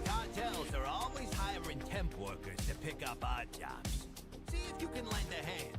Cartels are always hiring temp workers to pick up odd jobs. See if you can lend a hand.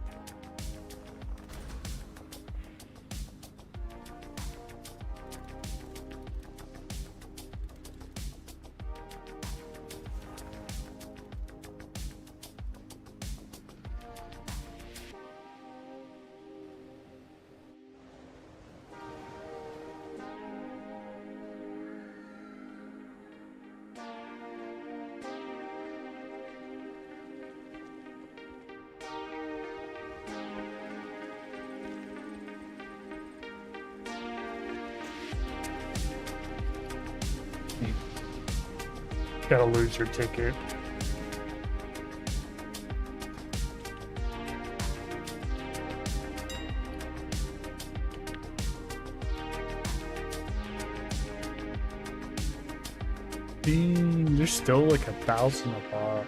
Gotta lose your ticket. There's still like 1,000 apart.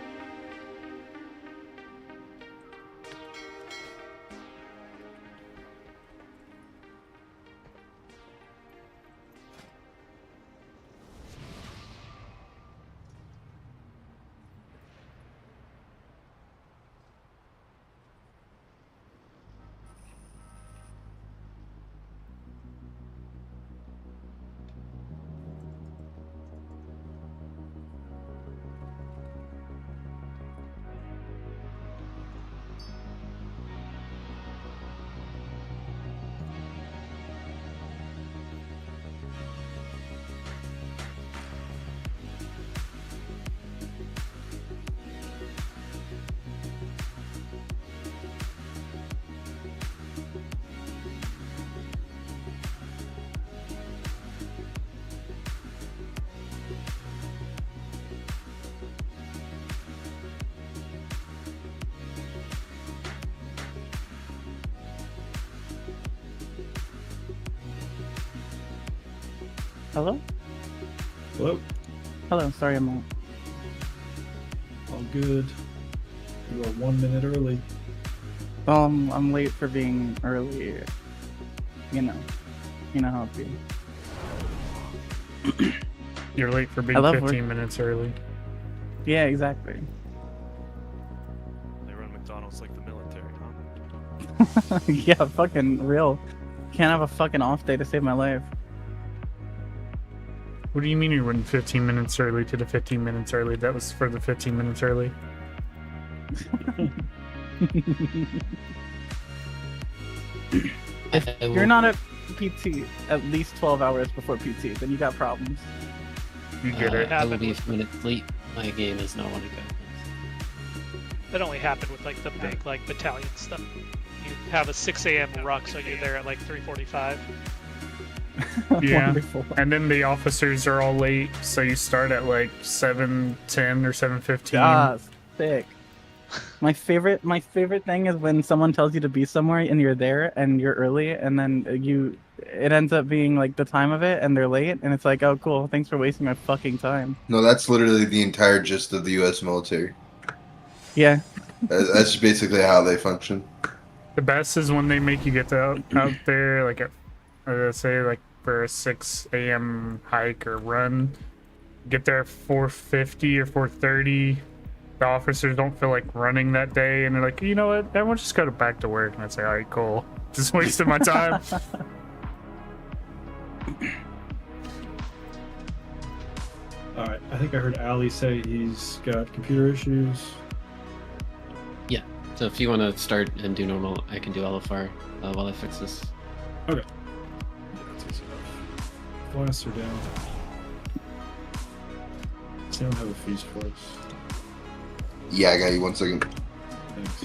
Hello? Hello? Hello, sorry I'm late. All good. You are 1 minute early. I'm late for being early. You know how it be. You're late for being 15 minutes early. Yeah, exactly. They run McDonald's like the military, huh? Yeah, fucking real. Can't have a fucking off day to save my life. What do you mean you went 15 minutes early to the 15 minutes early? That was for the 15 minutes early. If you're not at PT at least 12 hours before PT, then you got problems. You get it. I will be a few minutes late. My game is not one to go. That only happened with like the big like battalion stuff. You have a 6 a.m. ruck, so you're there at like 3:45. Yeah, Wonderful. and then the officers are all late, so you start at like 7:10 or 7:15. Ah, sick. My favorite thing is when someone tells you to be somewhere and you're there and you're early, and then it ends up being like the time of it and they're late, and it's like, oh cool, thanks for wasting my fucking time. No, that's literally the entire gist of the U.S. military. Yeah. That's basically how they function. The best is when they make you get out there, like at, say, like for a 6 a.m. hike or run. Get there at 4:50 or 4:30. The officers don't feel like running that day, and they're like, you know what? Everyone just go back to work. And I say, all right, cool. Just wasted my time. All right, I think I heard Ali say he's got computer issues. Yeah, so if you want to start and do normal, I can do LFR while I fix this. Okay. Yeah, that's easy enough. Blasts are down. They don't have a feast for us. Yeah, I got you 1 second. Thanks.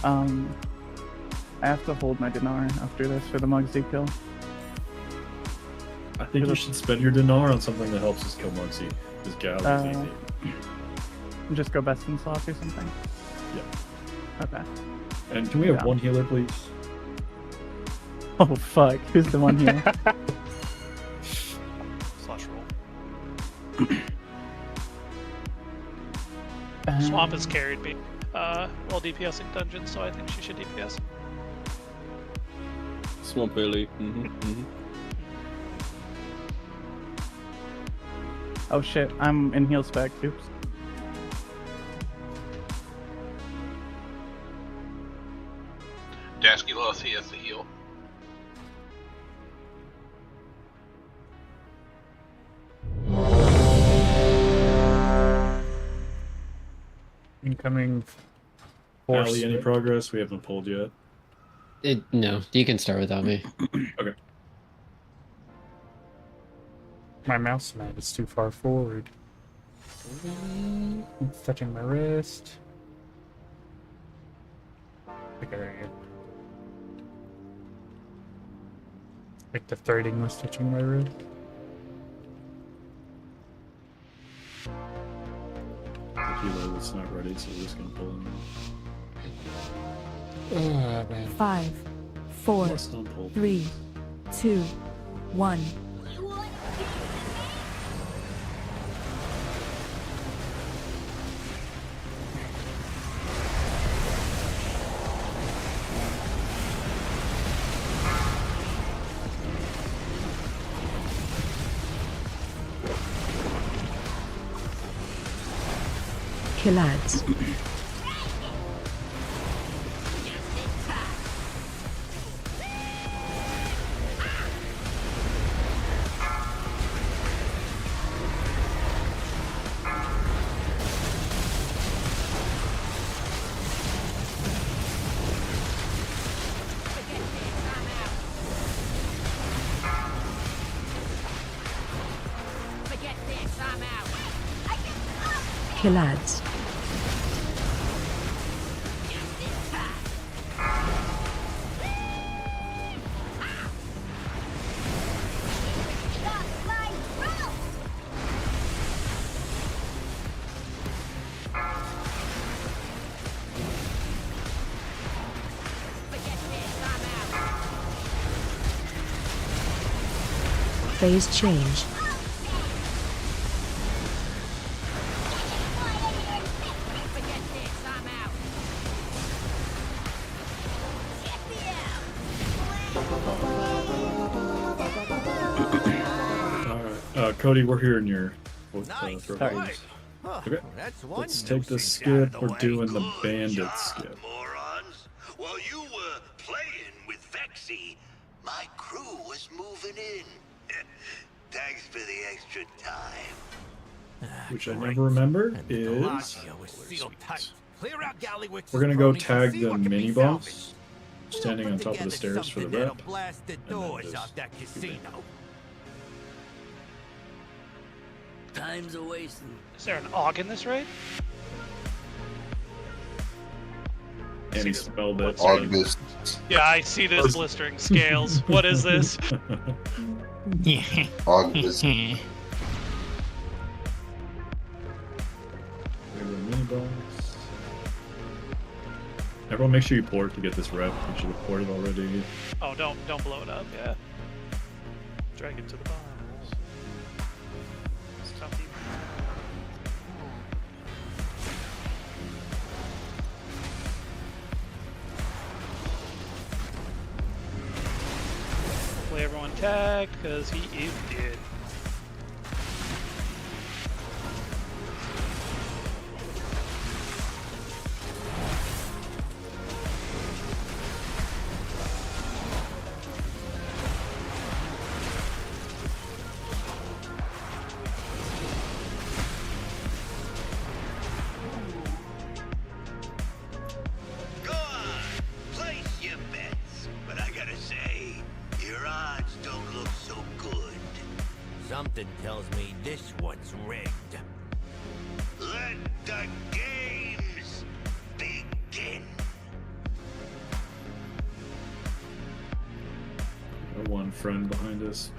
I have to hold my dinar after this for the Muggsy kill. I think you should spend your dinar on something that helps us kill Muncie. This gal is easy. Just go best in slots or something. Yeah. Okay. And can we have Yeah. one healer, please? Oh fuck! Who's the one here? Slash roll. Swamp has carried me while DPSing dungeons, so I think she should DPS. Swamp early. Oh shit! I'm in heal spec. Oops. Dasky lost, he has to heal. Incoming force. Allie, any progress? We haven't pulled yet. No, you can start without me. Okay. My mouse mat is too far forward. It's touching my wrist. Okay, there you go. Like the threading was touching my wrist. The healer is not ready, so we're just gonna pull him. Oh, man. 5, 4, Let's not pull. 3, 2, 1. Kill ads. Kill ads. Phase change. Alright, Cody, we're here in your Nice. throw Sorry. please. Huh, Okay. that's one Let's new take the thing out of skip. the We're way. doing the Good bandit job, skip. morons. While you were playing with Vexy, my crew was moving in. Thanks for the extra time. Which I Great. never remember And the is Delagio is sealed tight. Clear out Gallywix we're gonna go and tag see the what can be mini salvaged. boss We'll standing put on top of the together stairs for the something rep. that'll blast the then doors just off that keep it. casino. Time's a wasting. Is there an AUG in this raid? And he spelled it. August. Yeah, I see this blistering scales. What is this? August. Everyone make sure you port to get this rep. You should have ported already. Oh, don't blow it up. Yeah. Drag it to the bombs. Stop the. Hopefully everyone tagged, because he is dead. Go on, place your bets. But I gotta say, your odds don't look so good. Something tells me this one's rigged. Let the games begin. Got one friend behind us.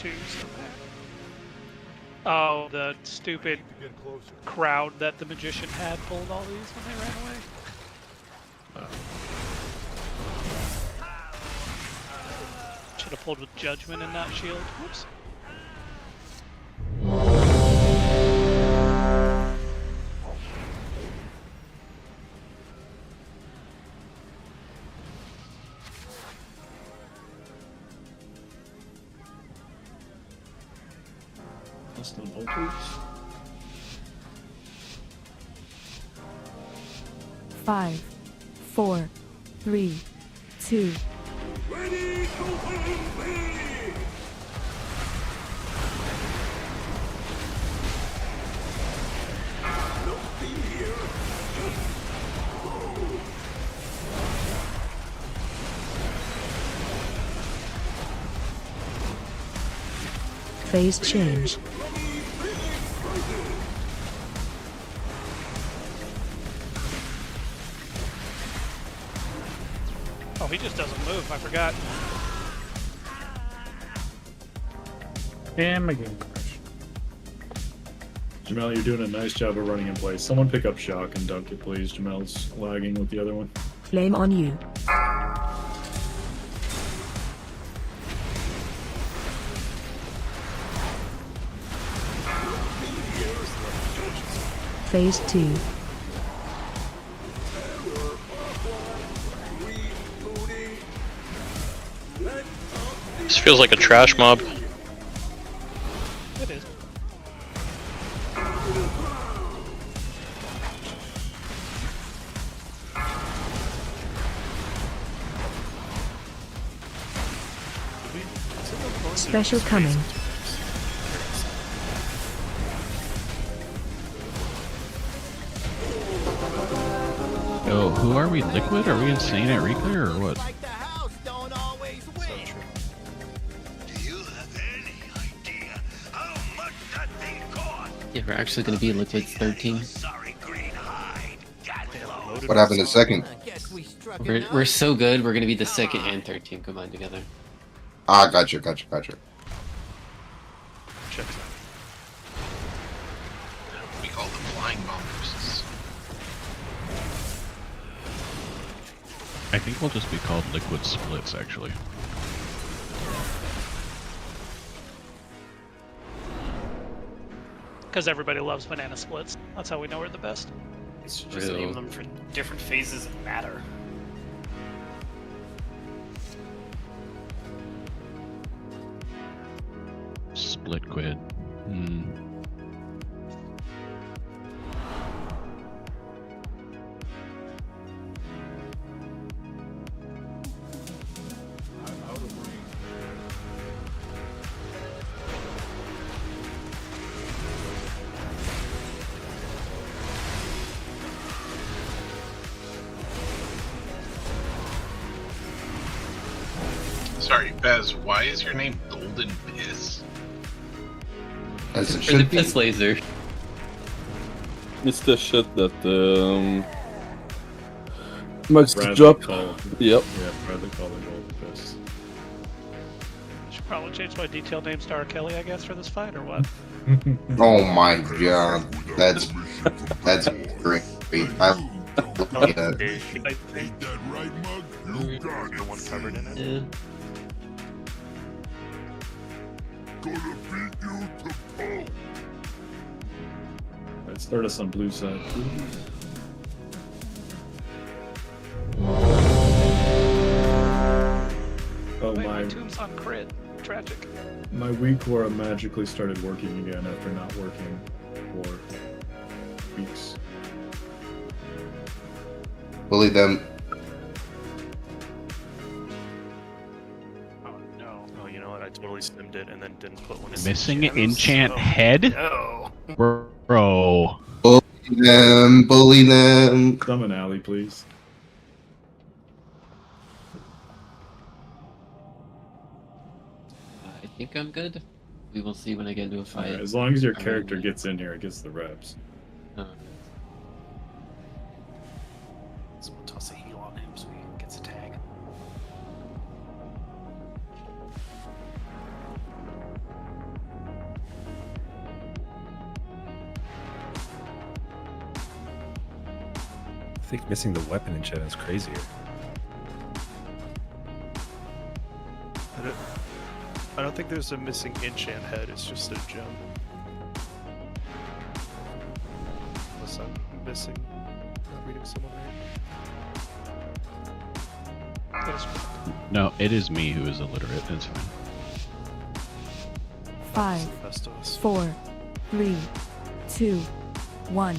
two somewhere. Oh, the stupid crowd that the magician had pulled all these when they ran away. Should have pulled with judgment and not shield. Whoops. Custom altars. 5, 4, 3, 2. Phase change. Oh, he just doesn't move. I forgot. And my game crashed. Jamel, you're doing a nice job of running in place. Someone pick up Shock and dunk it, please. Jamel's lagging with the other one. Flame on you. Phase 2. This feels like a trash mob. It is. Special coming. Oh, who are we? Liquid? Are we insane at Reclear or what? Like the house don't always win. Do you have any idea how much that thing cost? Yeah, we're actually going to be Liquid's 13. Sorry, green hide. Gatlo. What happened in second? I guess we struck We're, it we're out. so good, we're going to be the second and third team combined together. Ah, gotcha. Checks out. We call them flying bombers. I think we'll just be called Liquid Splits, actually. Because everybody loves banana splits. That's how we know we're the best. It's just name them for different phases of matter. Split quid. Hmm. Sorry, Bez, why is your name Golden Piss? As it For the should be. piss laser. It's the shit that Max Bradley drop. called. Yep. Yeah, Bradley called it Golden Piss. Should probably change my detailed names to R. Kelly, I guess, for this fight, or what? Oh my god. That's great. I love that. The one covered in it. Yeah. Alright, start us on blue side, please. Oh Wait, my! my tomb's on crit. Tragic. My weak aura magically started working again after not working for weeks. Bully them. Oh no. Oh, you know what? I totally stimmed it and then didn't put one in. Missing gems. enchant Oh, head? No. Bro. Bully them. Bully them. Summon alley, please. I think I'm good. We will see when I get into a fight. Alright, as long as your I character mean, gets in here, it gets the reps. So we'll toss a heal on him so he gets a tag. think missing the weapon enchant is crazier. I don't think there's a missing enchant head, it's just a gem. Unless I'm missing, not reading someone right. No, it is me who is illiterate. It's fine. 5, 4, 3, 2, 1.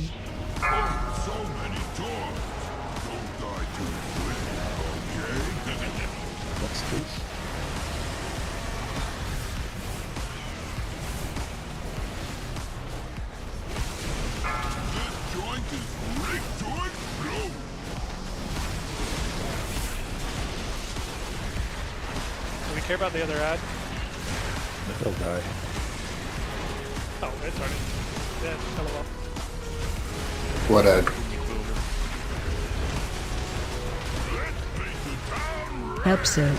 What's this? Do we care about the other ad? He'll die. Oh, it's already dead. LOL. What a Help soak.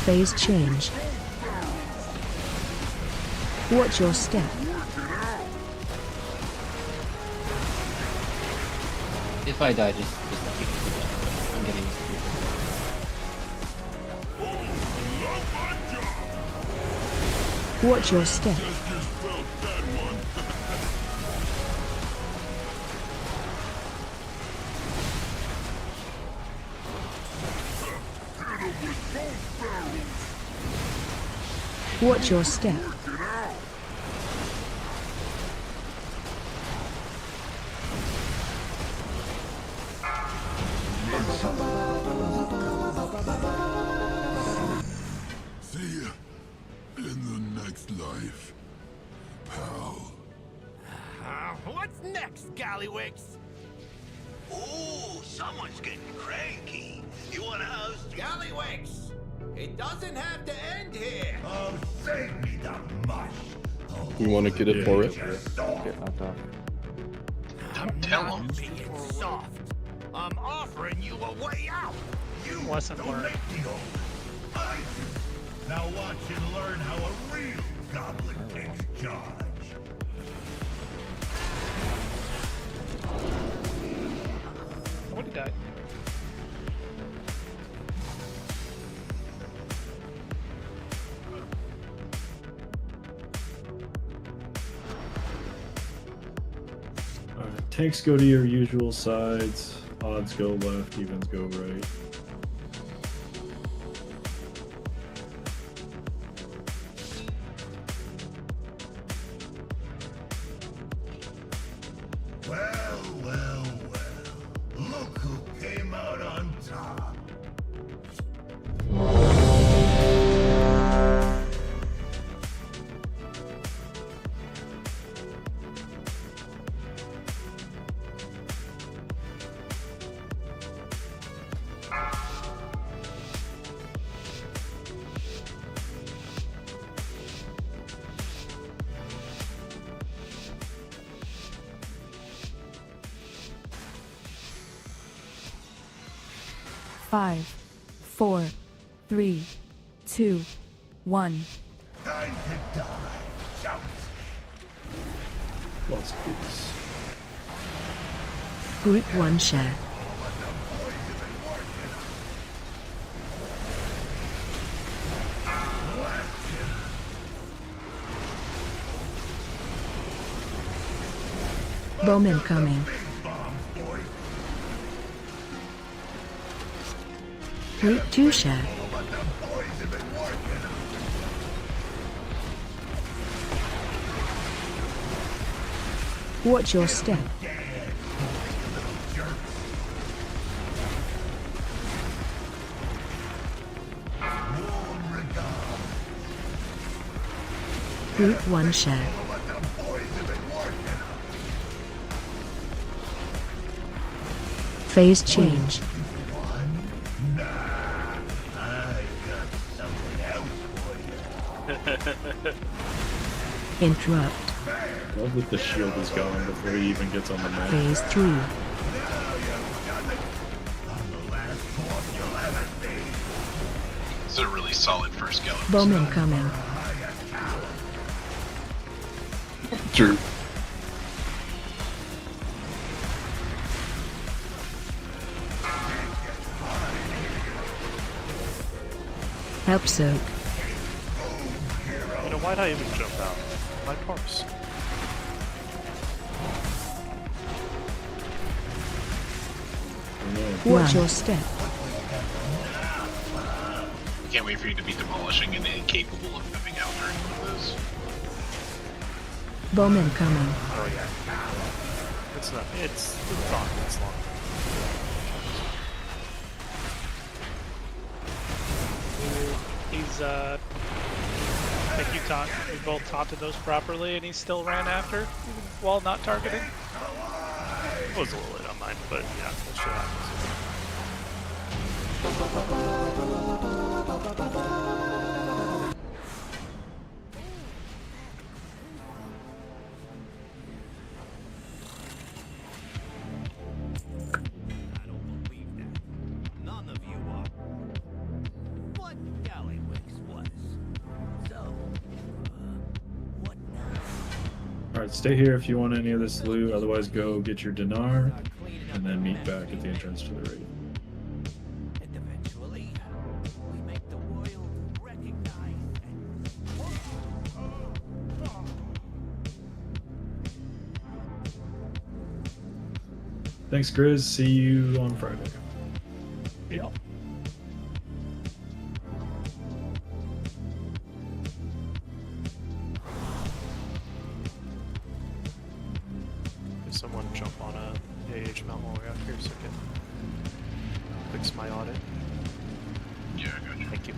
Phase change. Watch your step. If I die, just let me go. I'm getting. Watch your step. Watch your step. See ya in the next life, pal. What's next, Gallywix? Ooh, someone's getting cranky. You want a house? Gallywix! It doesn't have to end here. Oh, save me the mush. You want to get it for it? Don't tell him. Being soft. I'm offering you a way out. You Lesson don't learned. make the old. I do. Now watch and learn how a real goblin takes charge. Somebody died. Alright, tanks go to your usual sides, odds go left, evens go right. Well, well, well. Look who came out on top. Five, 4, 3, 2, 1. Time to die. Shout. Lots of these. Group 1 share. Bomb incoming. Group 2 share. Watch your step. Group 1 share. Phase change. Interrupt. Love that the shield is gone before he even gets on the map. Phase 3. It's a really solid first go. Bomb incoming. True. Help soak. You know, why'd I even jump out? My parse. Watch your step. Can't wait for you to be demolishing and incapable of moving out during one of those. Bomb incoming. Oh yeah. It's not. It's on. It's long. He's I think we both taunted those properly, and he still ran after, even while not targeting. It was a little late on mine, but yeah, that shit happens. I don't believe that. None of you are. What Gallywix was. So, what now? Alright, stay here if you want any of this loot, otherwise go get your dinar, and then meet back at the entrance to the raid. And eventually, we make the world recognize Thanks, Grizz. See you on Friday. Yeah. Could someone jump on a AH mount while we're out here so I can fix my audit? Yeah, I got you. Thank you.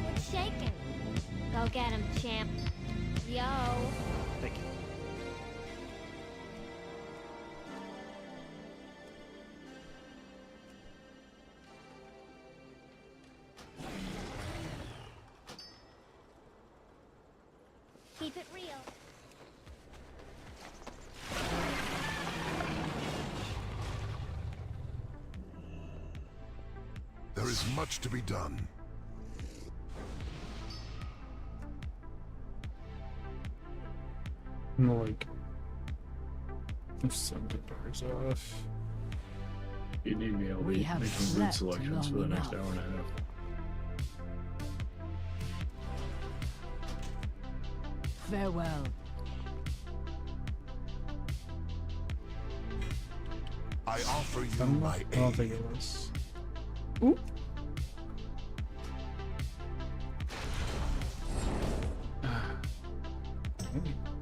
What's shaking? Go get him, champ. Yo. Thank you. Keep it real. There is much to be done. I'm like, send the bars off. You need me, I'll We be have making loot slept selections for the long next enough. hour and a half. Farewell. I offer you I my don't aid. think it was. Ooh.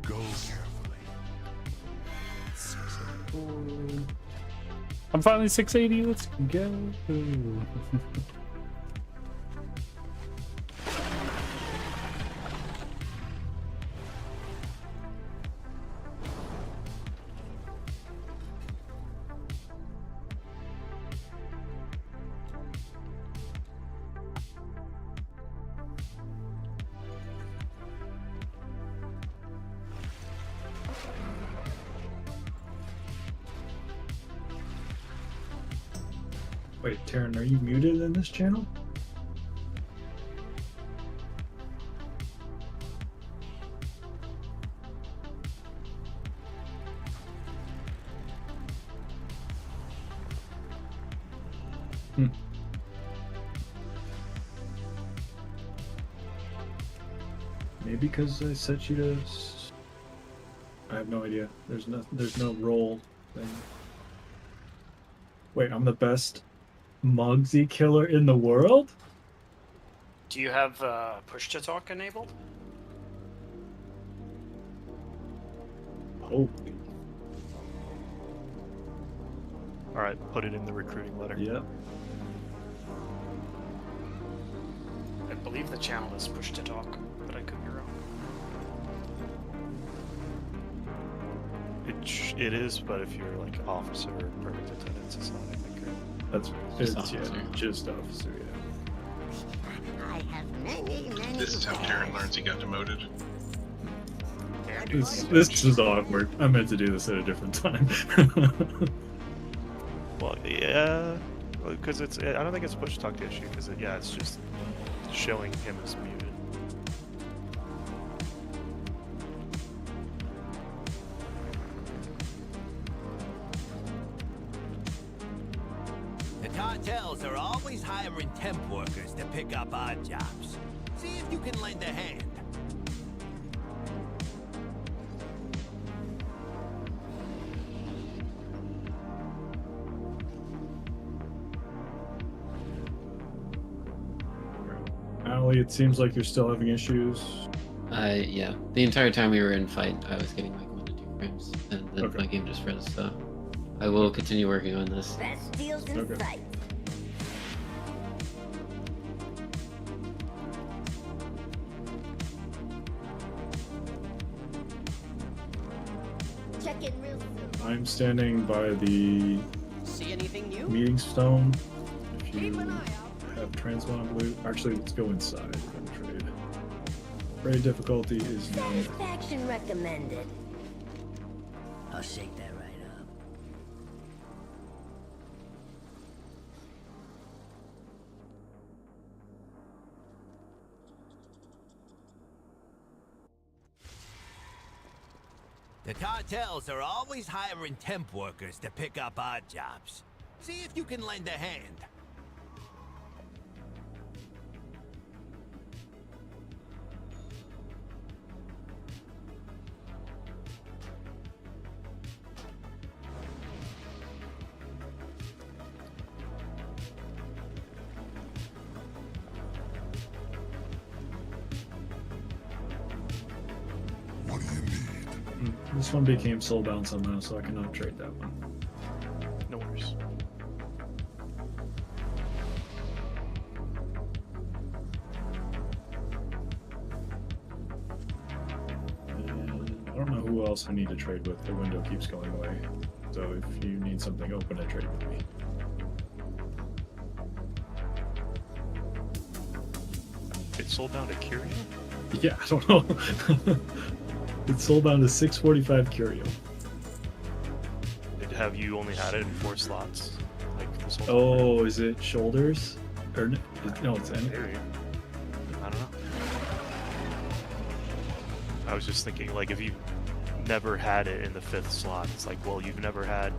Go carefully. I'm finally 680. Let's go. Wait, Taryn, are you muted in this channel? Maybe because I set you to. I have no idea. There's no role thing. Wait, I'm the best Mugsy killer in the world? Do you have push to talk enabled? Holy. Alright, put it in the recruiting letter. Yep. I believe the channel is push to talk, but I could be wrong. It is, but if you're like officer or perfect attendance, it's not, I think, right? That's Just it's, yeah, officer. just officer. Yeah. I have many, many This is how Darren learns he got demoted. This is awkward. I meant to do this at a different time. Well, yeah, because it's. I don't think it's push talk issue because yeah, it's just showing him as muted. The cartels are always hiring temp workers to pick up odd jobs. See if you can lend a hand. Allie, it seems like you're still having issues. Yeah. The entire time we were in fight, I was getting like 1 to 2 frames, and then Okay. my game just froze. So I will continue working on this. best deals in Okay. sight. Check in real soon. I'm standing by the See anything new? meeting stone. If you have transmog loot, actually, let's go inside and trade. Raid difficulty is none. Satisfaction recommended. I'll shake that right up. The cartels are always hiring temp workers to pick up odd jobs. See if you can lend a hand. This one became soulbound somehow, so I cannot trade that one. No worries. And I don't know who else I need to trade with. The window keeps going away. So if you need something open to trade with me. It's sold down to Curio? Yeah, I don't know. It's soulbound to 645 Curio. Have you only had it in 4 slots? Like this whole Oh, is it shoulders? Or no, it's any. Maybe. I don't know. I was just thinking, like, if you never had it in the 5th slot, it's like, well, you've never had.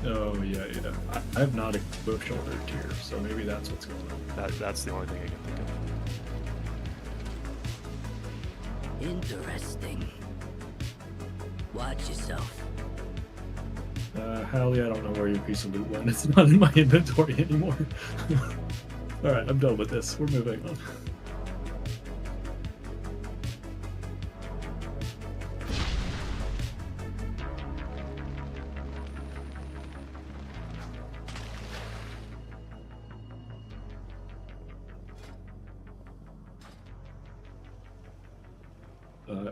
Oh yeah. I have not equipped shoulder tier, so maybe that's what's going on. That's the only thing I can think of. Interesting. Watch yourself. Hallie, I don't know where your piece of loot went. It's not in my inventory anymore. Alright, I'm done with this. We're moving on.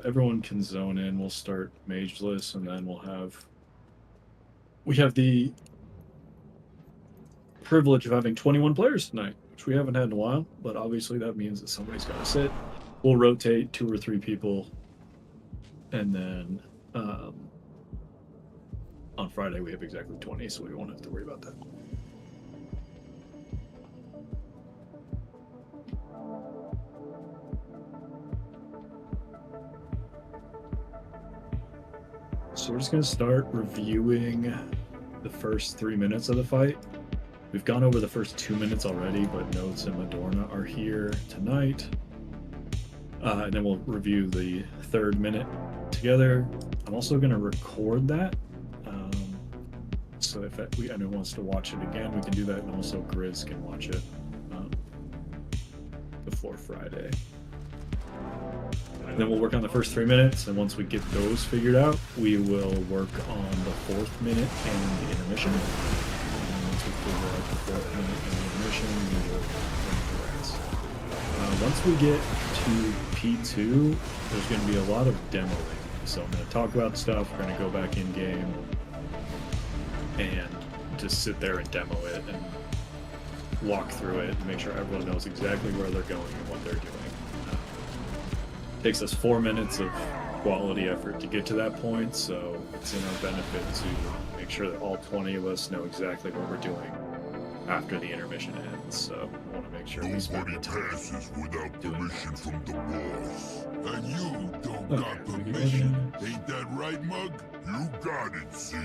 Everyone can zone in. We'll start mageless, and then we have the privilege of having 21 players tonight, which we haven't had in a while, but obviously that means that somebody's got to sit. We'll rotate 2 or 3 people, and then on Friday we have exactly 20, so we won't have to worry about that. So we're just going to start reviewing the first 3 minutes of the fight. We've gone over the first 2 minutes already, but Notes and Madorna are here tonight. And then we'll review the 3rd minute together. I'm also going to record that. So if anyone wants to watch it again, we can do that. And also Grizz can watch it before Friday. And then we'll work on the first 3 minutes, and once we get those figured out, we will work on the 4th minute and the intermission. And once we figure out the 4th minute and the intermission, we will run the rest. Once we get to P2, there's going to be a lot of demoing. So I'm going to talk about stuff, we're going to go back in game, and just sit there and demo it, and walk through it and make sure everyone knows exactly where they're going and what they're doing. Takes us 4 minutes of quality effort to get to that point, so it's in our benefit to make sure that all 20 of us know exactly what we're doing after the intermission ends. So I want to make sure we spend the time passes without permission from the boss. And you don't Okay, got we can permission. Ain't that right, Mug? You got it, see?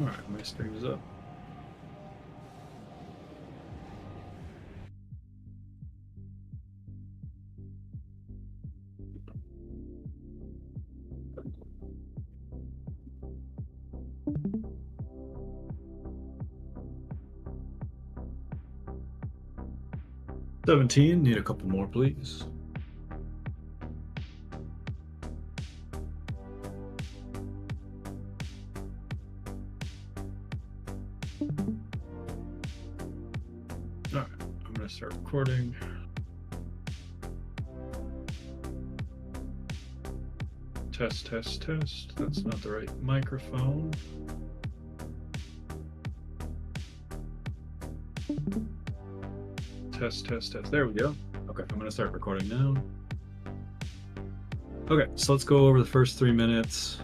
Alright, my stream is up. $17, need a couple more, please. Alright, I'm gonna start recording. Test, test, test. That's not the right microphone. Test, test, test. There we go. Okay, I'm gonna start recording now. Okay, so let's go over the first 3 minutes.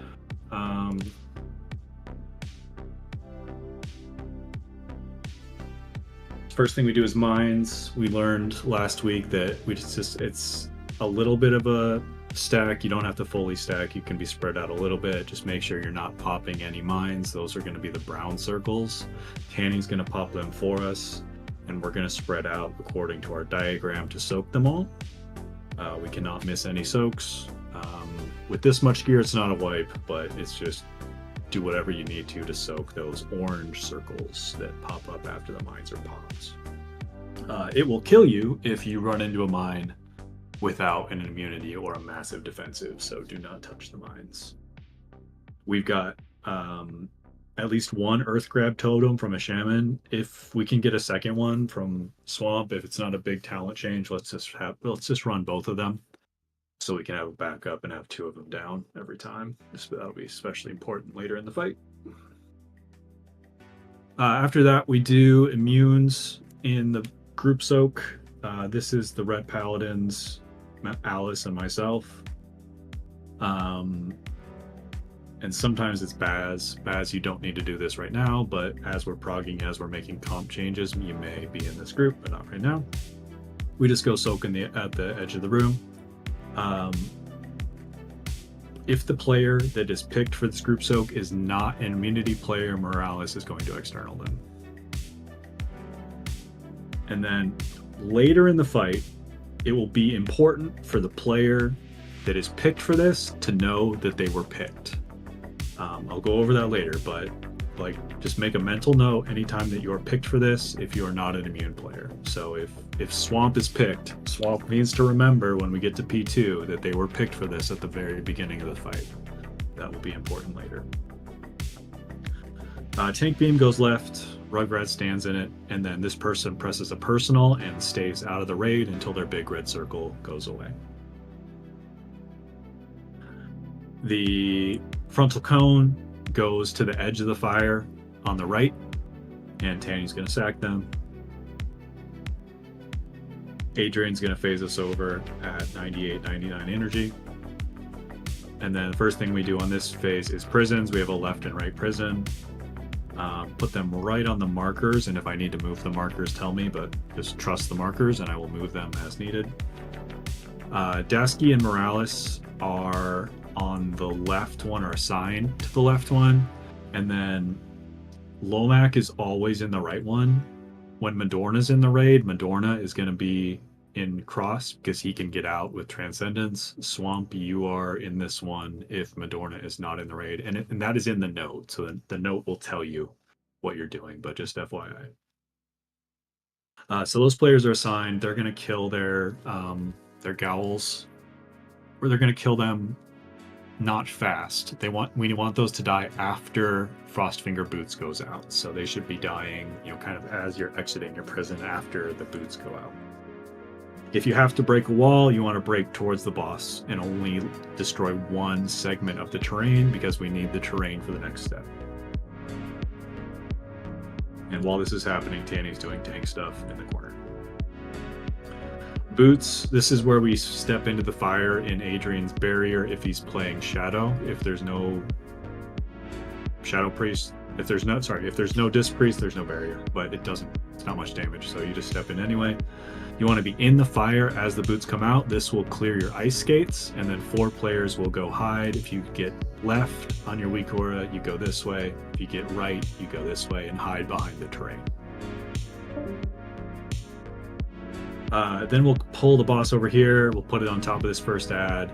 First thing we do is mines. We learned last week that it's a little bit of a stack. You don't have to fully stack. You can be spread out a little bit. Just make sure you're not popping any mines. Those are going to be the brown circles. Tanning's going to pop them for us, and we're going to spread out according to our diagram to soak them all. We cannot miss any soaks. With this much gear, it's not a wipe, but it's just do whatever you need to soak those orange circles that pop up after the mines are popped. It will kill you if you run into a mine without an immunity or a massive defensive, so do not touch the mines. We've got at least one Earth Grab totem from a shaman. If we can get a second one from Swamp, if it's not a big talent change, let's just run both of them, so we can have a backup and have 2 of them down every time. That'll be especially important later in the fight. After that, we do immunes in the group soak. This is the Red Paladins, Alice and myself. And sometimes it's Baz. Baz, you don't need to do this right now, but as we're progging, as we're making comp changes, you may be in this group, but not right now. We just go soak at the edge of the room. If the player that is picked for this group soak is not an immunity player, Morales is going to external them. And then later in the fight, it will be important for the player that is picked for this to know that they were picked. I'll go over that later, but just make a mental note anytime that you're picked for this if you are not an immune player. So if Swamp is picked, Swamp needs to remember when we get to P2 that they were picked for this at the very beginning of the fight. That will be important later. Tank Beam goes left, Rugrat stands in it, and then this person presses a personal and stays out of the raid until their big red circle goes away. The frontal cone goes to the edge of the fire on the right, and Tanny's going to sack them. Adrian's going to phase us over at 98, 99 energy. And then the first thing we do on this phase is prisons. We have a left and right prison. Put them right on the markers, and if I need to move the markers, tell me, but just trust the markers and I will move them as needed. Dasky and Morales are on the left one, or assigned to the left one, and then Lomac is always in the right one. When Madorna's in the raid, Madorna is going to be in cross because he can get out with Transcendence. Swamp, you are in this one if Madorna is not in the raid, and that is in the note, so the note will tell you what you're doing, but just FYI. So those players are assigned. They're going to kill their Gowls, or they're going to kill them not fast. We want those to die after Frostfinger Boots goes out. So they should be dying, kind of as you're exiting your prison after the boots go out. If you have to break a wall, you want to break towards the boss and only destroy one segment of the terrain, because we need the terrain for the next step. And while this is happening, Tanny's doing tank stuff in the corner. Boots, this is where we step into the fire in Adrian's barrier if he's playing Shadow. If there's no Shadow Priest, if there's no Disc Priest, there's no barrier, but it's not much damage, so you just step in anyway. You want to be in the fire as the boots come out. This will clear your ice skates, and then 4 players will go hide. If you get left on your weak aura, you go this way. If you get right, you go this way and hide behind the terrain. Then we'll pull the boss over here. We'll put it on top of this first ad,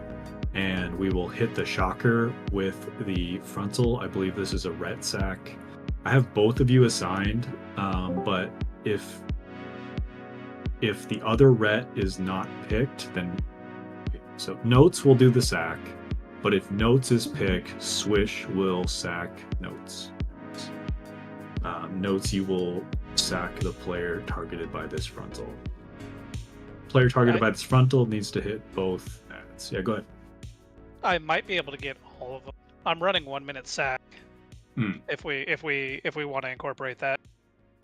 and we will hit the shocker with the frontal. I believe this is a ret sack. I have both of you assigned, but if the other ret is not picked, then so Notes will do the sack, but if Notes is picked, Swish will sack Notes. Notes, you will sack the player targeted by this frontal. Player targeted by this frontal needs to hit both ads. Yeah, go ahead. I might be able to get all of them. I'm running 1 minute sack. If we want to incorporate that.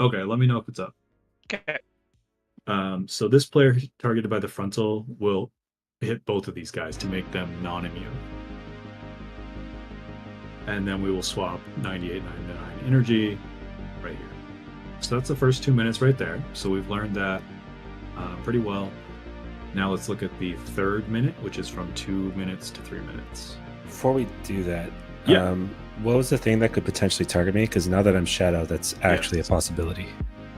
Okay, let me know if it's up. Okay. So this player targeted by the frontal will hit both of these guys to make them non-immune. And then we will swap 9899 energy right here. So that's the first 2 minutes right there. So we've learned that pretty well. Now let's look at the third minute, which is from 2 minutes to 3 minutes. Before we do that, yeah. What was the thing that could potentially target me? Because now that I'm Shadow, that's actually a possibility.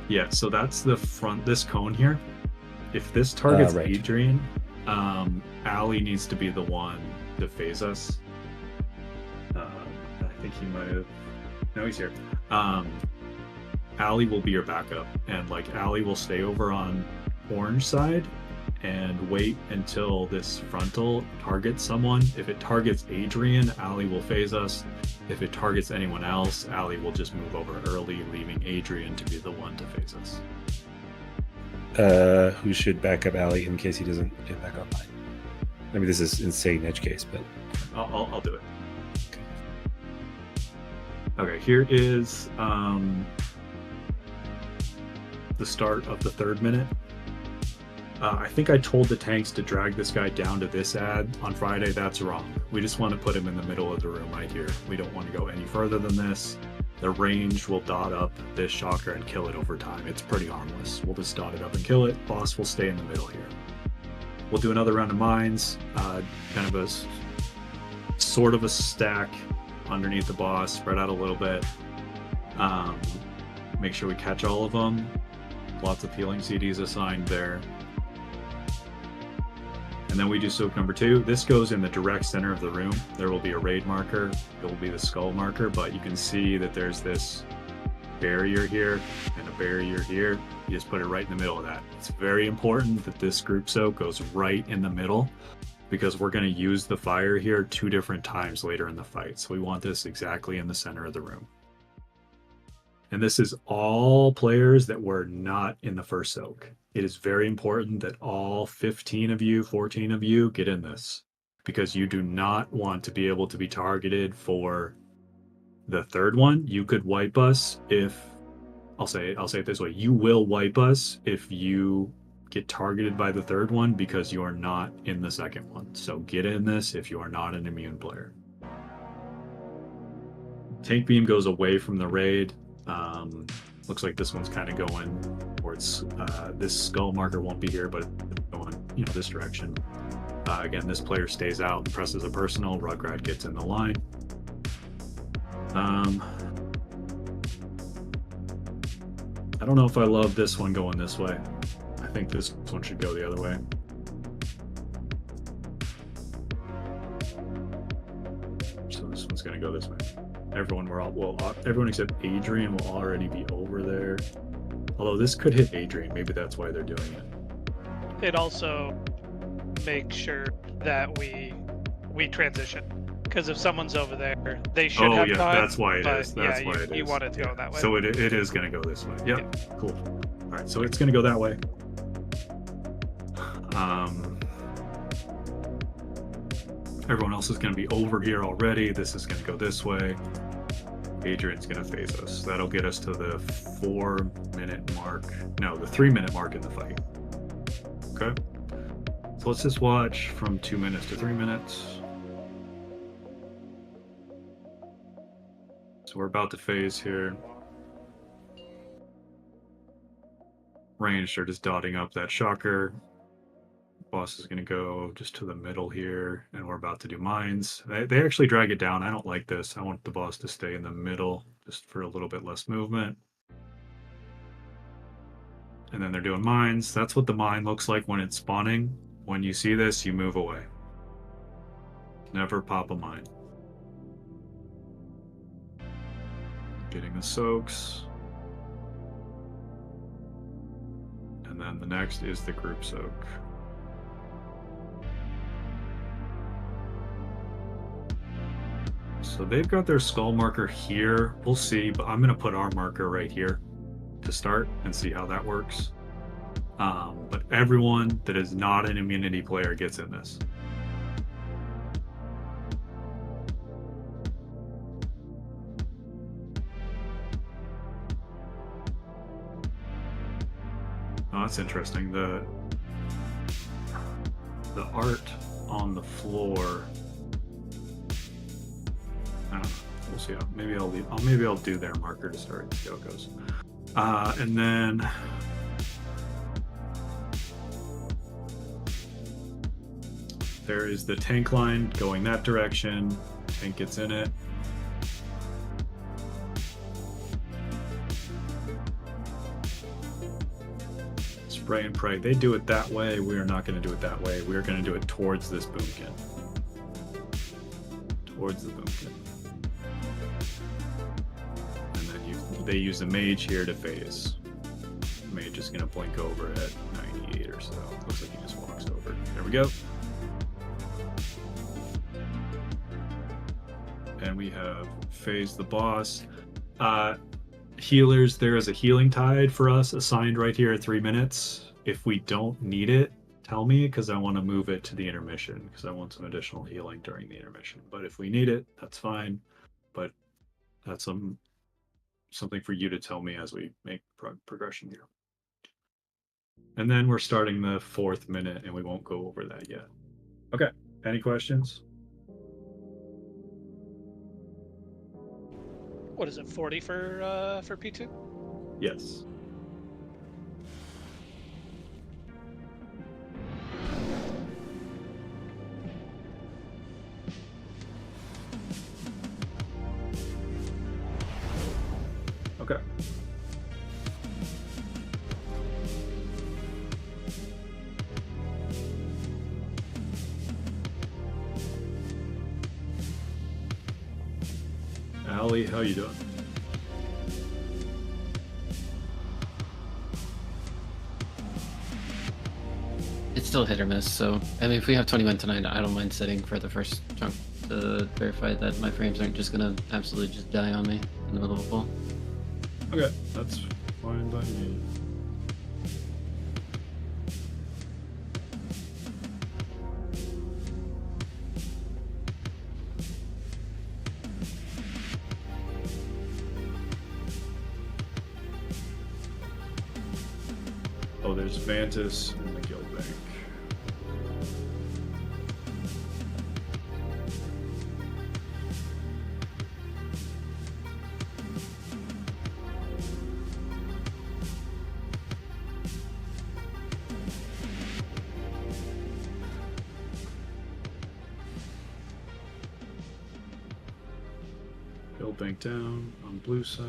Yeah, so that's this cone here. If this targets right. Adrian, Ali needs to be the one to phase us. I think he might have. No, he's here. Ali will be your backup, and Ali will stay over on orange side and wait until this frontal targets someone. If it targets Adrian, Ali will phase us. If it targets anyone else, Ali will just move over early, leaving Adrian to be the one to phase us. Who should back up Ali in case he doesn't get back online? I mean, this is insane edge case, but I'll do it. Okay, here is the start of the third minute. I think I told the tanks to drag this guy down to this ad on Friday. That's wrong. We just want to put him in the middle of the room right here. We don't want to go any further than this. The range will dot up this shocker and kill it over time. It's pretty harmless. We'll just dot it up and kill it. Boss will stay in the middle here. We'll do another round of mines, kind of a sort of a stack underneath the boss, spread out a little bit. Make sure we catch all of them. Lots of healing CDs assigned there. And then we do soak number 2. This goes in the direct center of the room. There will be a raid marker. It will be the skull marker, but you can see that there's this barrier here and a barrier here. You just put it right in the middle of that. It's very important that this group soak goes right in the middle, because we're going to use the fire here 2 different times later in the fight. So we want this exactly in the center of the room. And this is all players that were not in the first soak. It is very important that all 15 of you, 14 of you get in this, because you do not want to be able to be targeted for the third one. You could wipe us if, I'll say it this way, you will wipe us if you get targeted by the third one because you are not in the second one. So get in this if you are not an immune player. Tank beam goes away from the raid. Looks like this one's kind of going towards this skull marker won't be here, but going this direction. Again, this player stays out and presses a personal. Rugrat gets in the line. I don't know if I love this one going this way. I think this one should go the other way. So this one's going to go this way. Everyone except Adrian will already be over there. Although this could hit Adrian, maybe that's why they're doing it. It also makes sure that we transition. Because if someone's over there, they should have time. That's why it is. But That's yeah, why it is. you want it to go that way. So it is going to go this way. Yeah, cool. All right, so it's going to go that way. Everyone else is going to be over here already. This is going to go this way. Adrian's going to phase us. That'll get us to the 4-minute mark. No, the 3-minute mark in the fight. Okay. So let's just watch from 2 minutes to 3 minutes. So we're about to phase here. Ranged are just dotting up that shocker. Boss is going to go just to the middle here, and we're about to do mines. They actually drag it down. I don't like this. I want the boss to stay in the middle just for a little bit less movement. And then they're doing mines. That's what the mine looks like when it's spawning. When you see this, you move away. Never pop a mine. Getting the soaks. And then the next is the group soak. So they've got their skull marker here. We'll see, but I'm going to put our marker right here to start and see how that works. But everyone that is not an immunity player gets in this. Oh, that's interesting. The art on the floor. I don't know. We'll see. Maybe I'll do their marker to start and see how it goes. And then there is the tank line going that direction. Tank gets in it. Spray and pray. They do it that way. We are not going to do it that way. We are going to do it towards this boomkin. Towards the boomkin. And then they use the mage here to phase. Mage is going to blink over at 98 or so. Looks like he just walks over. There we go. And we have phased the boss. Healers, there is a healing tide for us assigned right here at 3 minutes. If we don't need it, tell me, because I want to move it to the intermission, because I want some additional healing during the intermission. But if we need it, that's fine. But that's something for you to tell me as we make progression here. And then we're starting the 4th minute, and we won't go over that yet. Okay, any questions? What is it, 40 for P2? Yes. Okay. Allie, how you doing? It's still hit or miss, so I mean, if we have 21 tonight, I don't mind sitting for the first chunk to verify that my frames aren't just gonna absolutely just die on me in the middle of a pool. Okay, that's fine by me. Oh, there's Vantis and the Guild Bank. Guild Bank down on blue side.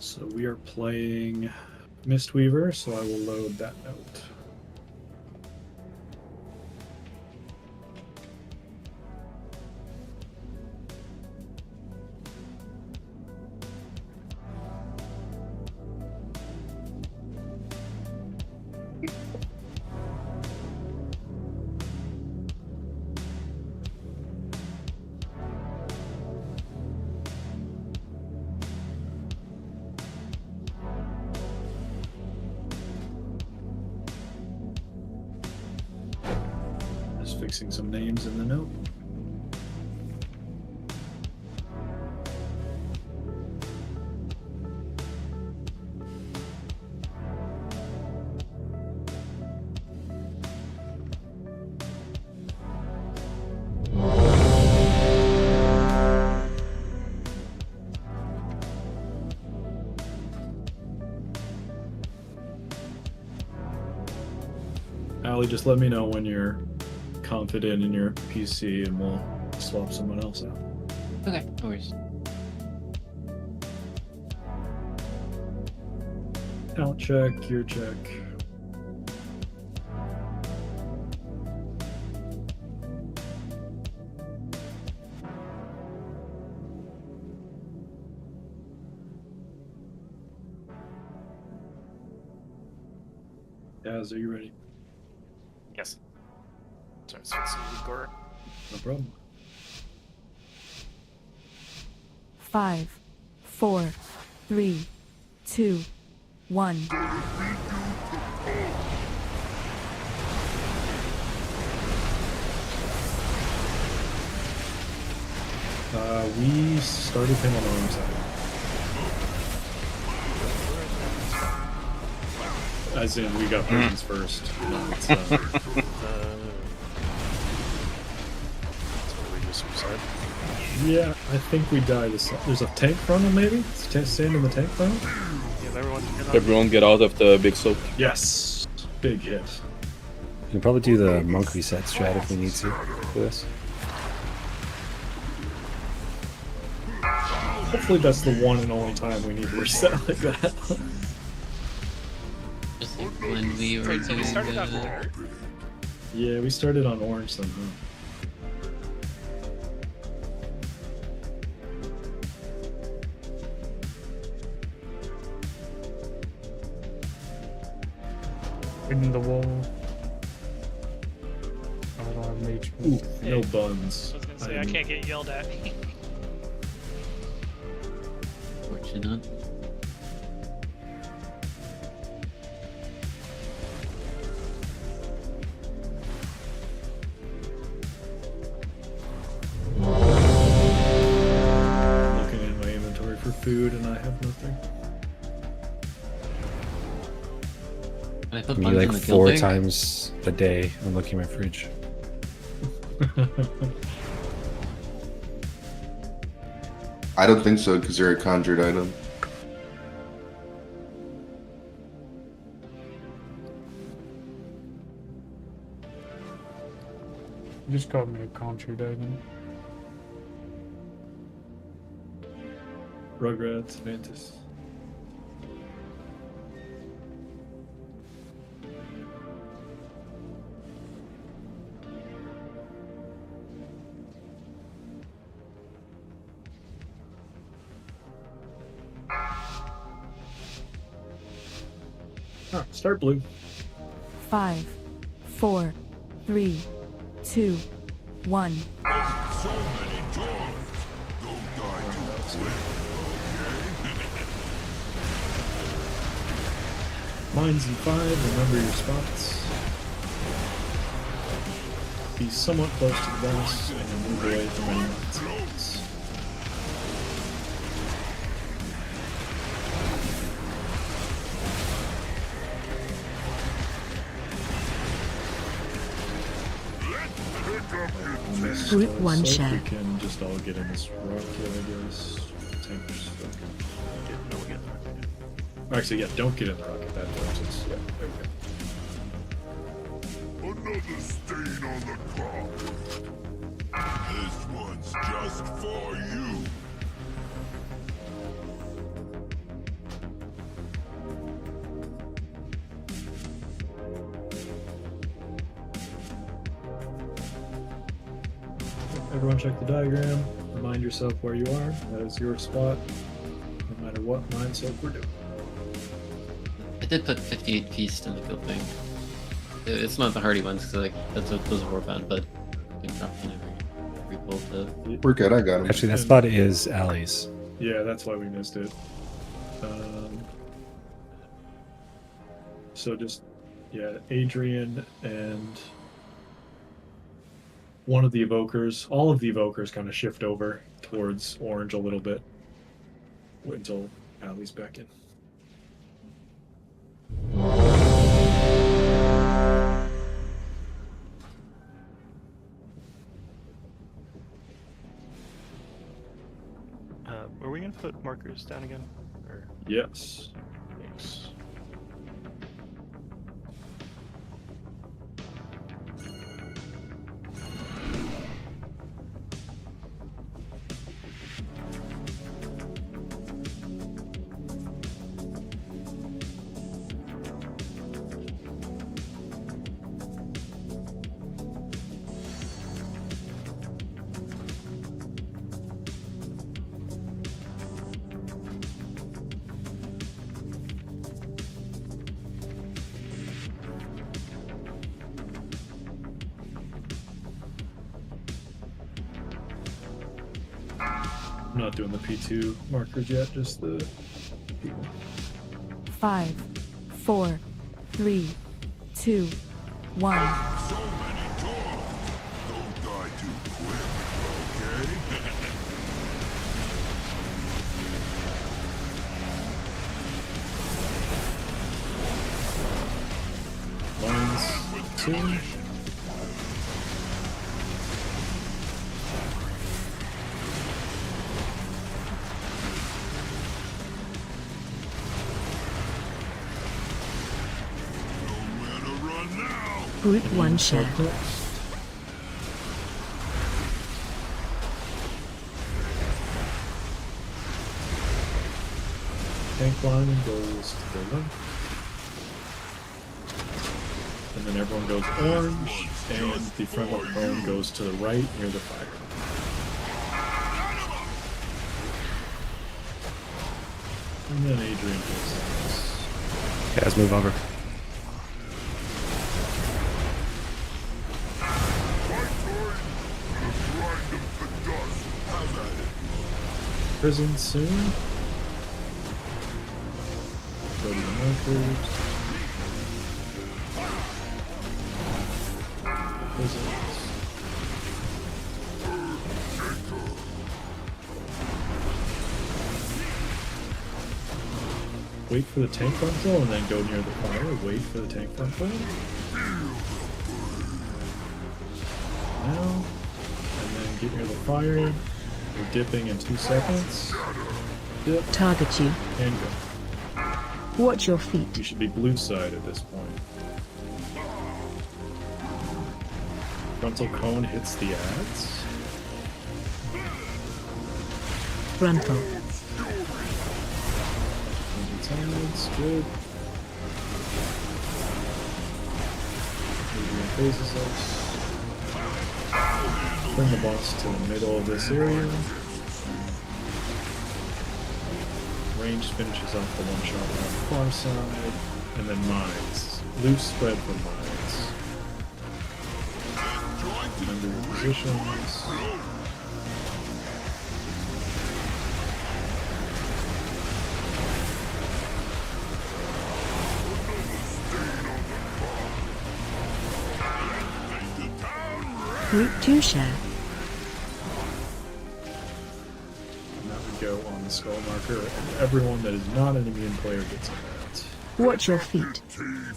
So we are playing Mistweaver, so I will load that note. Just fixing some names in the note. Allie, just let me know when you're confident in your PC and we'll swap someone else out. Okay, no worries. Out check, gear check. Gaz, are you ready? Yes. Sorry, it's fixing Igor. No problem. 5, 4, 3, 2, 1. We started him on the wrong side. As in, we got prisons first. No, it's, That's what we just said. yeah, I think we died. There's a tank front him, maybe? Stand in the tank front? Yeah, Everyone get out of the big soak. Yes! Big hit. We can probably do the monk reset strat if we need to for this. Hopefully that's the one and only time we need to reset like that. Just like when we were Wait, so we doing started on the... there? Yeah, we started on orange somehow. In the wall. I don't have mage. Ooh, no buns. I was gonna say, I can't get yelled at. Fortunate. Looking in my inventory for food and I have nothing. I put Me buns like in the kill 4 bag? times a day. I'm looking at my fridge. I don't think so, because they're a conjured item. You just called me a conjured item. Rugrats, Ventus. Ah, start blue. 5, 4, 3, 2, 1. Mines in 5, remember your spots. Be somewhat close to the boss and move away from any spots. Group 1 share. We can just all get in this rocket, I guess. Tankers. No, we get the rocket. Actually, yeah, don't get in the rocket. That works. It's, yeah, there we go. Another stain on the carpet. This one's just for you. everyone check the diagram. Remind yourself where you are. That is your spot, no matter what mindset we're doing. I did put 58 feast in the field thing. It's not the hardy ones, because those are warbound, but you can drop in every pull to... We're good, I got him. Actually, that spot is Allie's. Yeah, that's why we missed it. So just, yeah, Adrian and one of the evokers, all of the evokers kind of shift over towards orange a little bit. Wait until Allie's back in. Are we gonna put markers down again? Or... Yes. Thanks. I'm not doing the P2 markers yet, just the P1. 5, 4, 3, 2, 1. Mine's 2. Group 1 share. Tank line goes to the left. And then everyone goes orange, and the front of the phone goes to the right near the fire. And then Adrian goes. Guys, move over. Prison soon. Go to the markers. Prisons. Wait for the tank frontal and then go near the fire. Wait for the tank frontal. Now. And then get near the fire. We're dipping in 2 seconds. Dip. Target you. And go. Watch your feet. You should be blue side at this point. Frontal cone hits the ads. Frontal. Ads, good. Adrian phases us. Bring the boss to the middle of this area. Range finishes off the one shot on the far side. And then mines. Loose spread for mines. Remember your positions. Group 2 share. And that would go on the skull marker, and everyone that is not an immune player gets a that. Watch your feet.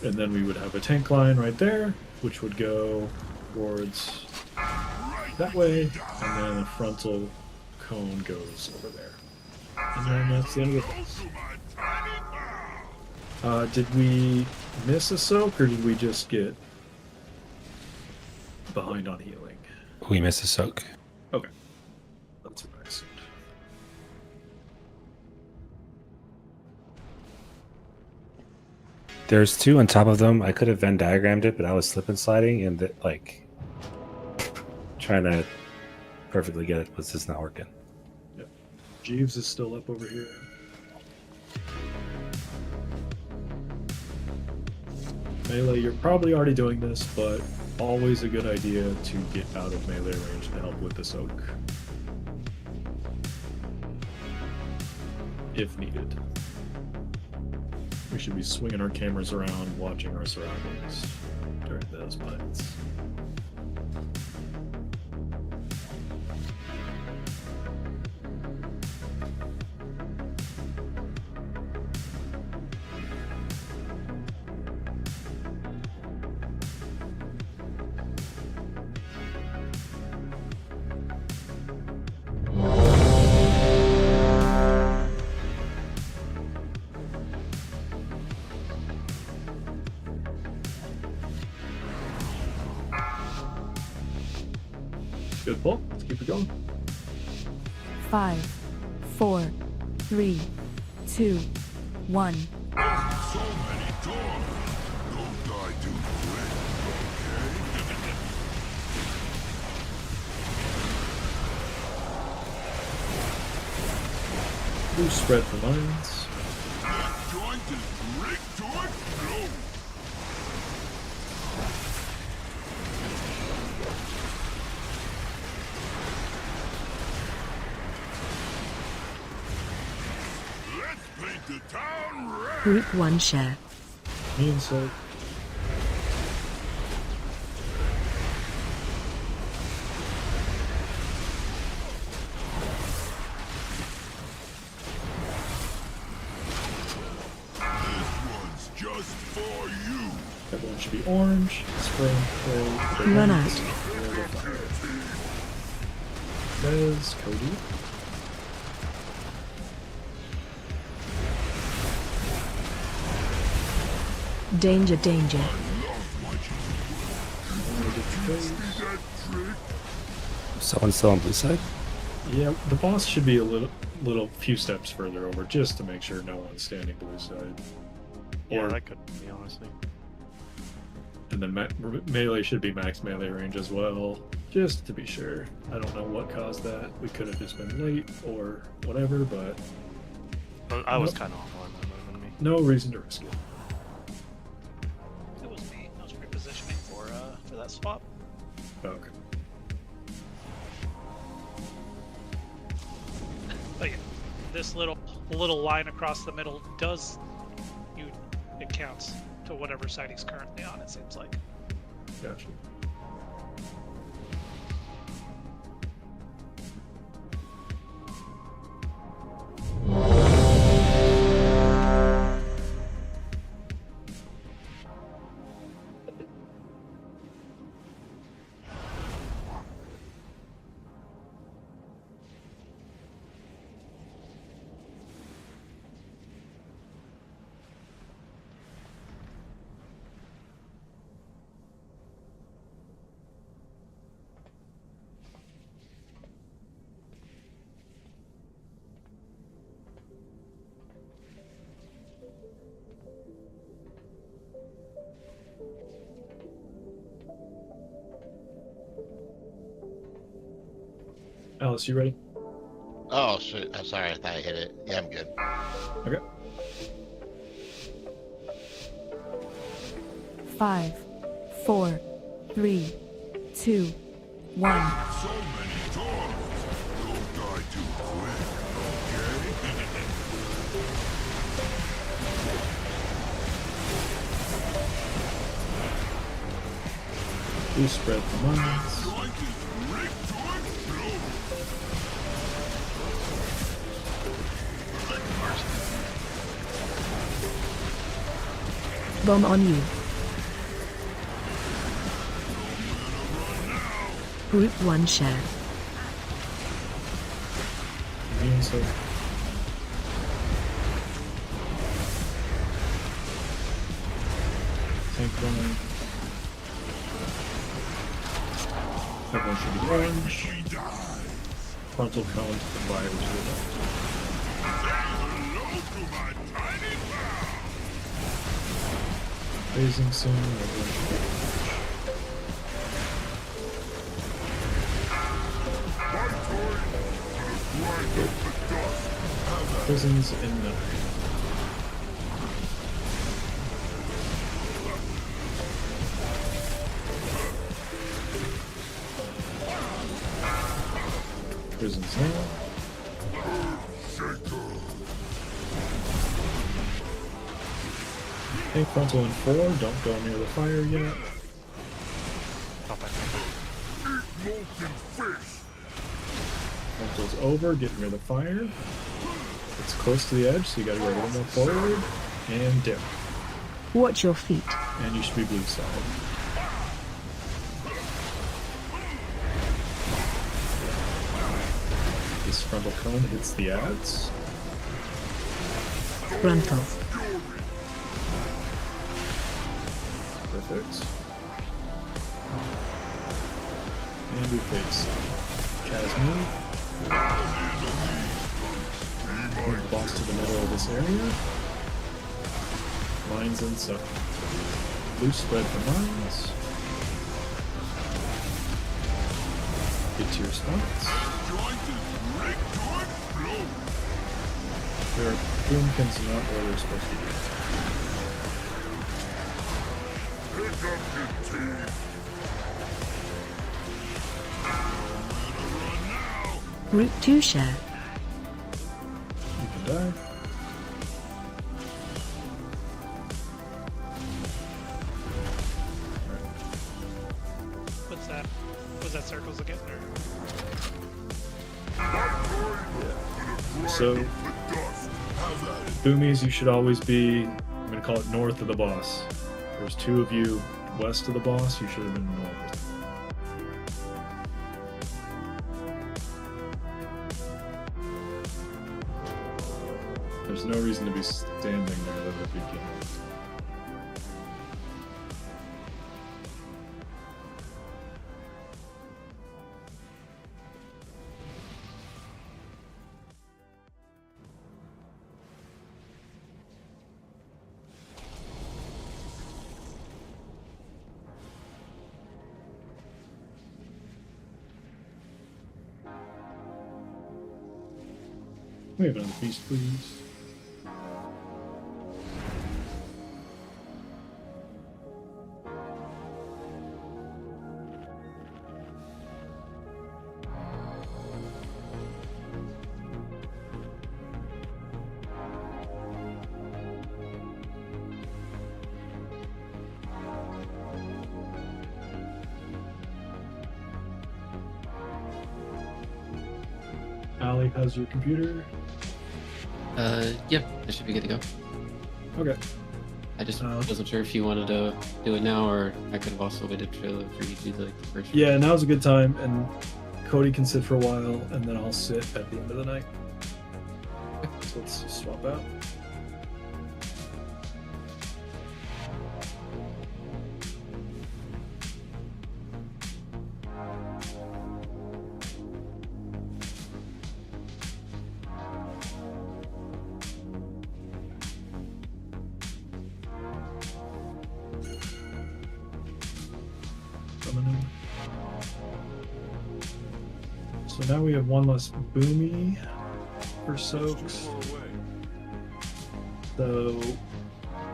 And then we would have a tank line right there, which would go towards that way, and then the frontal cone goes over there. And then that's the end of the phase. Did we miss a soak, or did we just get behind on healing? We missed a soak. Okay. That's what I assumed. There's 2 on top of them. I could have Venn diagrammed it, but I was slip and sliding and trying to perfectly get it, but it's just not working. Yep. Jeeves is still up over here. Melee, you're probably already doing this, but always a good idea to get out of melee range to help with the soak. If needed. We should be swinging our cameras around, watching our surroundings during those bites. Good pull. Let's keep it going. 5, 4, 3, 2, 1. Loose spread for mines. Group 1 share. Me and Soak. That one should be orange. Spring, play. Run out. There's Cody. Danger, danger. Someone's still on blue side? Yeah, the boss should be a little few steps further over just to make sure no one's standing blue side. Yeah, that could be, honestly. And then melee should be max melee range as well, just to be sure. I don't know what caused that. We could have just been late or whatever, but I was kind of on that than me. No reason to risk it. It was me. I was repositioning for that swap. Okay. But yeah, this little line across the middle does it counts to whatever side he's currently on. It seems like. Gotcha. Alice, you ready? Oh, shit. I'm sorry. I thought I hit it. Yeah, I'm good. Okay. 5, 4, 3, 2, 1. We spread the mines. Bomb on you. Group 1 share. So tank line. Everyone should be orange. Frontal cone to the fire to the left. Phasing soon. Everyone should be orange. Prisons in 9. Prisons now. Okay, frontal in 4. Don't go near the fire yet. Frontal's over. Get near the fire. It's close to the edge, so you gotta go a little more forward. And dip. Watch your feet. And you should be blue side. This frontal cone hits the ads. Frontal. Perfect. And we face Casmine. Move the boss to the middle of this area. Mines and so. Loose spread for mines. Get to your spots. Their boomkins not where they're supposed to be. Route 2 share. You can die. What's that? Was that circles again? Or... So, boomies, you should always be, I'm going to call it north of the boss. There's 2 of you west of the boss, you should have been north. There's no reason to be standing there at the beginning. We have another piece, please. Allie, how's your computer? Yeah, I should be good to go. Okay. I just wasn't sure if you wanted to do it now, or I could have also waited for you to do the first. Yeah, now's a good time, and Cody can sit for a while, and then I'll sit at the end of the night. So let's swap out. So now we have one less boomy for soaks. So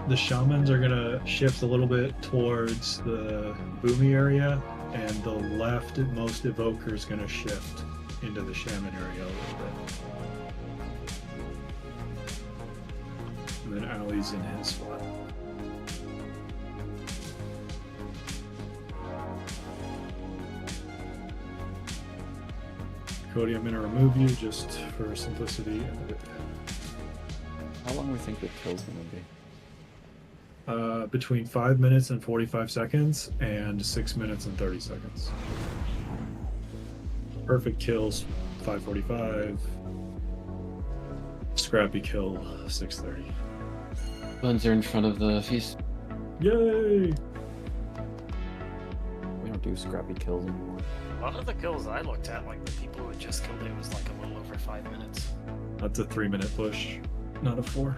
the shamans are gonna shift a little bit towards the boomy area, and the leftmost evoker is gonna shift into the shaman area a little bit. And then Allie's in his spot. Cody, I'm going to remove you just for simplicity. How long do we think the kill's going to be? Between 5 minutes and 45 seconds and 6 minutes and 30 seconds. Perfect kills 5:45. Scrappy kill 6:30. Bones are in front of the feast. Yay! We don't do scrappy kills anymore. A lot of the kills I looked at, like the people who had just killed it, was like a little over 5 minutes. That's a 3-minute push, not a 4.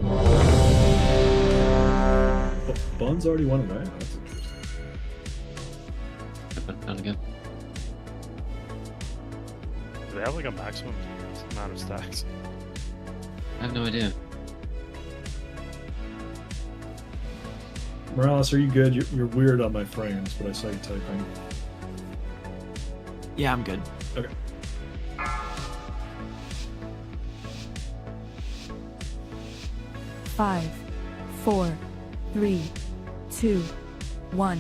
Oh, Bun's already won away? That's interesting. have like a maximum amount of stacks? I have no idea. Morales, are you good? You're weird on my frames, but I saw you typing. Yeah, I'm good. Okay. Five, 4, 3, 2, 1.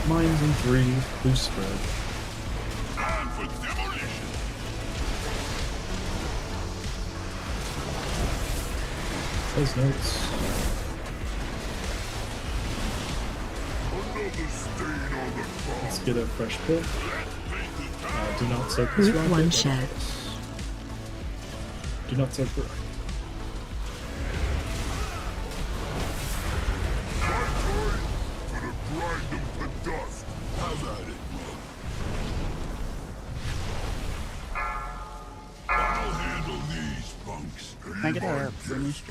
Mines in 3, boost spread. Those notes. Let's get a fresh pull. Do not soak this Route rocket. 1 shared. Do not soak the rocket. Can I get a finish?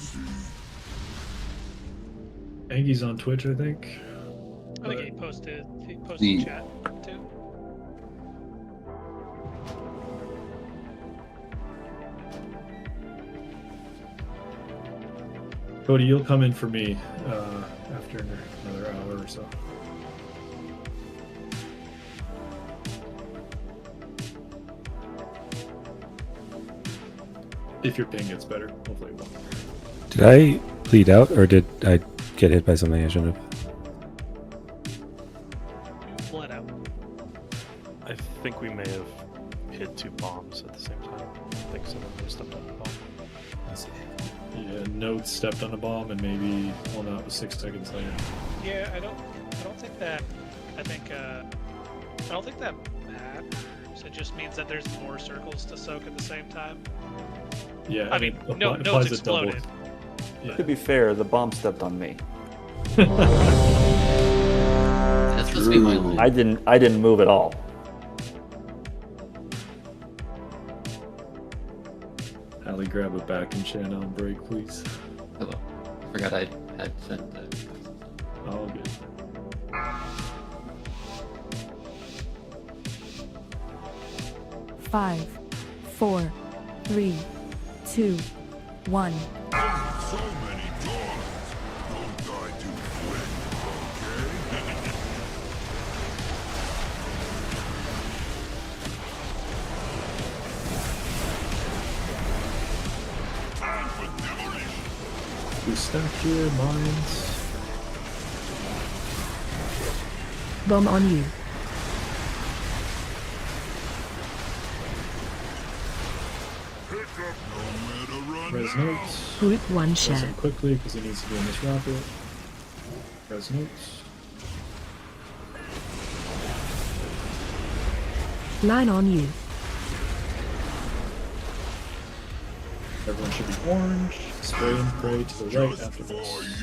Aggie's on Twitch, I think. I think he posted The- chat too. Cody, you'll come in for me after another hour or so. If your ping gets better, hopefully it won't. Did I bleed out, or did I get hit by something I shouldn't have? Bled out. I think we may have hit 2 bombs at the same time. I think someone may have stepped on the bomb. Yeah, Note stepped on a bomb and maybe, well, no, it was 6 seconds later. Yeah, I don't think that. I think I don't think that matters. It just means that there's more circles to soak at the same time. Yeah, I mean, notes applies a double. exploded. Yeah. To be fair, the bomb stepped on me. That's supposed to be my line. I didn't move at all. Allie, grab a back and channel on break, please. Hello. I forgot I had sent All good. Five, 4, 3, 2, 1. So many dogs. Don't die too quick, okay? Time for demolition. We stack here, mines. Bomb on you. Res notes. Group 1 Res share. him quickly because he needs to be in this rocket. Res notes. Line on you. Everyone should be orange. Spray and pray to the right after this.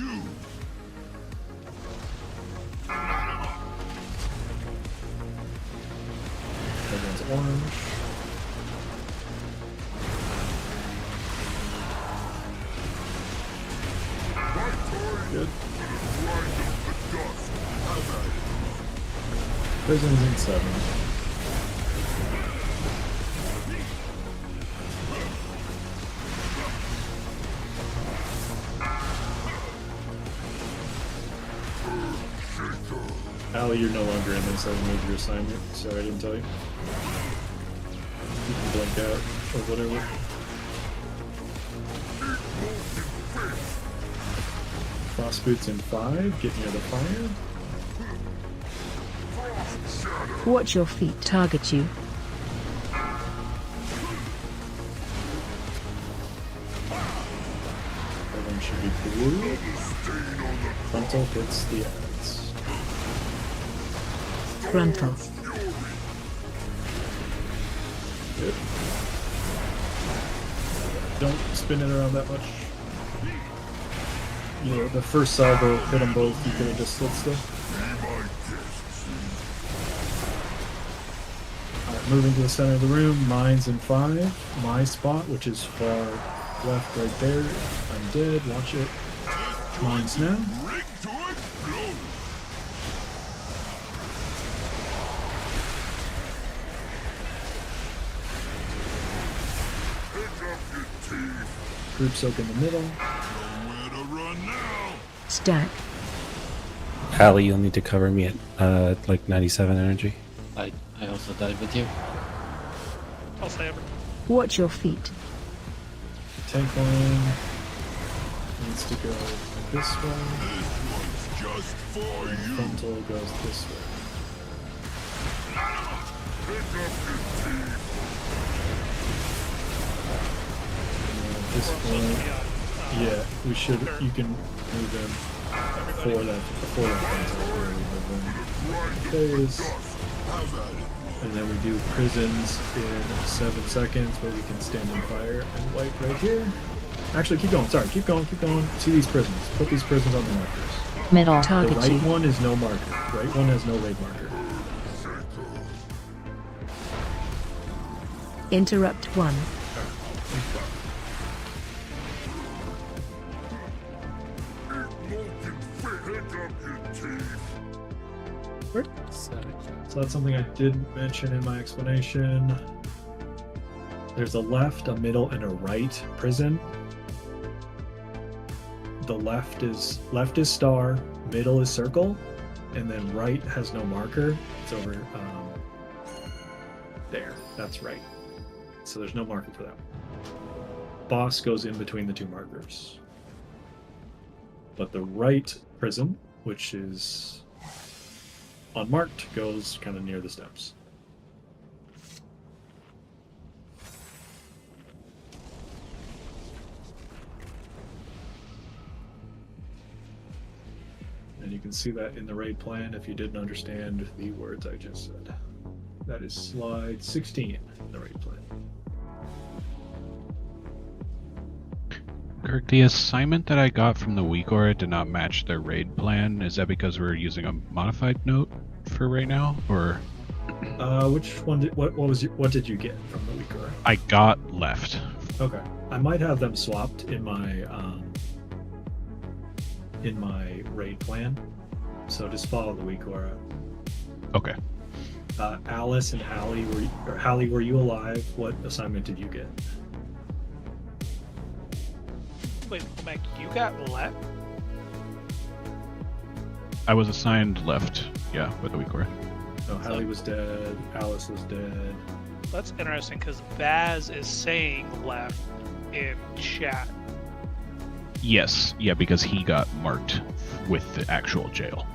Everyone's orange. Good. Prison's in 7. Allie, you're no longer in this. I made your assignment. Sorry, I didn't tell you. You can blink out or whatever. Frost boots in 5. Get near the fire. Watch your feet target you. Everyone should be blue. Frontal hits the ads. Frontal. Good. Don't spin it around that much. You know, the first salvo hit them both. You could have just stood still. Alright, moving to the center of the room. Mines in 5. My spot, which is far left right there. I'm dead. Watch it. Mine's now. Group soak in the middle. Stack. Allie, you'll need to cover me at like 97 energy. I also died with you. I'll say ever. Watch your feet. Tank line needs to go this way. Just for you. Frontal goes this way. This point, yeah, we should. You can move in before that phase, and then we do prisons in 7 seconds, where we can stand in fire and wipe right here. Actually, keep going. Sorry, keep going. See these prisons. Put these prisons on the markers. Middle. Target The right you. one is no marker. Right one has no raid marker. Interrupt 1. So that's something I did mention in my explanation. There's a left, a middle, and a right prison. The left is star, middle is circle, and then right has no marker. It's over there. That's right. So there's no marker for that one. Boss goes in between the two markers. But the right prison, which is unmarked, goes kind of near the steps. And you can see that in the raid plan if you didn't understand the words I just said. That is slide 16 in the raid plan. Kirk, the assignment that I got from the weak aura did not match their raid plan. Is that because we're using a modified note for right now, or? Which one did what did you get from the weak aura? I got left. Okay, I might have them swapped in my raid plan. So just follow the weak aura. Okay. Alice and Hallie, were you alive? What assignment did you get? Wait, Mac, you got left? I was assigned left, yeah, with the weak aura. No, Hallie was dead. Alice was dead. That's interesting because Baz is saying left in chat. Yes, yeah, because he got marked with the actual jail.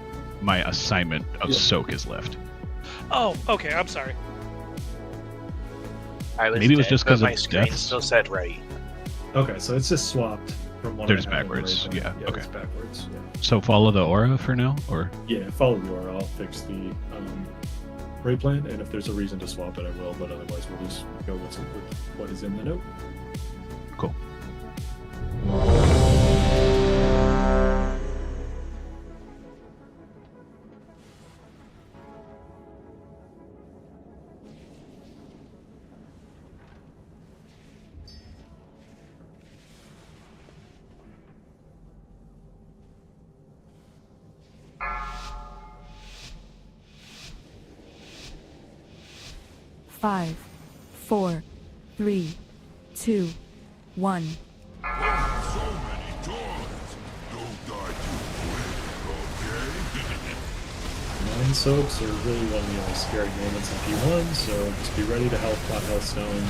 My assignment of soak is left. Oh, okay, I'm sorry. I was Maybe it was dead, just but 'cause of my screen deaths. still said right. Okay, so it's just swapped from one. They're I just had in the backwards, raid plan. yeah, okay. It's backwards. Yeah. So follow the aura for now, or? Yeah, follow the aura. I'll fix the raid plan, and if there's a reason to swap it, I will. But otherwise, we'll just go with what is in the note. Cool. Five, 4, 3, 2, 1. Mind soaks are really one of the only scary moments in P1, so just be ready to health pot health stone.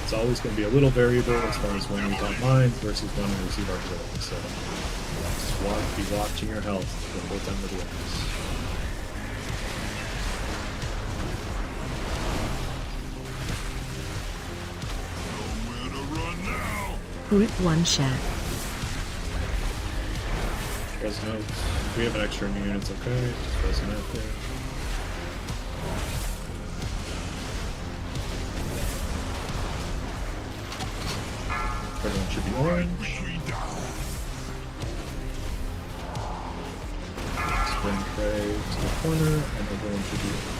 It's always going to be a little variable as far as when we got mines versus when we receive our healing. So just be watching your health the whole time we're doing this. Group 1 share. Resonate. If we have an extra immune, it's okay. Just resonate there. Everyone should be orange. Spring prey to the corner, and everyone should be orange.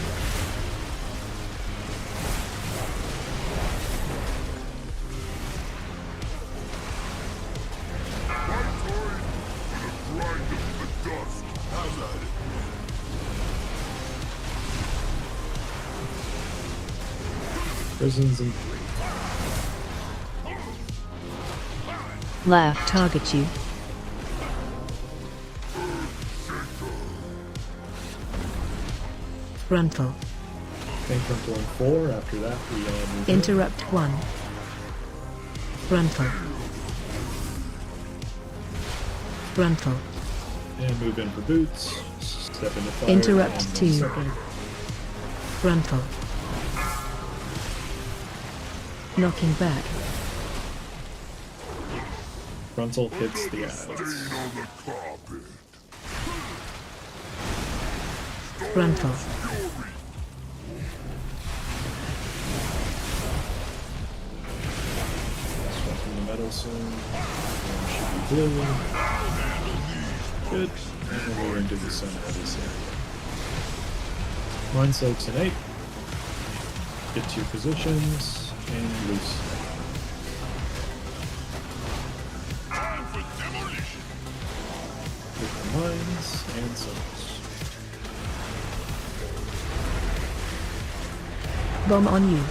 Prisons and Left. Target you. Frontal. Pain frontal and 4. After that, we move in. Interrupt 1. Frontal. Frontal. And move in for boots. Step into fire. Interrupt and 2. second. Frontal. Knocking back. Frontal hits the ads. Frontal. Swapping the metal soon. One should be blue. Good. And then we're into the center of this area. Mind soaks in 8. Get to your positions and loose. With the mines and soaks. Bomb on you.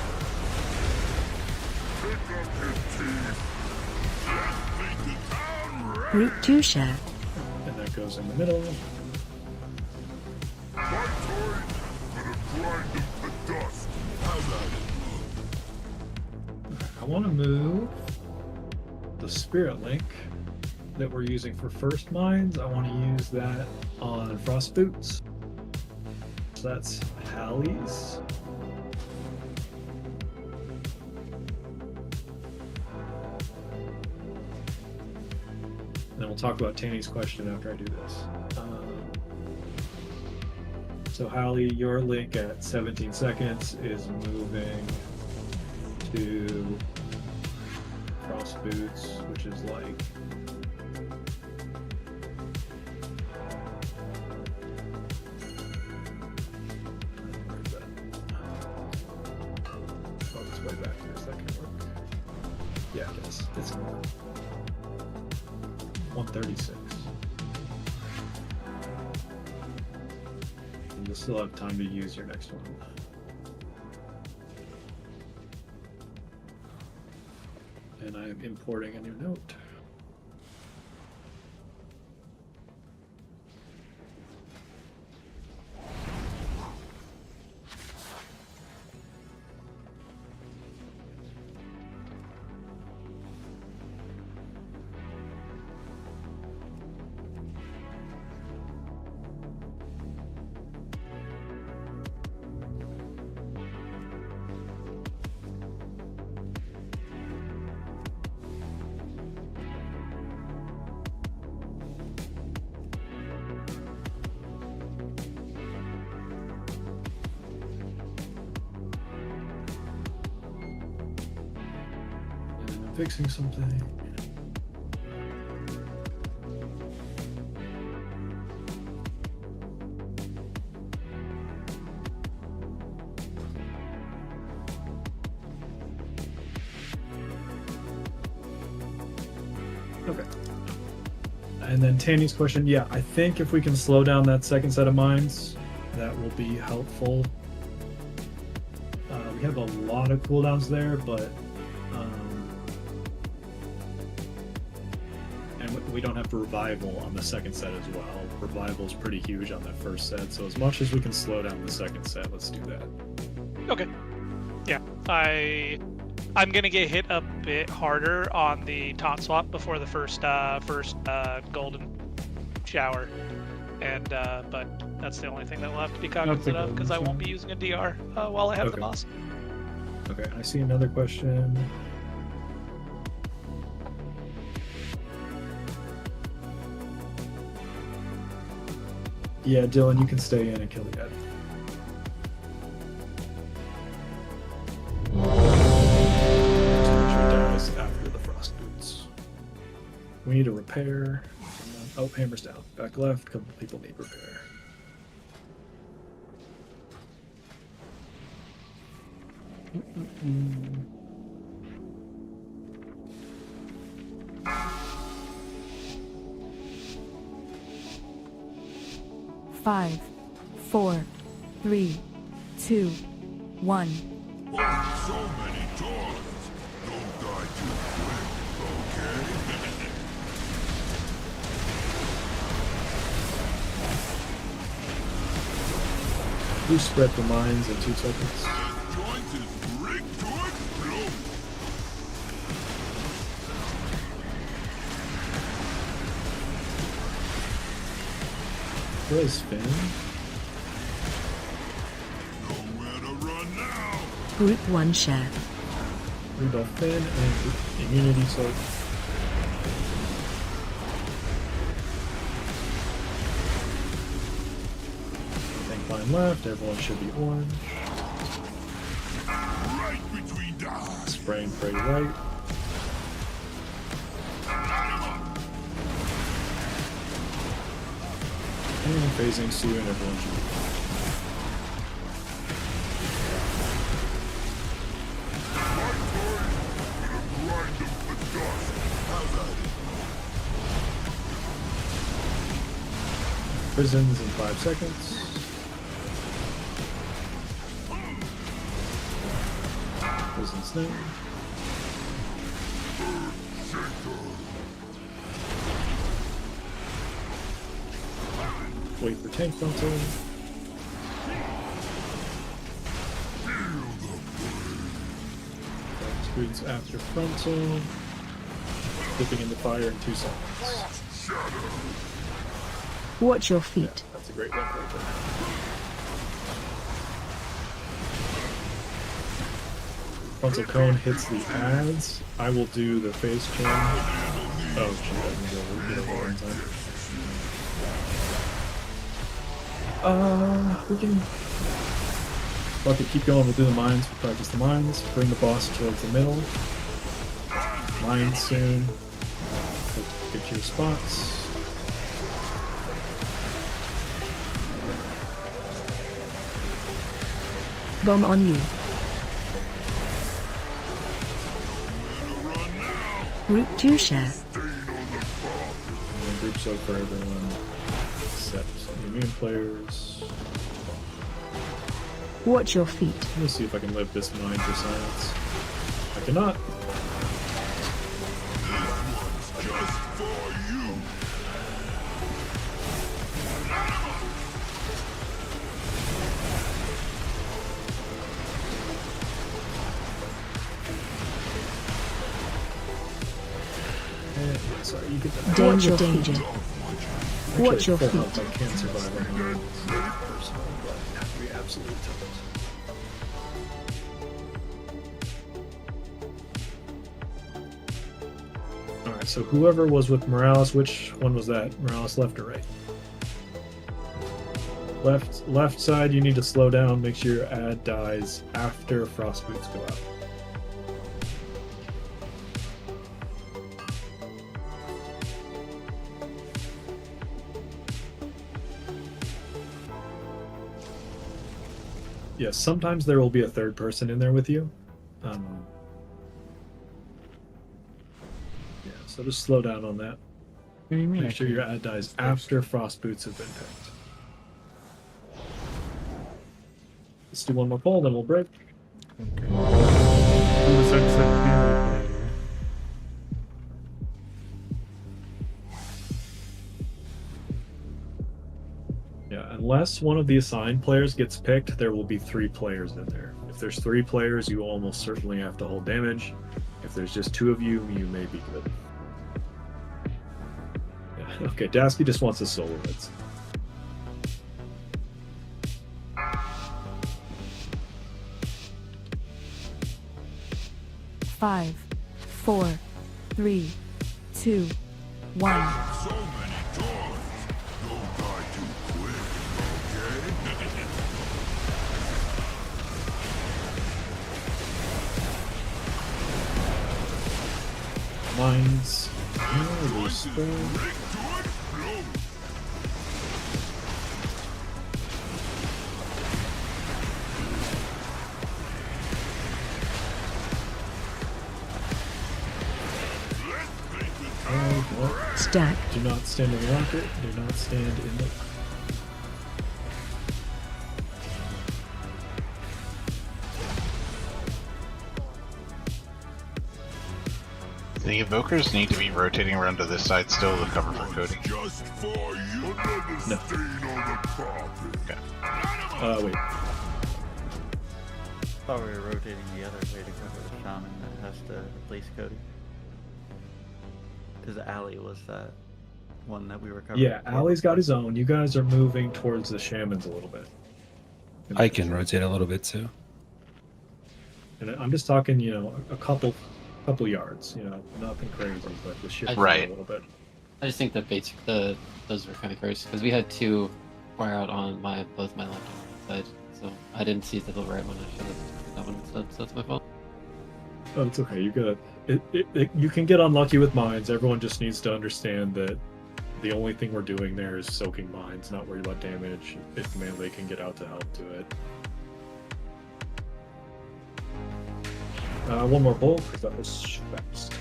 Route 2 share. And that goes in the middle. I want to move the Spirit Link that we're using for first mines. I want to use that on Frost Boots. So that's Hallie's. And then we'll talk about Tanny's question after I do this. So Hallie, your link at 17 seconds is moving to Frost Boots, which is like where's that? Oh, it's way back here. Is that gonna work? Yeah, I guess it's gonna work. 136. And you'll still have time to use your next one. And I'm importing a new note. Fixing something. Okay. And then Tanny's question, yeah, I think if we can slow down that second set of mines, that will be helpful. We have a lot of cooldowns there, but we don't have revival on the second set as well. Revival is pretty huge on that first set, so as much as we can slow down the second set, let's do that. Okay. Yeah, I'm gonna get hit a bit harder on the top swap before the first golden shower, and but that's the only thing that will have to be cognizant of because I won't be using a DR while I have the boss. Okay, I see another question. Yeah, Dylan, you can stay in and kill the guy. Dies after the Frost Boots. We need a repair. Oh, hammer's down. Back left, a couple people need repair. Five, 4, 3, 2, 1. So many times. Don't die too quick, okay? Who spread the mines in 2 seconds? Joint is rigged to explode. Where's Finn? Nowhere to run now. Group 1 share. Rudolph Finn and immunity soak. Tank line left, everyone should be orange. Right between the eyes. Spraying prey right. And phasing Sue and everyone should be prisons in 5 seconds. Prisons now. Wait for tank frontal. Boots after frontal. Dipping into fire in 2 seconds. Watch your feet. That's a great one right there. Frontal cone hits the ads. I will do the phase change. Oh, shoot, I didn't get over in time. We can. Fuck it, keep going. We'll do the mines. We'll practice the mines. Bring the boss towards the middle. Mines soon. Get your spots. Bomb on you. Group 2 share. And group soak for everyone except the immune players. Watch your feet. Let me see if I can live this mine for silence. I cannot. Just for you. Sorry, you get that. Danger, danger. Actually, Watch your full feet. health, I can't survive on my own personally, but I have to be absolute tough. Alright, so whoever was with Morales, which one was that? Morales left or right? Left side, you need to slow down, make sure your ad dies after frost boots go out. Yes, sometimes there will be a third person in there with you. Yeah, so just slow down on that. What do you mean? Make sure your ad dies after frost boots have been picked. Let's do one more poll, then we'll break. Okay. Who was exit? Yeah, unless one of the assigned players gets picked, there will be 3 players in there. If there's 3 players, you almost certainly have to hold damage. If there's just 2 of you, you may be good. Yeah, okay, Dasky just wants a solo. That's 5, 4, 3, 2, 1. So many times. Don't die too quick, okay? mines. Oh, spell. Stack. Do not stand in the rocket. Do not stand in the. The evokers need to be rotating around to this side still to cover for Cody. Just for you, another stain on the carpet. Okay. Wait. I thought we were rotating the other way to cover the shaman that has to replace Cody. Because Allie was that one that we were covering. Yeah, Allie's got his own. You guys are moving towards the shamans a little bit. I can rotate a little bit too. And I'm just talking, you know, a couple yards. You know, nothing crazy, but the shift Right. a little bit. I just think that those were kind of gross because we had two fire out on both my left and right side, so I didn't see the right one. I should have that one instead. So that's my fault. Oh, it's okay. You got it. You can get unlucky with mines. Everyone just needs to understand that the only thing we're doing there is soaking mines, not worry about damage. If melee can get out to help do it. One more bull, because that was fast.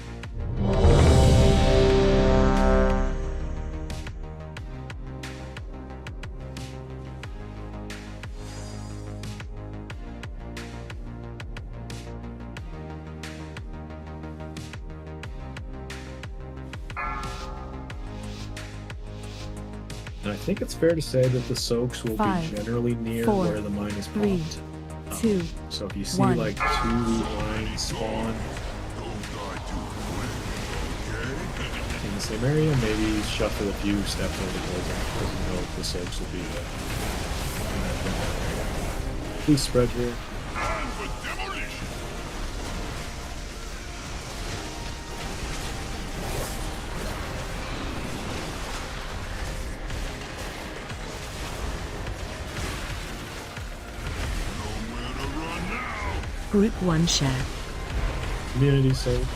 And I think it's fair to say that the soaks will 5, be generally near 4, where the mine is 3, popped. 2, So if you see 1. like 2 lines spawn in the same area, maybe shuffle a few steps over towards them because you know the soaks will be in that area. Please spread here. Group 1 share. Community soaks.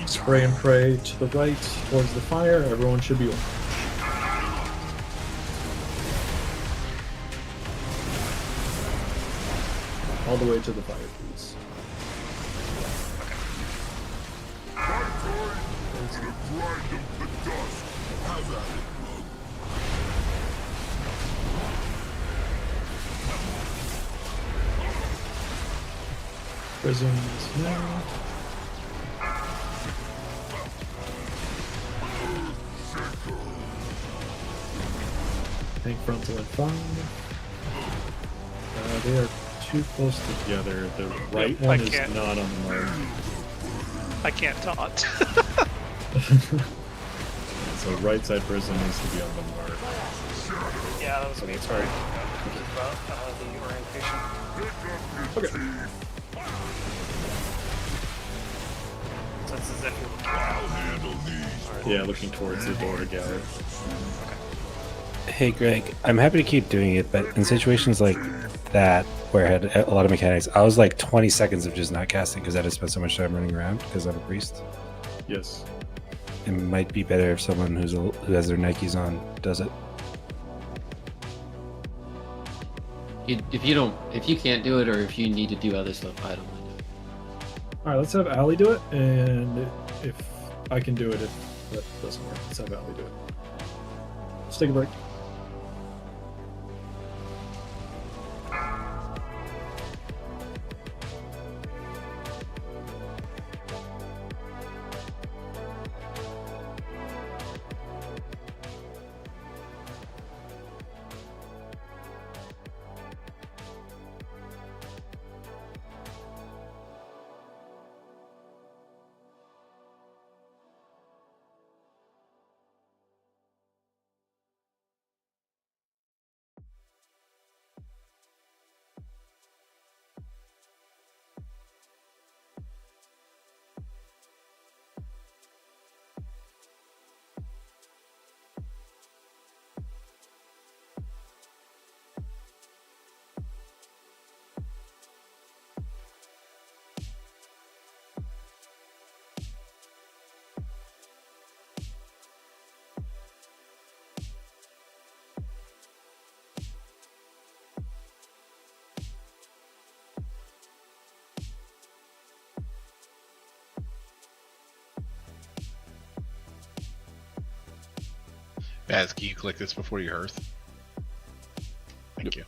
Spray and pray to the right towards the fire. Everyone should be orange. All the way to the fire, please. Prisons now. Tank frontal and 5. They are too close together. The right one is not on the mark. I can't taunt. So right side prison needs to be on the mark. Yeah, that was me. Sorry. About the orientation. Okay. So it's as if you're looking out. Yeah, looking towards the door to gather. Hey Greg, I'm happy to keep doing it, but in situations like that where I had a lot of mechanics, I was like 20 seconds of just not casting because I had to spend so much time running around because I'm a priest. Yes. It might be better if someone who has their Nikes on does it. If you can't do it, or if you need to do other stuff, I don't mind it. Alright, let's have Allie do it, and if I can do it, if that doesn't work, let's have Allie do it. Let's take a break. Guys, can you click this before you hearth? Thank you.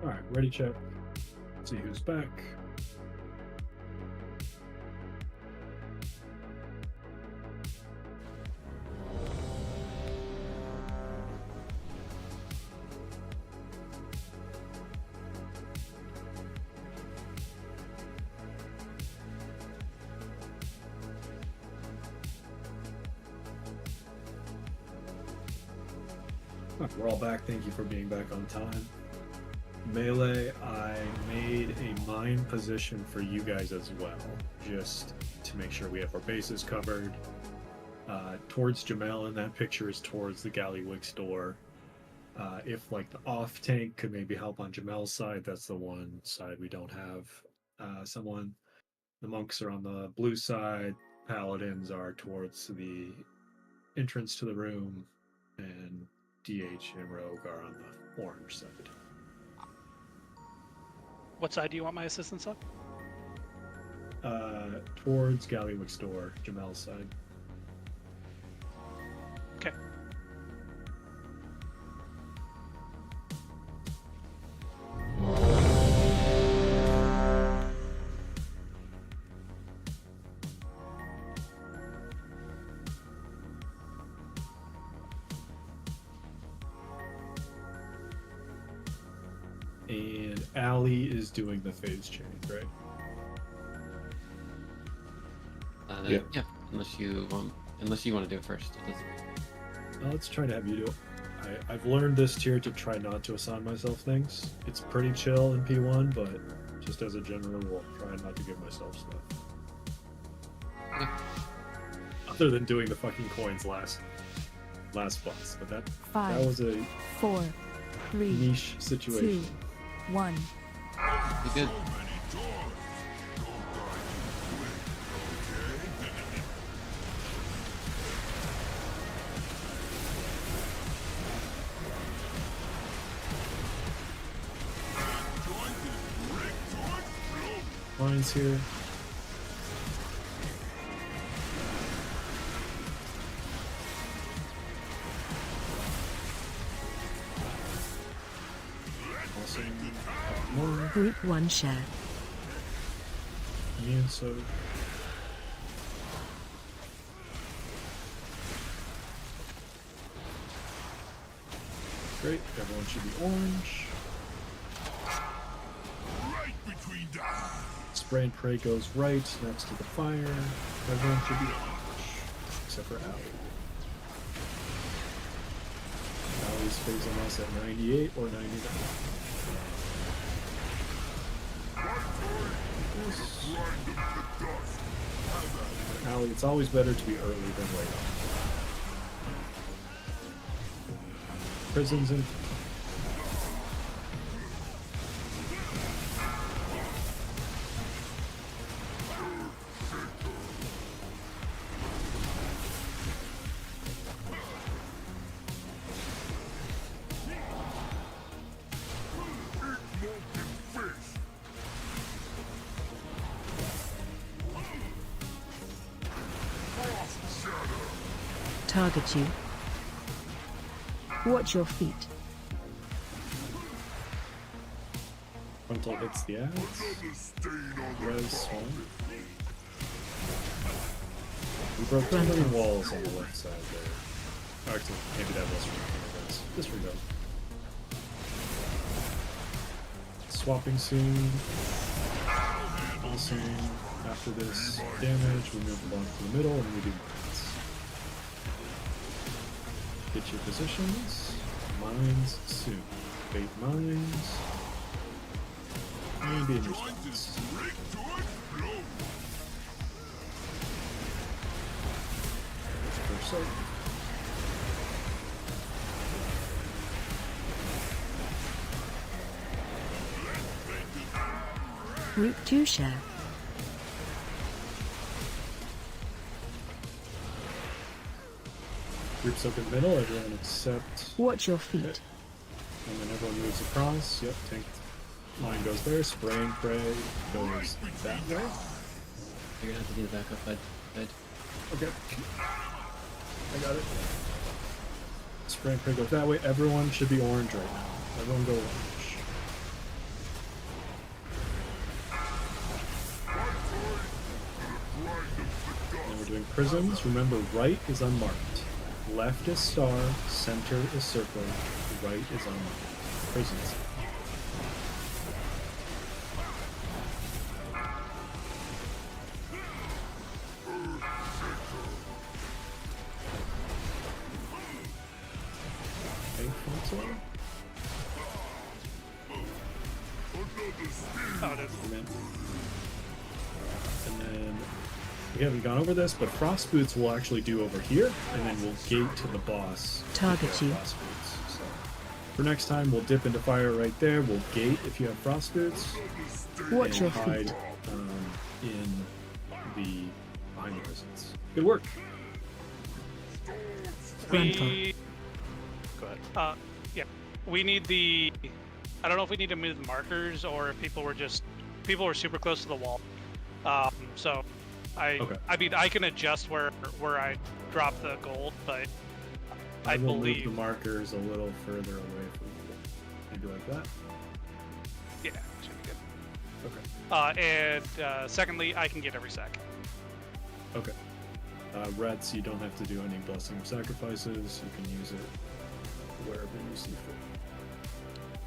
Alright, ready check. See who's back. We're all back. Thank you for being back on time. Melee, I made a mine position for you guys as well, just to make sure we have our bases covered. Towards Jamel, and that picture is towards the Gallywix door. If like the off tank could maybe help on Jamel's side, that's the one side we don't have someone. The monks are on the blue side, paladins are towards the entrance to the room, and DH and Rogue are on the orange side. What side do you want my assistance on? Towards Gallywix door, Jamel's side. Okay. And Allie is doing the phase change, right? Yeah, unless you want to do it first. It doesn't... Let's try to have you do it. I've learned this tier to try not to assign myself things. It's pretty chill in P1, but just as a general rule, try not to give myself stuff. Okay. Other than doing the fucking coins last boss, but that 5, that was a 4, 3, niche situation. 2, 1. You good? Lines here. More. Group 1 share. Yeah, so great. Everyone should be orange. Right between the eyes. Spray and pray goes right next to the fire. Everyone should be orange, except for Allie. Allie's phasing us at 98 or 99. Allie, it's always better to be early than late. Prisons in. Target you. Watch your feet. Frontal hits the ads. Res Swan. We broke too many walls on the left side there. Actually, maybe that was from disregard. Swapping soon. Also, after this damage, we move the bomb to the middle and we do mines. Get your positions. Mines soon. Bait mines. And be in your spots. First sight. Group 2 share. Groups up in the middle, everyone except... Watch your feet. Okay. And then everyone moves across. Yep, tank line goes there. Spray and pray goes that way. You're gonna have to do the backup side. Okay. I got it. Spray and pray goes that way. Everyone should be orange right now. Everyone go orange. doing prisms, remember right is unmarked. Left is star, center is circle, right is unmarked. Prisons. Okay, console. Oh, it is. And then we haven't gone over this, but frost boots will actually do over here, and then we'll gate to the boss. Target with you. Frost boots. So for next time, we'll dip into fire right there. We'll gate if you have frost boots. Watch and your hide feet. in the behind the prisons. Good work. We go ahead. Yeah, we need the. I don't know if we need to move the markers or if people were super close to the wall. So Okay. I mean I can adjust where I drop the gold, but I will believe move the markers a little further away from you. Maybe like that. yeah, should be good. Okay. And secondly, I can get every sec. Okay. Reds, you don't have to do any blessing of sacrifices. You can use it wherever you see fit.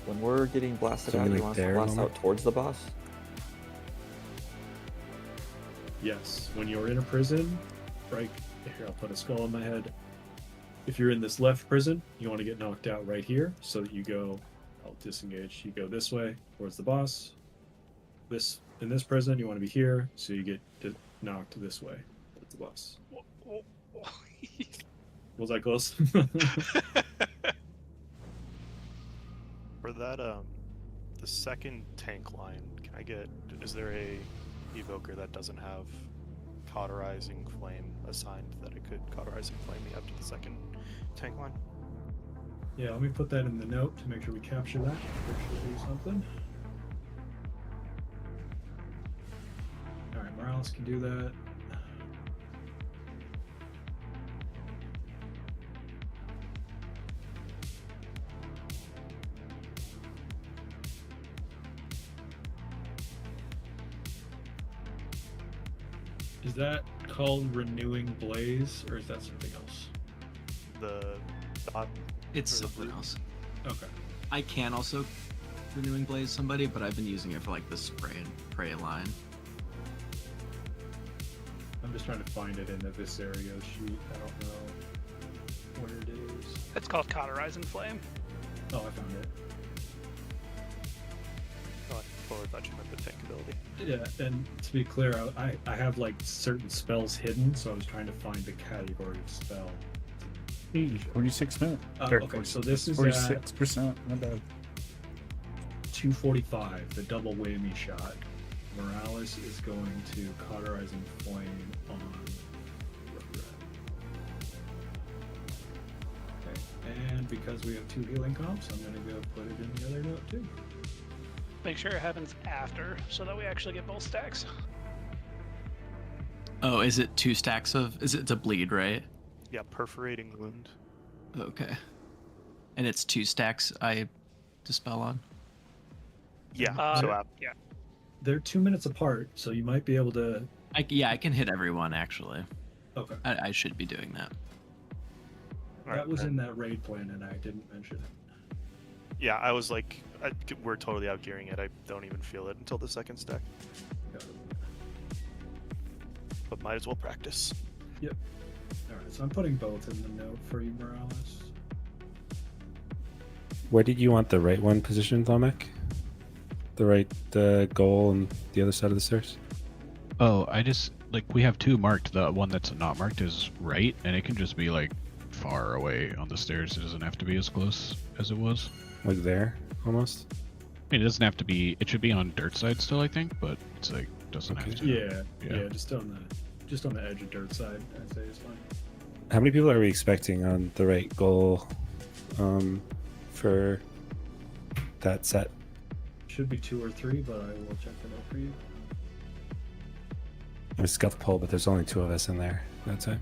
When we're getting blasted Something out, you like want us to there, blast moment? out towards the boss? Yes, when you're in a prison, right here, I'll put a skull on my head. If you're in this left prison, you want to get knocked out right here, so that you go, I'll disengage, you go this way towards the boss. In this prison, you want to be here, so you get knocked this way towards the boss. Was that close? For that, the second tank line, is there a evoker that doesn't have cauterizing flame assigned that it could cauterizing flame me up to the second tank line? Yeah, let me put that in the note to make sure we capture that. Make sure we do something. Alright, Morales can do that. Is that called Renewing Blaze, or is that something else? The dot. It's something else. Okay. I can also Renewing Blaze somebody, but I've been using it for like the spray and pray line. I'm just trying to find it in the Visario sheet. I don't know where it is. It's called Cauterizing Flame. Oh, I found it. Oh, I totally thought you meant the tank ability. Yeah, and to be clear, I have like certain spells hidden, so I was trying to find the category of spell. 46 minutes. Okay, so this is 46%. Not bad. 245, the double whammy shot. Morales is going to Cauterizing Flame on Red. Okay, and because we have 2 healing comps, I'm going to go put it in the other note too. Make sure it happens after, so that we actually get both stacks. Oh, is it 2 stacks of? Is it to bleed, right? Yeah, perforating wound. Okay. And it's 2 stacks I dispel on. Yeah. Yeah. They're 2 minutes apart, so you might be able to. I can hit everyone actually. Okay. I should be doing that. That was in that raid plan, and I didn't mention it. Yeah, I was like, we're totally outgearing it. I don't even feel it until the second stack. But might as well practice. Yep. Alright, so I'm putting both in the note for you, Morales. Where did you want the right one positioned, Lamek? The right goal and the other side of the stairs? Oh, I just, like, we have 2 marked. The one that's not marked is right, and it can just be, like, far away on the stairs. It doesn't have to be as close as it was. Like there, almost? I mean, it doesn't have to be, it should be on dirt side still, I think, but it's, like, doesn't have to. Yeah, just on the edge of dirt side, I'd say is fine. How many people are we expecting on the right goal for that set? Should be 2 or 3, but I will check it out for you. I was scuffed poll, but there's only 2 of us in there that time.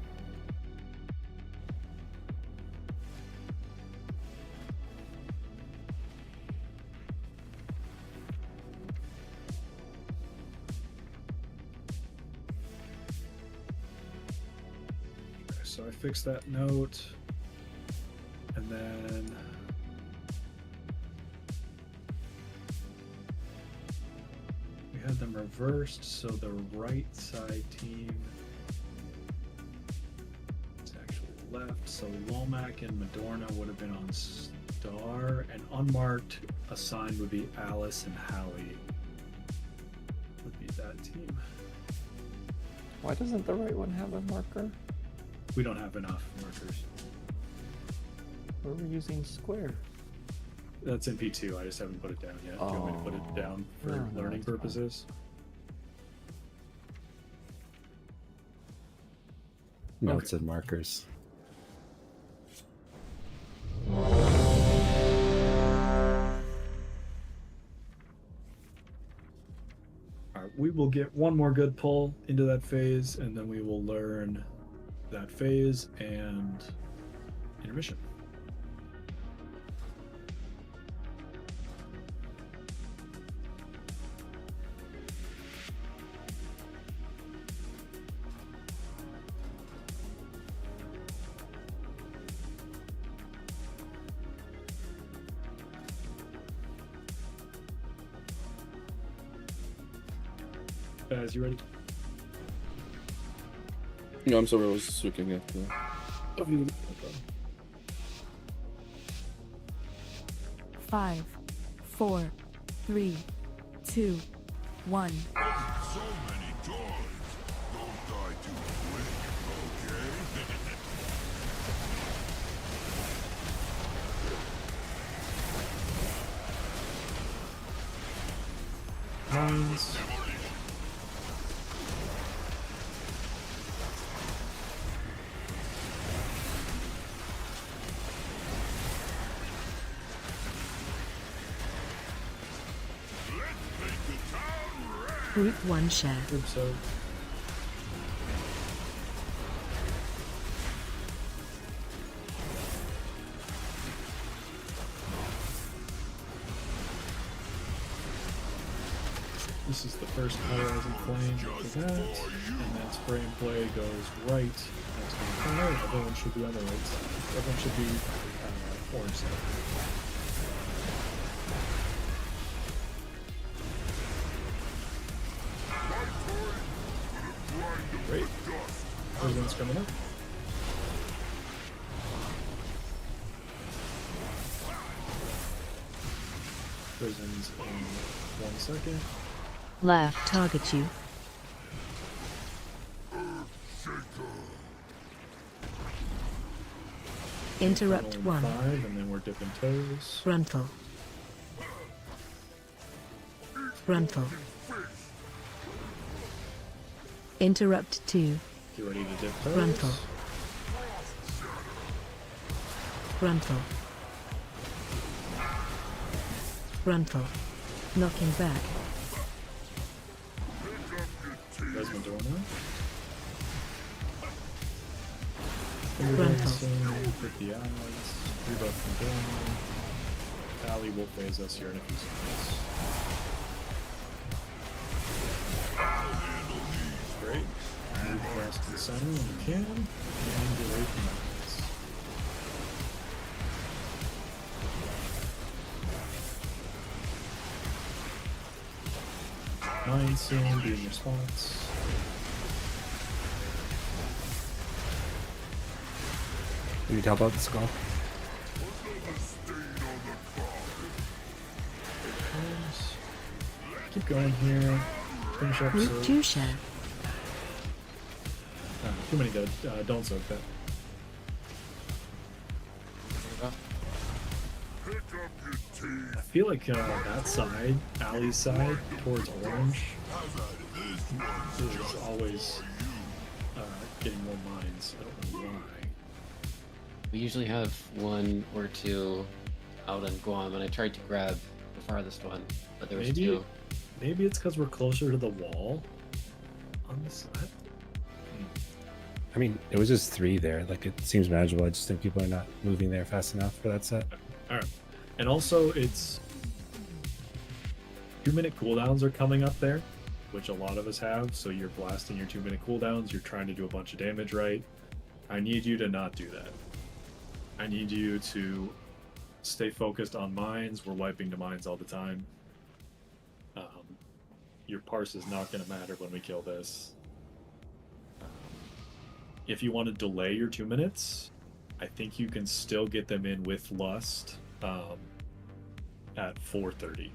so I fixed that note. And then we had them reversed, so the right side team is actually left. So Womack and Madorna would have been on Star, and unmarked assigned would be Alice and Hallie. Would be that team. Why doesn't the right one have a marker? We don't have enough markers. We're using square. That's in P2. I just haven't put it down yet. Do you want me to put it down for No, learning that's fine. purposes? Notes and markers. Alright, we will get one more good pull into that phase, and then we will learn that phase and intermission. As you ready? No, I'm sorry, I was looking at the... Okay. 5, 4, 3, 2, 1. So many toys. Don't die too quick, Mines. Group 1 share. Group so. This is the first polarizing flame for that, and that spray and play goes right next to the fire. Everyone should be on the right side. Everyone should be orange side. Great. Prison's coming up. Prison's in 1 second. Left. Target you. Interrupt Only 1. 5, and then we're dipping toes. Frontal. Frontal. Interrupt 2. Get ready to dip toes. Frontal. Frontal. Frontal. Knocking back. Desmond doing that. Frontal. 50 odds. Rebuff from down. Allie will phase us here in a few seconds. Great. Move fast to the center when you can. And get away from that. 9 soon, be in your spots. Can you help out the skull? Keep going here. Finish up. Group 2 share. Too many dead. Don't soak that. I feel like that side, Allie's side, towards orange, is always getting more mines. I don't know why. We usually have 1 or 2 out on Guam, and I tried to grab the farthest one, but there was 2. Maybe it's because we're closer to the wall on the side. I mean, it was just 3 there. Like, it seems manageable. I just think people are not moving there fast enough for that set. Alright. And also, it's 2-minute cooldowns are coming up there, which a lot of us have. So you're blasting your 2-minute cooldowns. You're trying to do a bunch of damage, right? I need you to not do that. I need you to stay focused on mines. We're wiping the mines all the time. Your parse is not going to matter when we kill this. If you want to delay your 2 minutes, I think you can still get them in with Lust at 4:30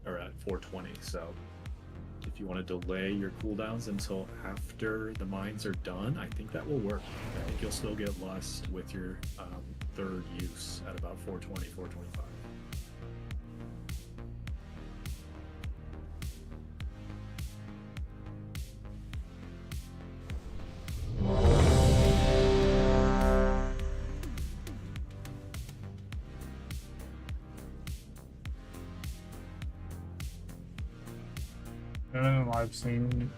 or at 4:20. So if you want to delay your cooldowns until after the mines are done, I think that will work. I think you'll still get Lust with your third use at about 4:20, 4:25. I've seen.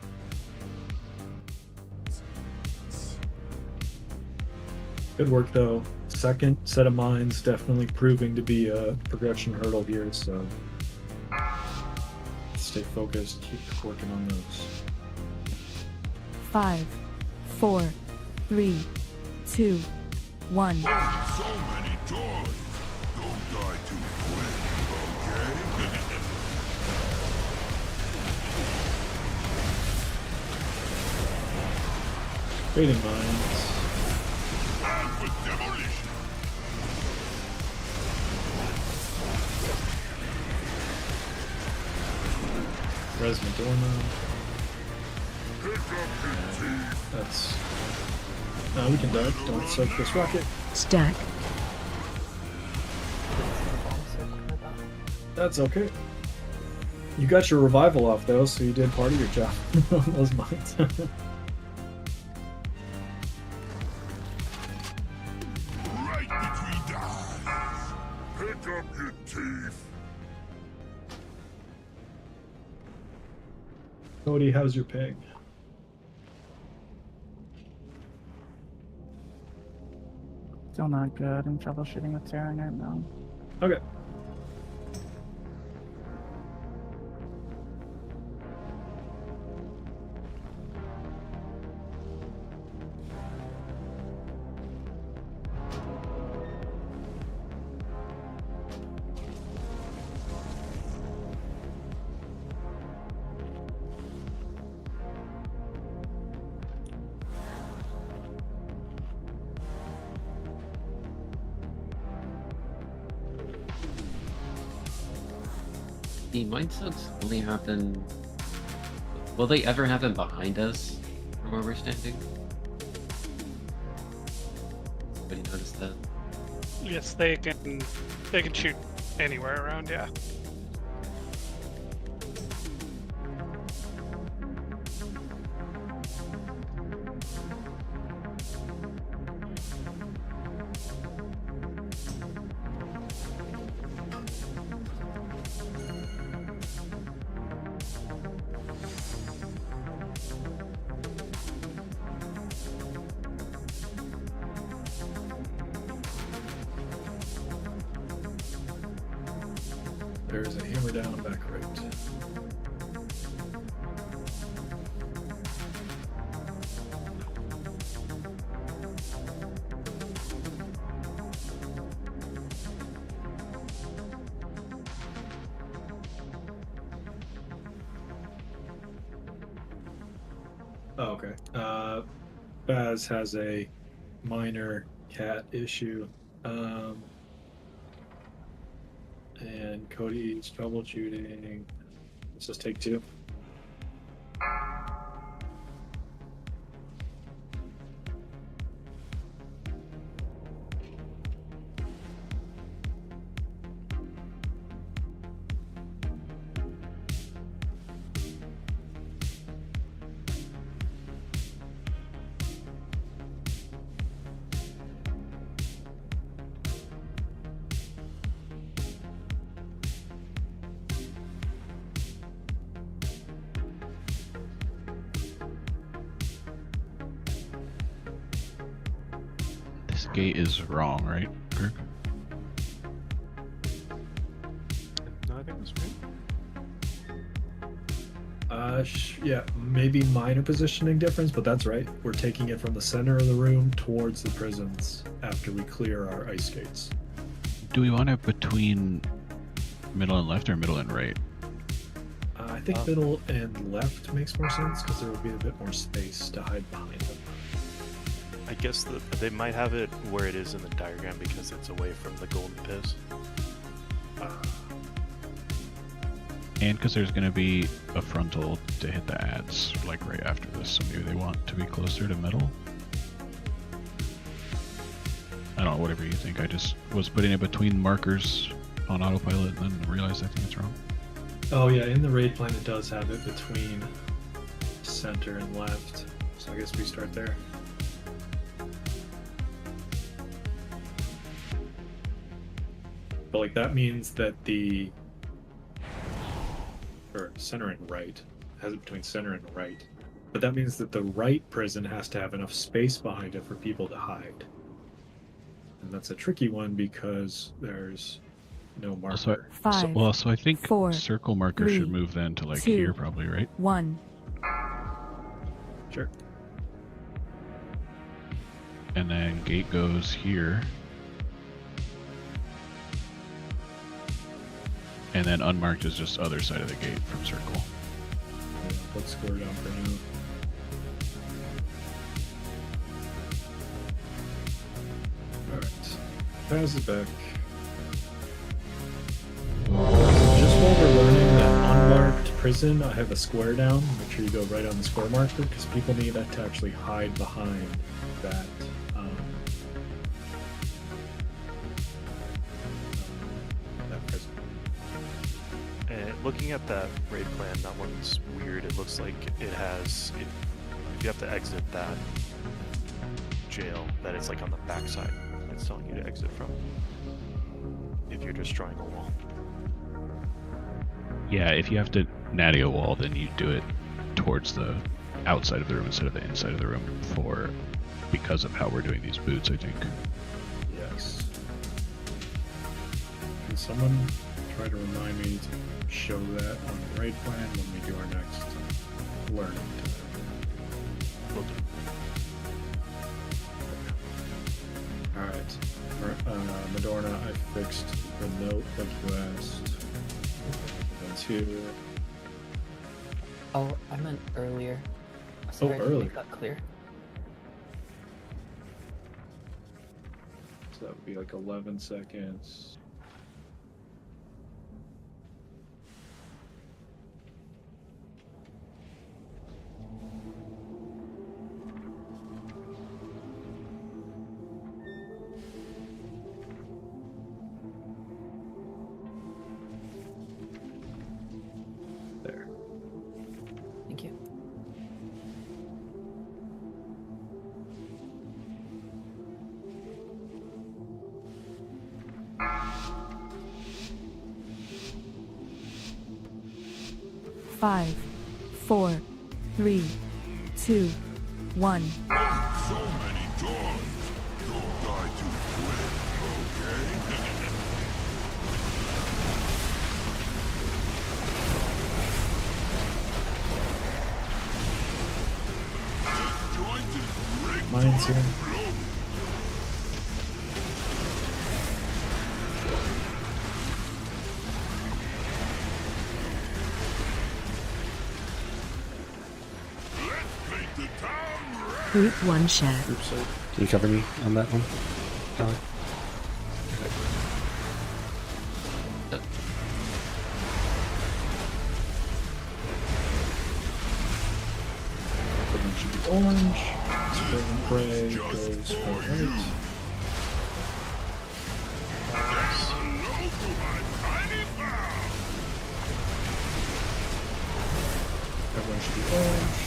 Good work though. Second set of mines definitely proving to be a progression hurdle here, so stay focused, keep working on those. 5, 4, 3, 2, 1. So many toys. Don't die too quick, okay? Fading mines. And with demolition. Res Madonna. Pick up your teeth. That's. We can die. Don't soak this rocket. Stack. That's okay. You got your revival off though, so you did part of your job on those mines. Right between the eyes. Pick up your teeth. Cody, how's your ping? Still not good. I'm troubleshooting with Terran right now. Okay. The mine sucks only happen. Will they ever happen behind us from where we're standing? Anybody notice that? Yes, they can shoot anywhere around, yeah. There's a hammer down back right. Oh, okay. Baz has a minor cat issue. And Cody's troubleshooting. Let's just take 2. This gate is wrong, right, Kirk? No, I think it's right. Yeah, maybe minor positioning difference, but that's right. We're taking it from the center of the room towards the prisons after we clear our ice skates. Do we want it between middle and left or middle and right? I think middle and left makes more sense because there will be a bit more space to hide behind them. I guess they might have it where it is in the diagram because it's away from the golden piss. And because there's going to be a frontal to hit the ads like right after this, so maybe they want to be closer to middle. I don't know, whatever you think. I just was putting it between markers on autopilot and then realized I think it's wrong. Oh yeah, in the raid plan it does have it between center and left, so I guess we start there. But like that means that or center and right, has it between center and right. But that means that the right prison has to have enough space behind it for people to hide. And that's a tricky one because there's no marker. So I think circle marker should move then to like here probably, right? 1. Sure. And then gate goes here. And then unmarked is just other side of the gate from circle. Yeah, let's score down for now. Alright. Pass it back. Just while we're learning that unmarked prison, I have a square down. Make sure you go right on the square marker because people need that to actually hide behind that. That prison. Looking at that raid plan, that one's weird. It looks like it has, if you have to exit that jail, that it's like on the back side. It's telling you to exit from. If you're destroying a wall. Yeah, if you have to natty a wall, then you do it towards the outside of the room instead of the inside of the room because of how we're doing these boots, I think. Yes. Can someone try to remind me to show that on the raid plan when we do our next learning? We'll do. Alright. Madorna, I fixed the note like you asked. That's here. Oh, I meant earlier. Sorry, I didn't earlier. make that clear. So that would be like 11 seconds. There. Thank you. Five, 4, 3, 2, 1. So many times. Don't die too quick, okay? Mine's here. Group 1 share. Oops, sorry. Can you cover me on that one, Alec? Everyone should be orange. Spray and pray goes for right. Everyone should be orange.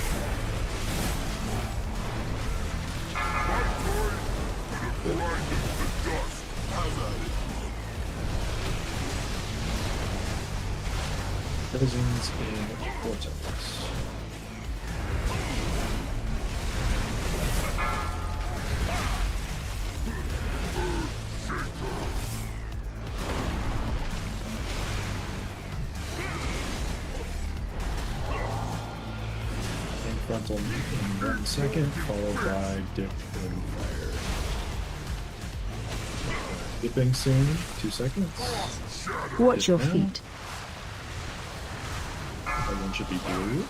Citizens in Vortex. frontal in 1 second, followed by dip and fire. Dipping soon, 2 seconds. Watch your Dip now. feet. Everyone should be blue.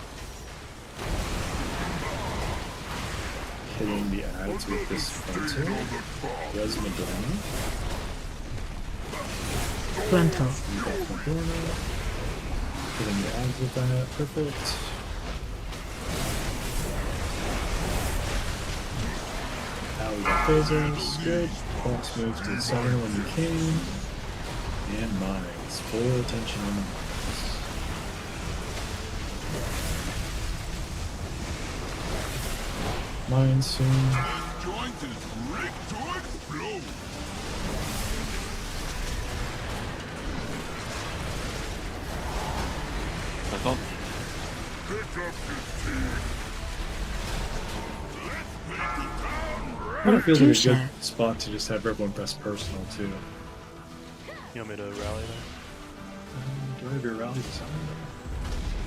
Hitting the ads with this frontal. Res Madonna. Frontal. Hitting the ads with that. Perfect. Now we got phasers. Good. Fox moves to the center when you can. And mines. Full attention on the mines. Mines soon. Kind of feels like a good spot to just have everyone press personal too. You want me to rally there? Do I have your rally design?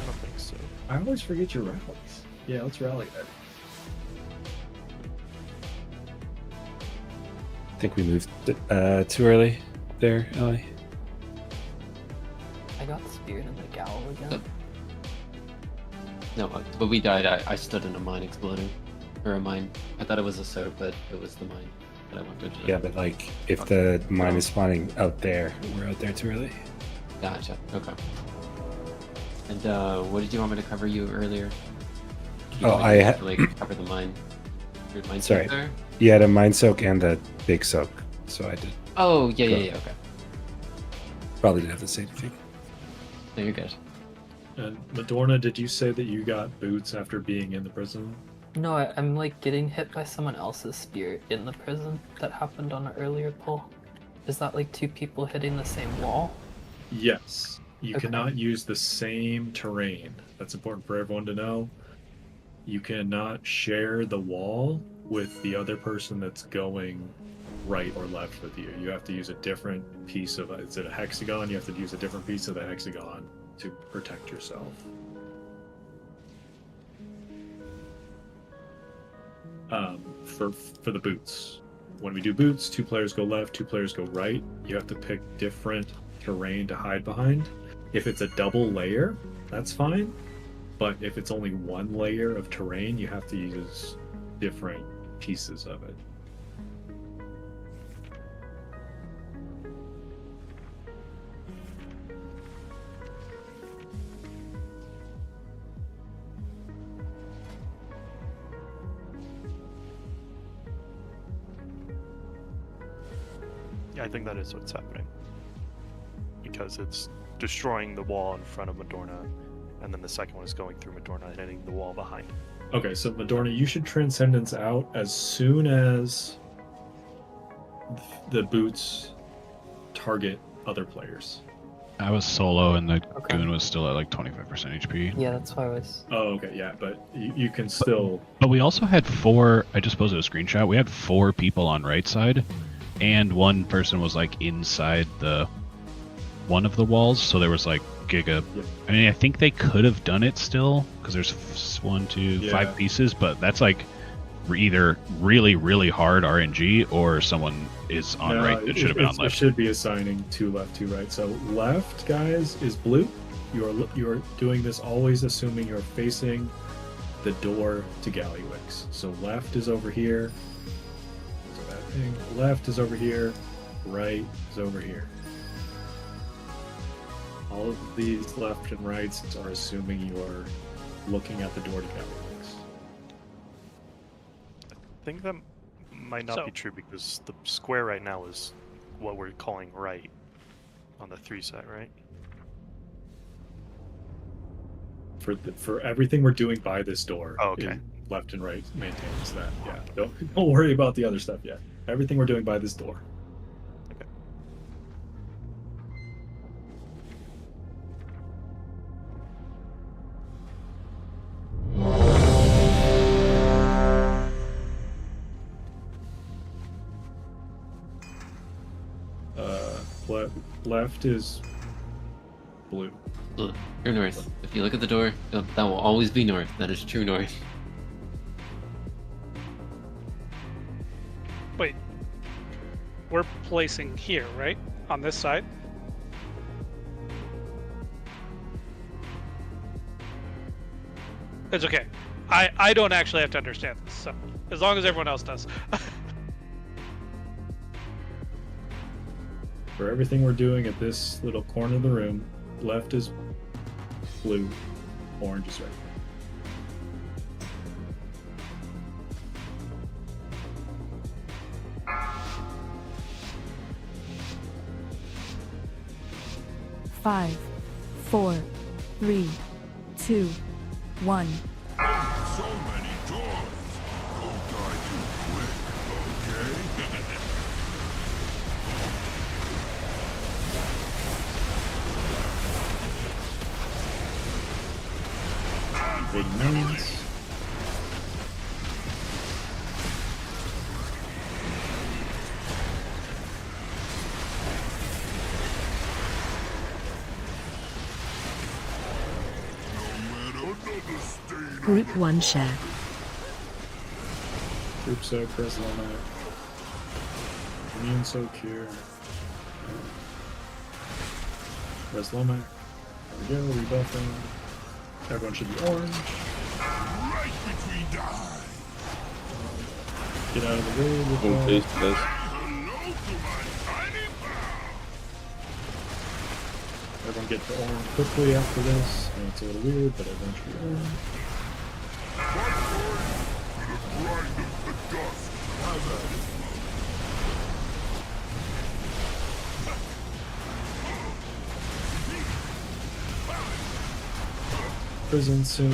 I don't think so. I always forget your rallies. Yeah, let's rally there. I think we moved too early there, Ellie. I got speared in the gal again. No, but we died. I stood in a mine exploding. Or a mine. I thought it was a soap, but it was the mine that I wanted to. Yeah, but like, if the mine is spawning out there, we're out there too early. Gotcha. Okay. And what did you want me to cover you earlier? You Oh, wanted I me had. to, like cover the mine. Your mine Sorry. there? You had a mine soak and the big soak, so I did. Oh yeah. Okay. Probably didn't have to say anything. No, you're good. And Madorna, did you say that you got boots after being in the prison? No, I'm like getting hit by someone else's spear in the prison that happened on an earlier pull. Is that like 2 people hitting the same wall? Yes. You cannot use the same terrain. That's important for everyone to know. You cannot share the wall with the other person that's going right or left with you. You have to use a different piece of it's a hexagon. You have to use a different piece of the hexagon to protect yourself. For the boots. When we do boots, 2 players go left, 2 players go right. You have to pick different terrain to hide behind. If it's a double layer, that's fine. But if it's only 1 layer of terrain, you have to use different pieces of it. Yeah, I think that is what's happening. Because it's destroying the wall in front of Madorna, and then the second one is going through Madorna and hitting the wall behind. Okay, so Madorna, you should Transcendence out as soon as the boots target other players. I was solo and the goon was still at like 25% HP. Yeah, that's why I was. Oh, okay, yeah, but you can still. But we also had 4. I just posted a screenshot. We had 4 people on right side, and 1 person was like inside the one of the walls. So there was like giga. Yep. I mean, I think they could have done it still because there's 1, 2, 5 pieces, but that's like either really, really hard RNG or someone is on right that should have been on left. It should be assigning 2 left, 2 right. So left, guys, is blue. You're doing this always assuming you're facing the door to Gallywix. So left is over here. So that thing. Left is over here. Right is over here. All of these left and rights are assuming you're looking at the door to Gallywix. I think that might not be true because the square right now is what we're calling right on the 3 side, right? For everything we're doing by this door, left and right maintains that. Yeah, don't worry about the other stuff yet. Everything we're doing by this door. Left is blue. Blue. You're north. If you look at the door, that will always be north. That is true north. we're placing here, right? On this side? It's okay. I don't actually have to understand this, so as long as everyone else does. For everything we're doing at this little corner of the room, left is blue, orange is red. Five, 4, 3, 2, 1. So many doors. Don't die too quick, okay? Big millions. Group 1 share. Group soak, press Lomac. Immune soak here. Press Lomac. There we go, rebuffing. Everyone should be orange. Right between the eyes. Get out of the way with Don't taste this. Everyone get to orange quickly after this. I know it's a little weird, but everyone should be orange. Prison soon.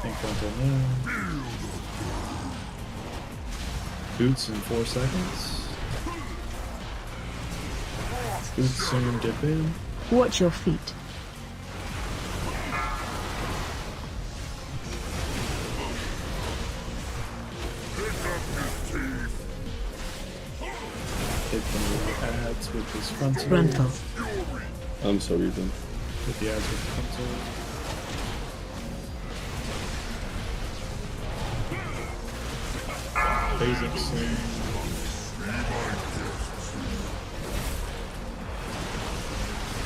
Think until now. Boots in 4 seconds. Boots soon dip in. Watch your feet. Hit them with the ads with his frontal. Frontal. I'm sorry, then. Hit the ads with the frontal. Phasing soon.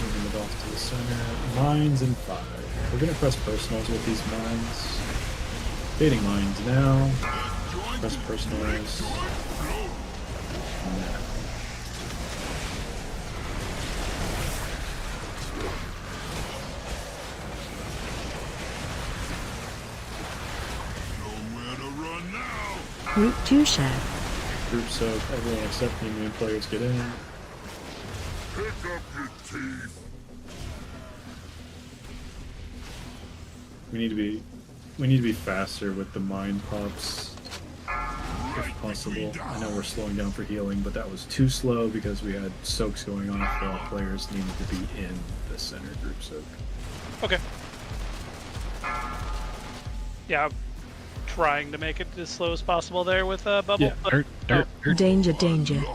Moving it off to the center. Mines in 5. We're gonna press personals with these mines. Fading mines now. Press personals. Now. Group 2 share. Group soak, everyone except the immune players get in. Pick up your teeth. We need to be faster with the mind pops if possible. I know we're slowing down for healing, but that was too slow because we had soaks going off while players needed to be in the center group soak. Okay. Yeah, I'm trying to make it as slow as possible there with Bubble. Yeah. But, Danger, danger. Yeah,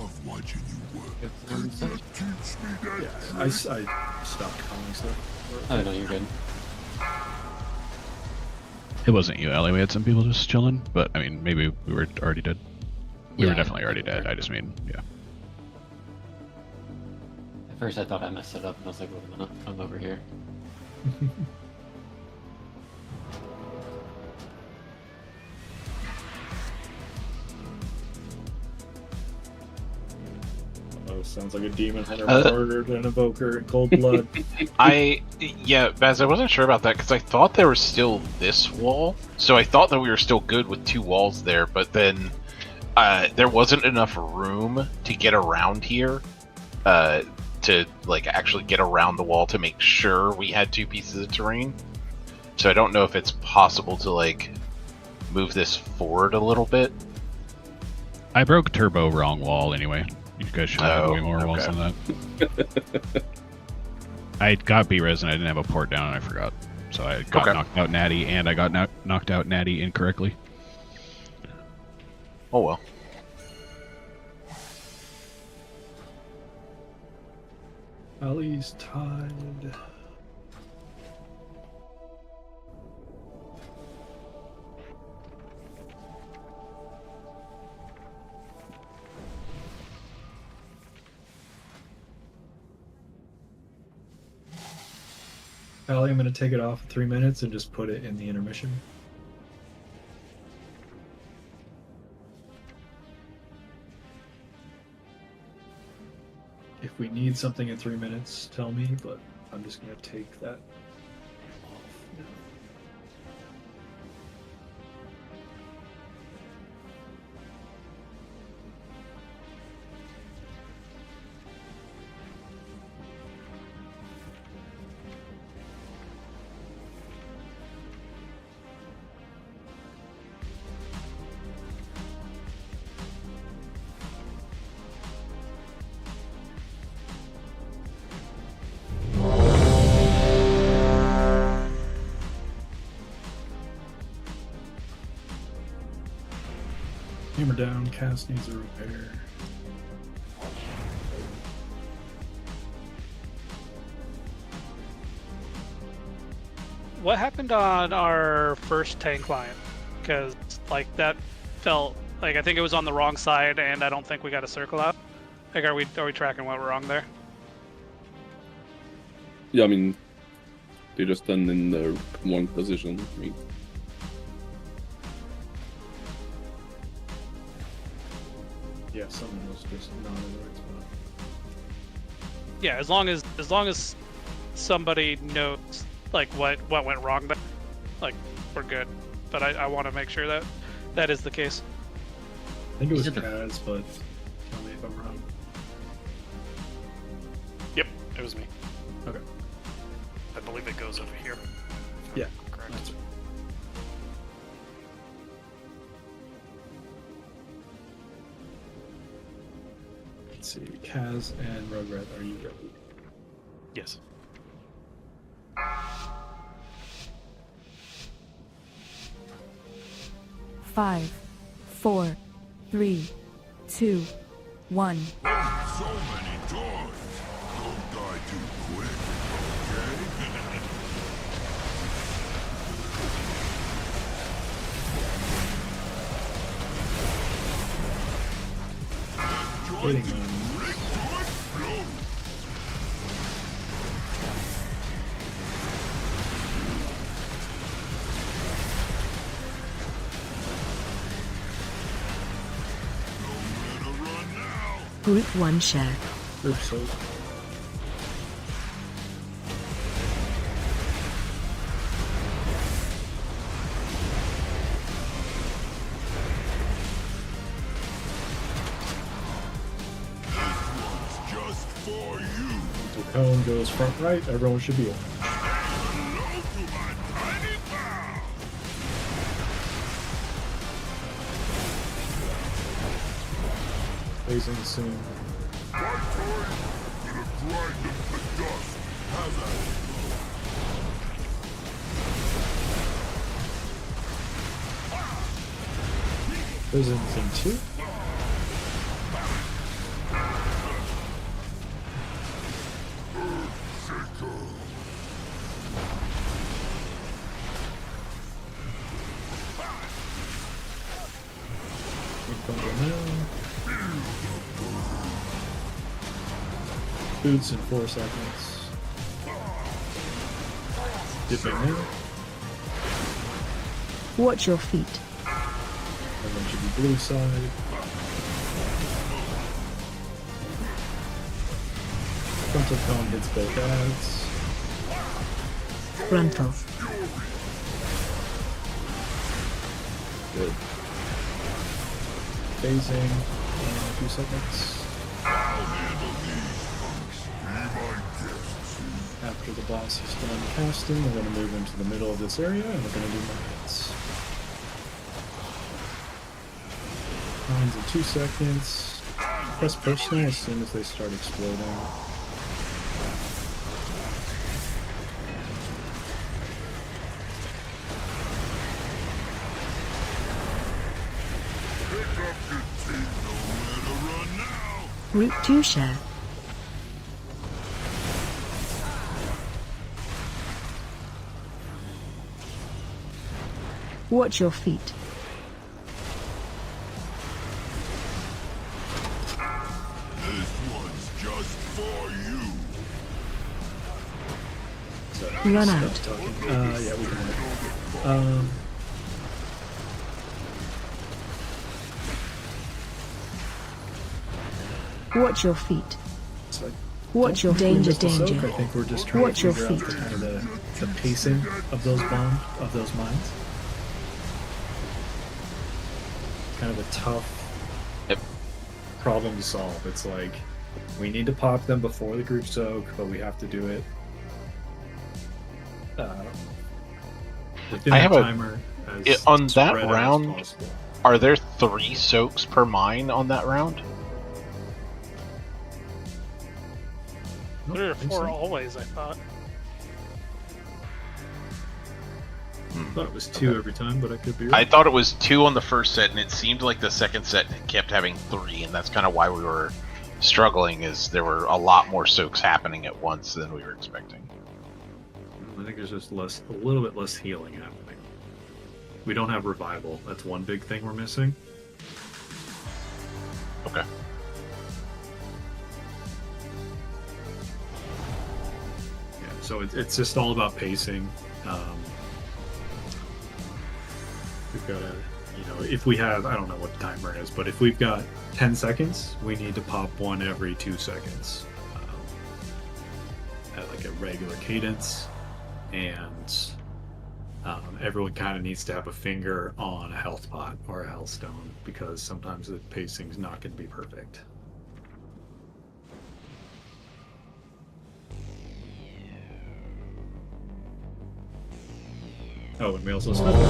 I stopped calling stuff. Oh no, you're good. It wasn't you, Ellie. We had some people just chilling, but I mean, maybe we were already dead. We were definitely already dead. I just mean, yeah. At first I thought I messed it up, and I was like, wait a minute, I'm over here. Oh, sounds like a demon hunter murdered an evoker in cold blood. Yeah, Baz, I wasn't sure about that because I thought there was still this wall. So I thought that we were still good with 2 walls there, but then there wasn't enough room to get around here to like actually get around the wall to make sure we had 2 pieces of terrain. So I don't know if it's possible to like move this forward a little bit. I broke turbo wrong wall anyway. You guys should have way more walls than that. I got B-res and I didn't have a port down and I forgot. So I got knocked out natty and I got knocked out natty incorrectly. Oh well. Tally's tied. Tally, I'm going to take it off 3 minutes and just put it in the intermission. If we need something in 3 minutes, tell me, but I'm just going to take that off now. Hammer down, cast needs a repair. What happened on our first tank line? Because like that felt like I think it was on the wrong side, and I don't think we got a circle out. Like, are we tracking what we're wrong there? Yeah, I mean, they just stand in the wrong position. I mean, Yeah, someone was just not in the right spot. Yeah, as long as somebody knows like what went wrong there, like we're good. But I want to make sure that that is the case. I think it was Kaz, but tell me if I'm wrong. Yep, it was me. Okay. I believe it goes over here. Yeah, correct. that's right. Let's see, Kaz and Rugrat, are you ready? Yes. Five, 4, 3, 2, 1. So many doors. Don't die too quick, Hitting him. Group 1 share. Group sold. just for you. So Cone goes front right, everyone should be open. Phasing soon. Prison's in 2. Boots in 4 seconds. Dipping in. Watch your feet. Everyone should be blue side. Frontal cone hits both ads. Frontal. Good. Phasing in a few seconds. After the boss is done casting, we're going to move into the middle of this area and we're going to do mines. Mines in 2 seconds. Press personal as soon as they start exploding. Group 2 share. Watch your feet. This one's just for you. So, Run stop out. Talking. Yeah, we can. Watch your feet. So Watch your don't think we danger, missed the soak. danger. I think we're just trying Watch to your figure out feet. the kind of the pacing of those mines. Kind of a tough problem to solve. It's like we need to pop them before the group soak, but we have to do it within I the have a- timer. As on that spread out as round, possible. are there 3 soaks per mine on that round? 3 or 4 always, I thought. I thought it was 2 every time, but I could be I right. thought it was 2 on the first set, and it seemed like the second set kept having 3, and that's kind of why we were struggling. Is there were a lot more soaks happening at once than we were expecting. I think there's just a little bit less healing happening. We don't have revival. That's one big thing we're missing. Okay. Yeah, so it's just all about pacing. We've got to, if we have, I don't know what the timer is, but if we've got 10 seconds, we need to pop one every 2 seconds at like a regular cadence, and everyone kind of needs to have a finger on a health pot or a health stone, because sometimes the pacing's not going to be perfect. Oh, and we also spent an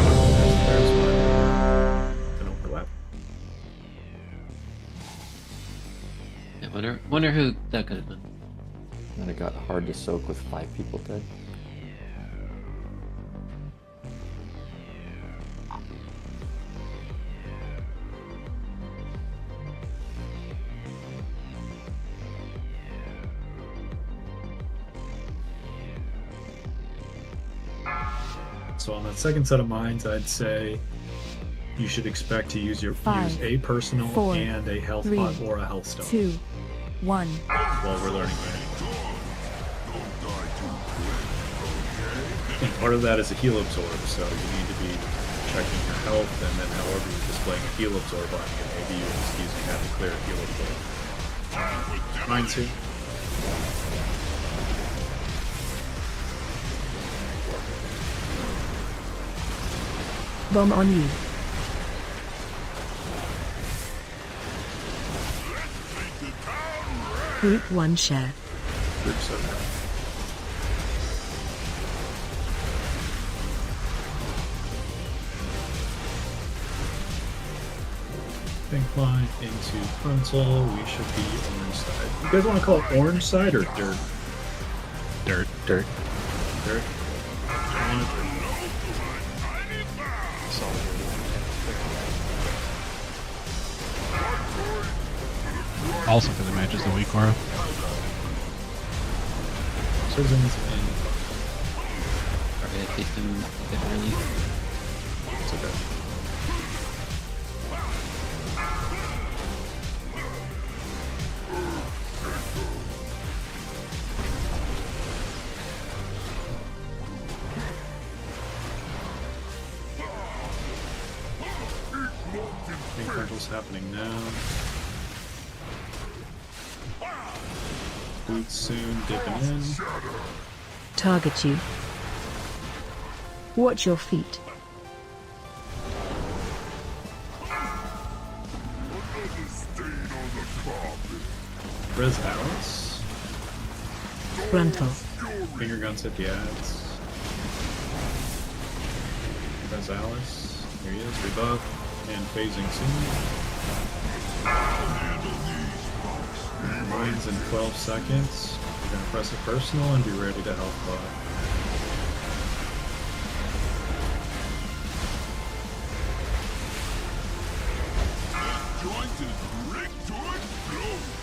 overlap. I wonder who that could have been. And it got hard to soak with 5 people dead. So on that second set of mines, I'd say you should expect to use use 5, a personal 4, and a health 3, pot or a health stone 2, 1. while we're learning that. And part of that is a heal absorb, so you need to be checking your health, and then however you're displaying a heal absorb on you, maybe you're just using that to clear a heal absorb. Mine's here. Bomb on you. Group 1 share. Group 7. Pink line into frontal. We should be orange side. You guys want to call it orange side or dirt? Dirt. Dirt. Dirt. I want it Also for the matches the week, Laura. Citizens and Sorry, I faced him a bit early. it's okay. Pink frontal's happening now. Boots soon, dipping in. Target you. Watch your feet. Res Alice. Frontal. Finger guns hit the ads. Res Alice. Here he is, rebuff. And phasing soon. Mines in 12 seconds. We're going to press a personal and be ready to help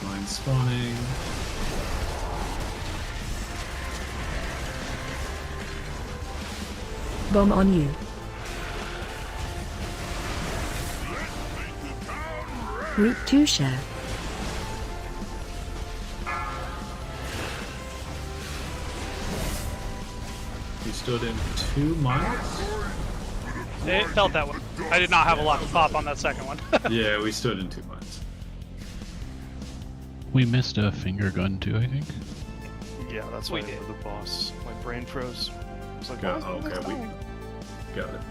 Mine spawning. Bomb on you. Route 2 share. We stood in 2 miles. It felt that way. I did not have a lot to pop on that second one. Yeah, we stood in 2 miles. We missed a finger gun too, I think. Yeah, that's why I did the boss. My brain froze. I was like, Got, "Why is my okay, voice we dying?" got it.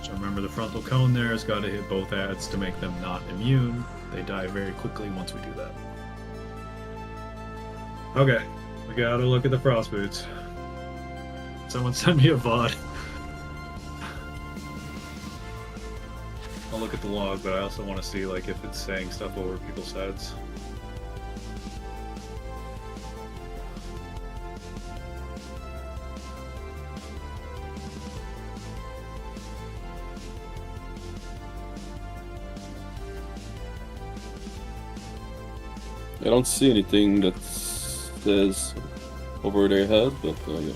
So remember, the frontal cone there has got to hit both ads to make them not immune. They die very quickly once we do that. Okay, we gotta look at the frost boots. Someone send me a VOD. I'll look at the log, but I also want to see like if it's saying stuff over people's heads. I don't see anything that says over their head, but yeah.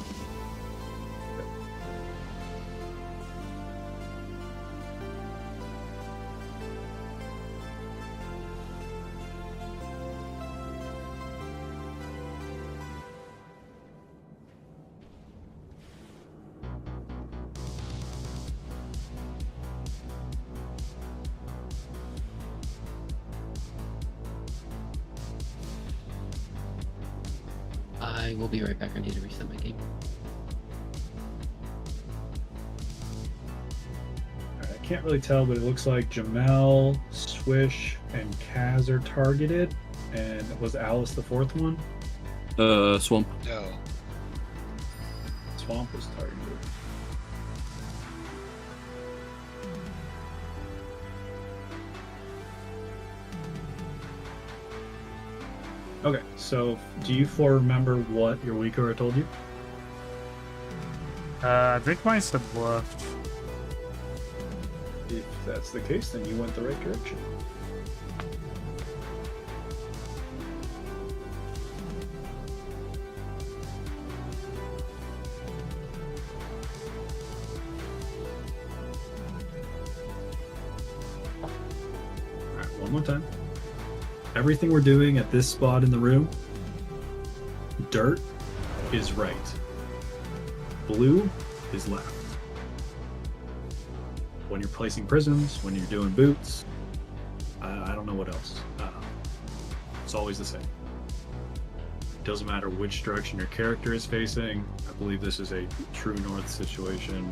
I will be right back. I need to reset my game. I can't really tell, but it looks like Jamel, Swish, and Kaz are targeted. And was Alice the 4th one? Swamp. No. Swamp was targeted. Okay, so do you 4 remember what your weaker told you? I think mine said left. If that's the case, then you went the right direction. Alright, one more time. Everything we're doing at this spot in the room, dirt is right. Blue is left. When you're placing prisms, when you're doing boots, I don't know what else. It's always the same. Doesn't matter which direction your character is facing. I believe this is a true north situation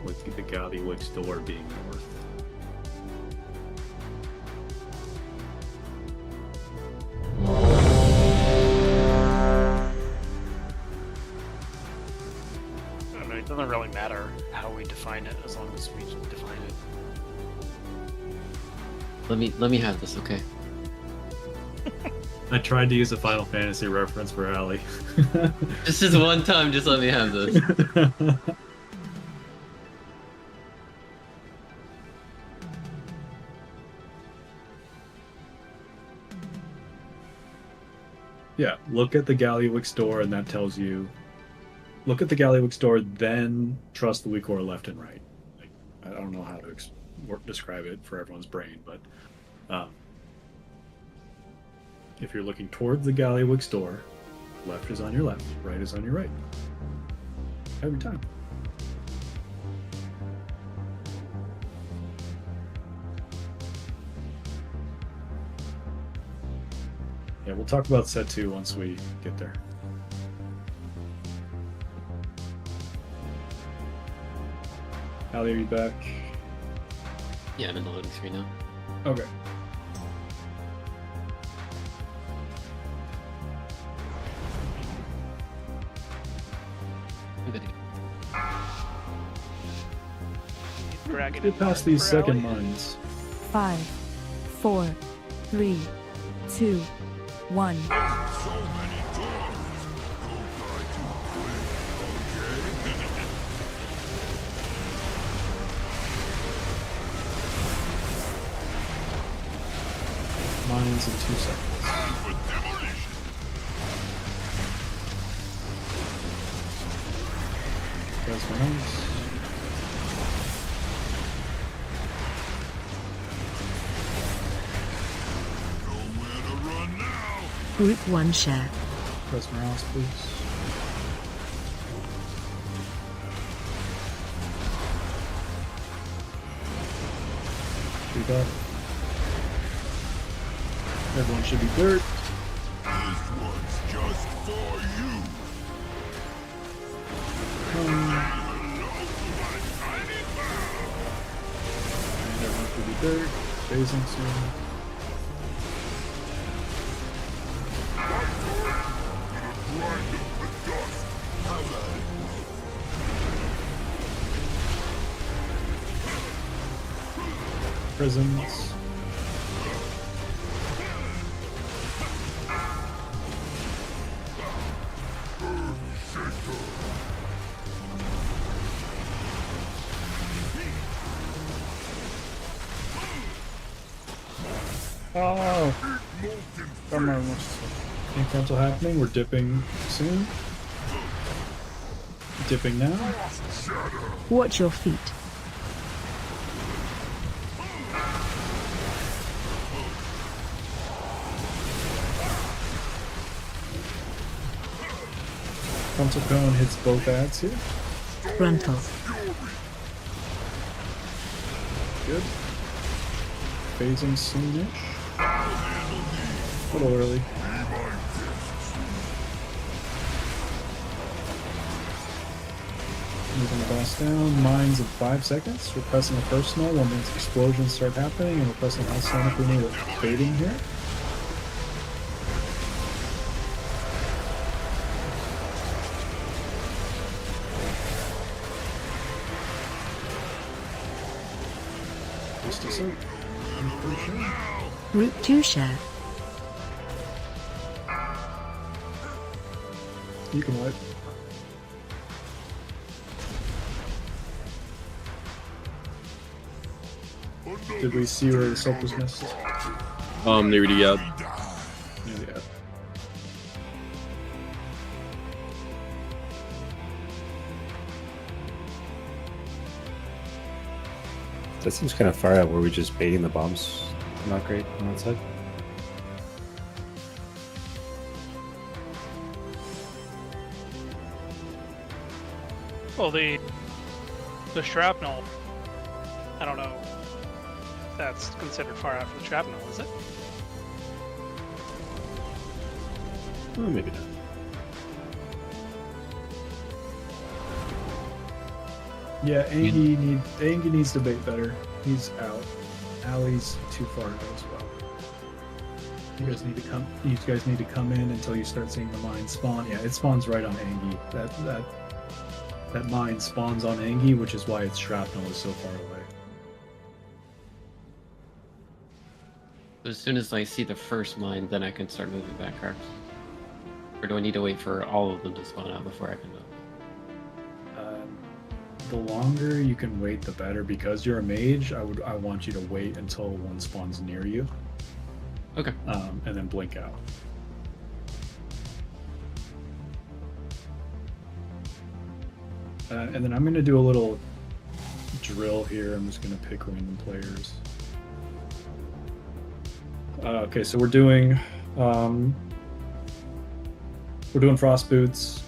with the Gallywix door being north. I mean, it doesn't really matter how we define it as long as we define it. Let me have this, okay? I tried to use a Final Fantasy reference for Allie. This is one time, just let me have this. Yeah, look at the Gallywix door, and that tells you. Look at the Gallywix door, then trust the weak core left and right. Like, I don't know how to describe it for everyone's brain, but if you're looking towards the Gallywix door, left is on your left, right is on your right. Every time. Yeah, we'll talk about set 2 once we get there. Allie, are you back? Yeah, I'm in the loading screen now. Okay. Dragging Get past these second mines. 5, 4, 3, 2, 1. Mines in 2 seconds. Press mouse. Group 1 share. Press mouse, please. We got. Everyone should be dirt. This one's just for you. And everyone should be dirt. Phasing soon. Prisons. Oh! Bummer. Infrontal happening. We're dipping soon. Dipping now. Watch your feet. Frontal cone hits both ads here. Frontal. Good. Phasing soonish. A little early. Moving the boss down. Mines in 5 seconds. We're pressing the personal when the explosions start happening, and we're pressing Hellstone if we need it. Baiting here. Just a sec. I'm pretty sure. Group 2 share. You can wipe. Did we see where the soap was missed? Near the ad. Near the ad. That seems kind of far out. Were we just baiting the bombs? Not great on that side. Well, the shrapnel, I don't know if that's considered far out for the shrapnel, is it? Oh, maybe not. Yeah, Angie needs to bait better. He's out. Allie's too far out as well. You guys need to come in until you start seeing the mine spawn. Yeah, it spawns right on Angie. That mine spawns on Angie, which is why its shrapnel is so far away. As soon as I see the first mine, then I can start moving back cards. Or do I need to wait for all of them to spawn out before I can move? The longer you can wait, the better. Because you're a mage, I want you to wait until one spawns near you. Okay. And then blink out. And then I'm going to do a little drill here. I'm just going to pick random players. Okay, so we're doing Frost Boots.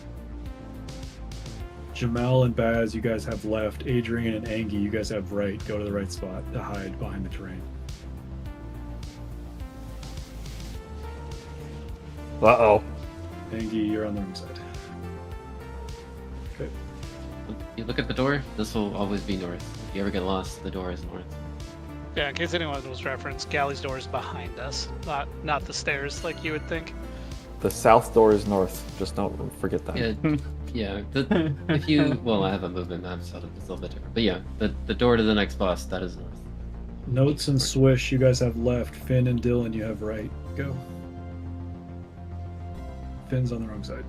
Jamel and Baz, you guys have left. Adrian and Angie, you guys have right. Go to the right spot to hide behind the terrain. Uh-oh. Angie, you're on the wrong side. Okay. You look at the door, this will always be north. If you ever get lost, the door is north. Yeah, in case anyone was referenced, Galley's door is behind us, not the stairs like you would think. The south door is north. Just don't forget that. Yeah, if you... Well, I have a movement map, so it's a little bit different. But yeah, the door to the next boss, that is north. Notes and Swish, you guys have left. Finn and Dylan, you have right. Go. Finn's on the wrong side.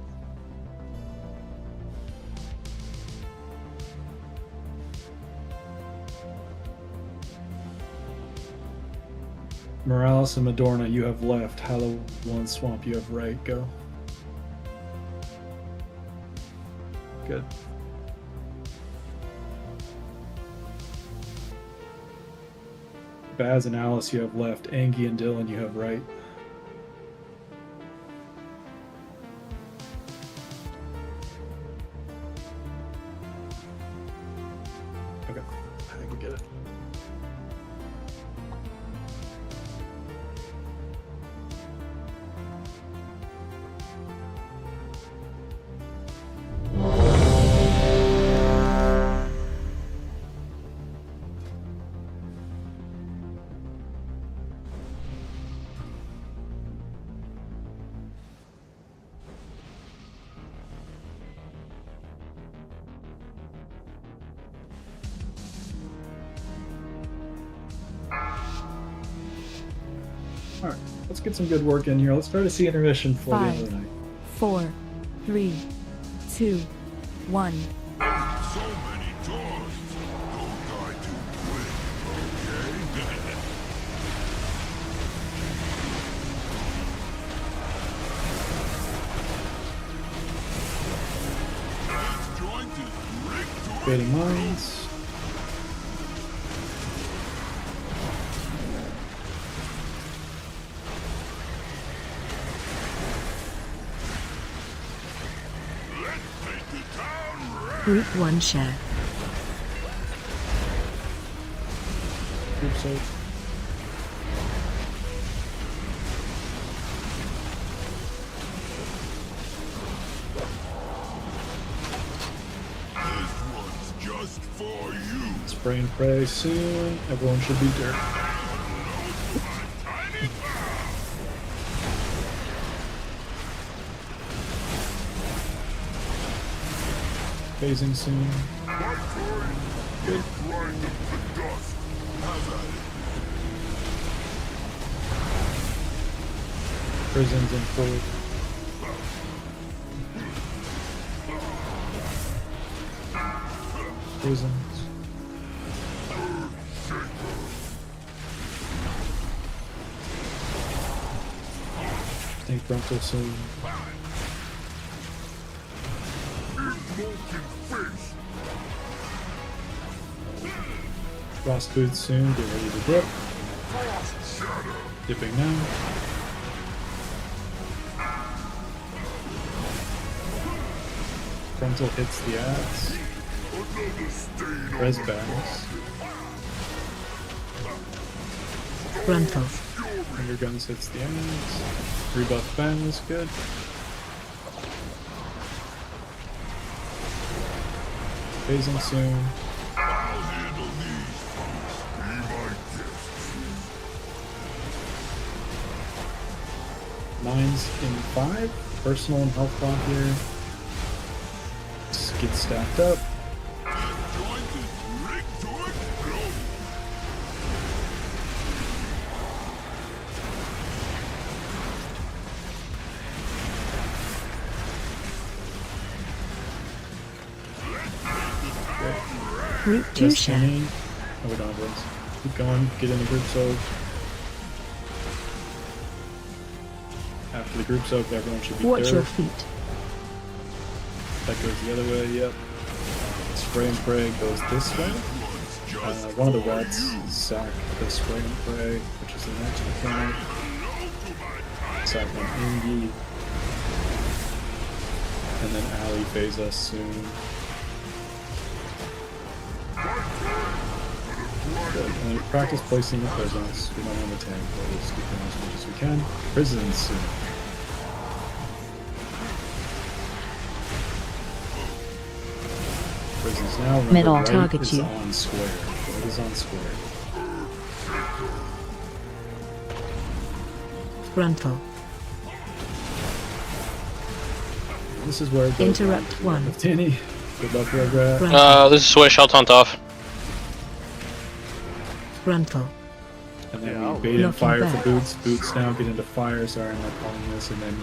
Morales and Madorna, you have left. Hallow One Swamp, you have right. Go. Good. Baz and Alice, you have left. Angie and Dylan, you have right. Okay, I think we get it. Alright, let's get some good work in here. Let's try to see intermission before the end of the 5, night. 4, 3, 2, 1. Fading Minds. Group 1 share. Group soap. Spray and pray soon. Everyone should be dirt. Phasing soon. Good. Prisons in full. Prisons. Think Bronco soon. Frost boots soon. Get ready to dip. Dipping now. Frontal hits the ass. Res bags. Frontal. Underguns hits the ass. Rebuff Baz, good. Phasing soon. Mines in 5. Personal and health block here. Get stacked up. Group 2 share. Oh, we don't have those. Keep going. Get in the group soak. After the group soak, everyone should be Watch dirt. your feet. That goes the other way, yep. Spray and pray goes this way. One of the reds sack the spray and pray, which is the next mechanic. Sack on Ingy. And then Ali phase us soon. Good. And then practice placing the prisons. We don't want to tank, but we'll just keep them as much as we can. Prisons soon. Prisons now. Remember, Middle right target is you. on square. Right is on square. Frontal. This is where it goes. Interrupt 1. With Tinny. Good luck, Regret. This is Swish, I'll taunt off. Frontal. And then we bait in fire for boots. Boots now get into fire. Sorry, I'm not calling this. And then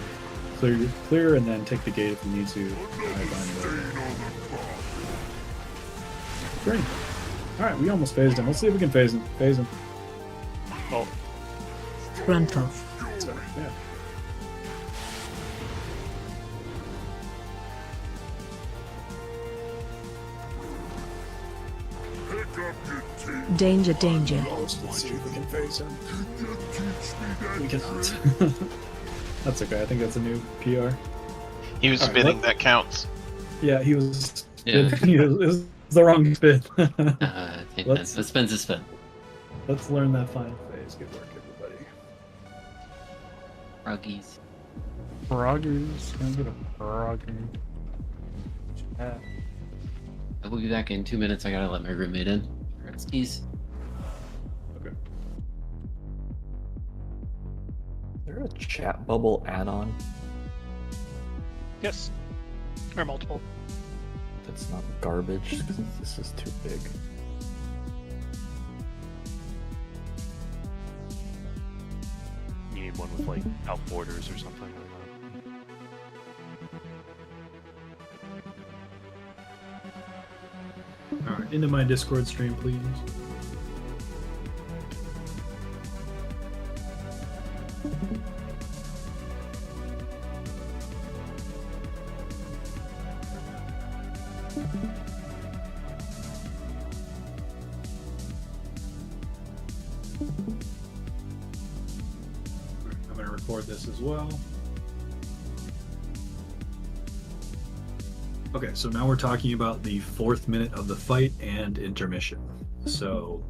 clear, and then take the gate if you need to. Great. Alright, we almost phased him. Let's see if we can phase him. Phase him. Oh. Frontal. Sorry, yeah. Danger, danger. Let's see if we can phase him. We cannot. That's okay. I think that's a new PR. He was spinning. That counts. Yeah, he was. Yeah. It was the wrong spin. Let's spin to spin. Let's learn that final phase. Good work, everybody. Froggies. Froggies. Can I get a froggy? I will be back in 2 minutes. I gotta let my roommate in. Skis. Okay. Is there a chat bubble add-on? Yes. Or multiple. That's not garbage, 'cause this is too big. You need one with like out borders or something like that. Alright, into my Discord stream, please. I'm going to record this as well. Okay, so now we're talking about the 4th minute of the fight and intermission. So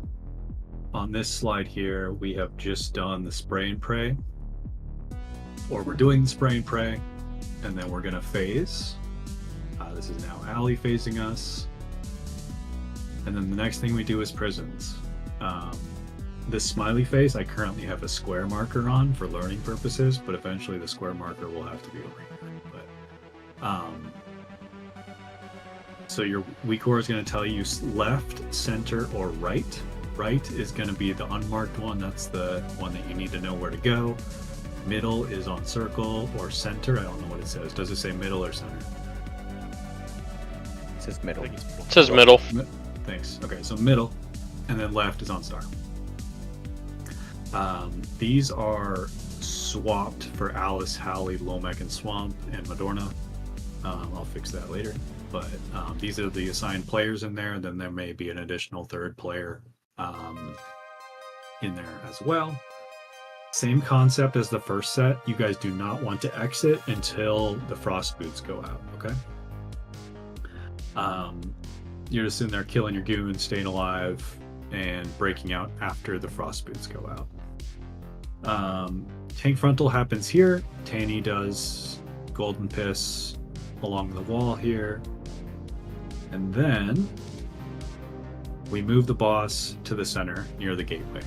on this slide here, we have just done the spray and pray, or we're doing the spray and pray, and then we're gonna phase. This is now Allie phasing us. And then the next thing we do is prisons. This smiley face, I currently have a square marker on for learning purposes, but eventually the square marker will have to be over here. But, so your weak core is going to tell you left, center, or right. Right is going to be the unmarked one. That's the one that you need to know where to go. Middle is on circle or center. I don't know what it says. Does it say middle or center? It says middle. It says middle. Thanks. Okay, so middle, and then left is on star. These are swapped for Alice, Hallie, Lomek, and Swamp, and Madorna. I'll fix that later. But these are the assigned players in there, and then there may be an additional 3rd player in there as well. Same concept as the first set. You guys do not want to exit until the frost boots go out, okay? You're just in there killing your goons, staying alive, and breaking out after the frost boots go out. Tank frontal happens here. Tanny does golden piss along the wall here. And then we move the boss to the center near the gateway.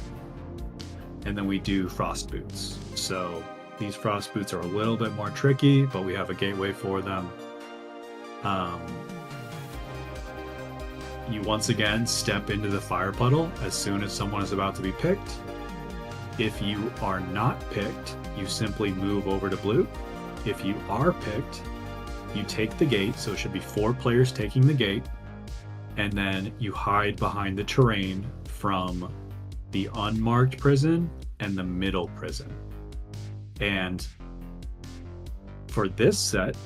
And then we do frost boots. So these frost boots are a little bit more tricky, but we have a gateway for them. You once again step into the fire puddle as soon as someone is about to be picked. If you are not picked, you simply move over to blue. If you are picked, you take the gate, so it should be 4 players taking the gate, and then you hide behind the terrain from the unmarked prison and the middle prison. And for this set,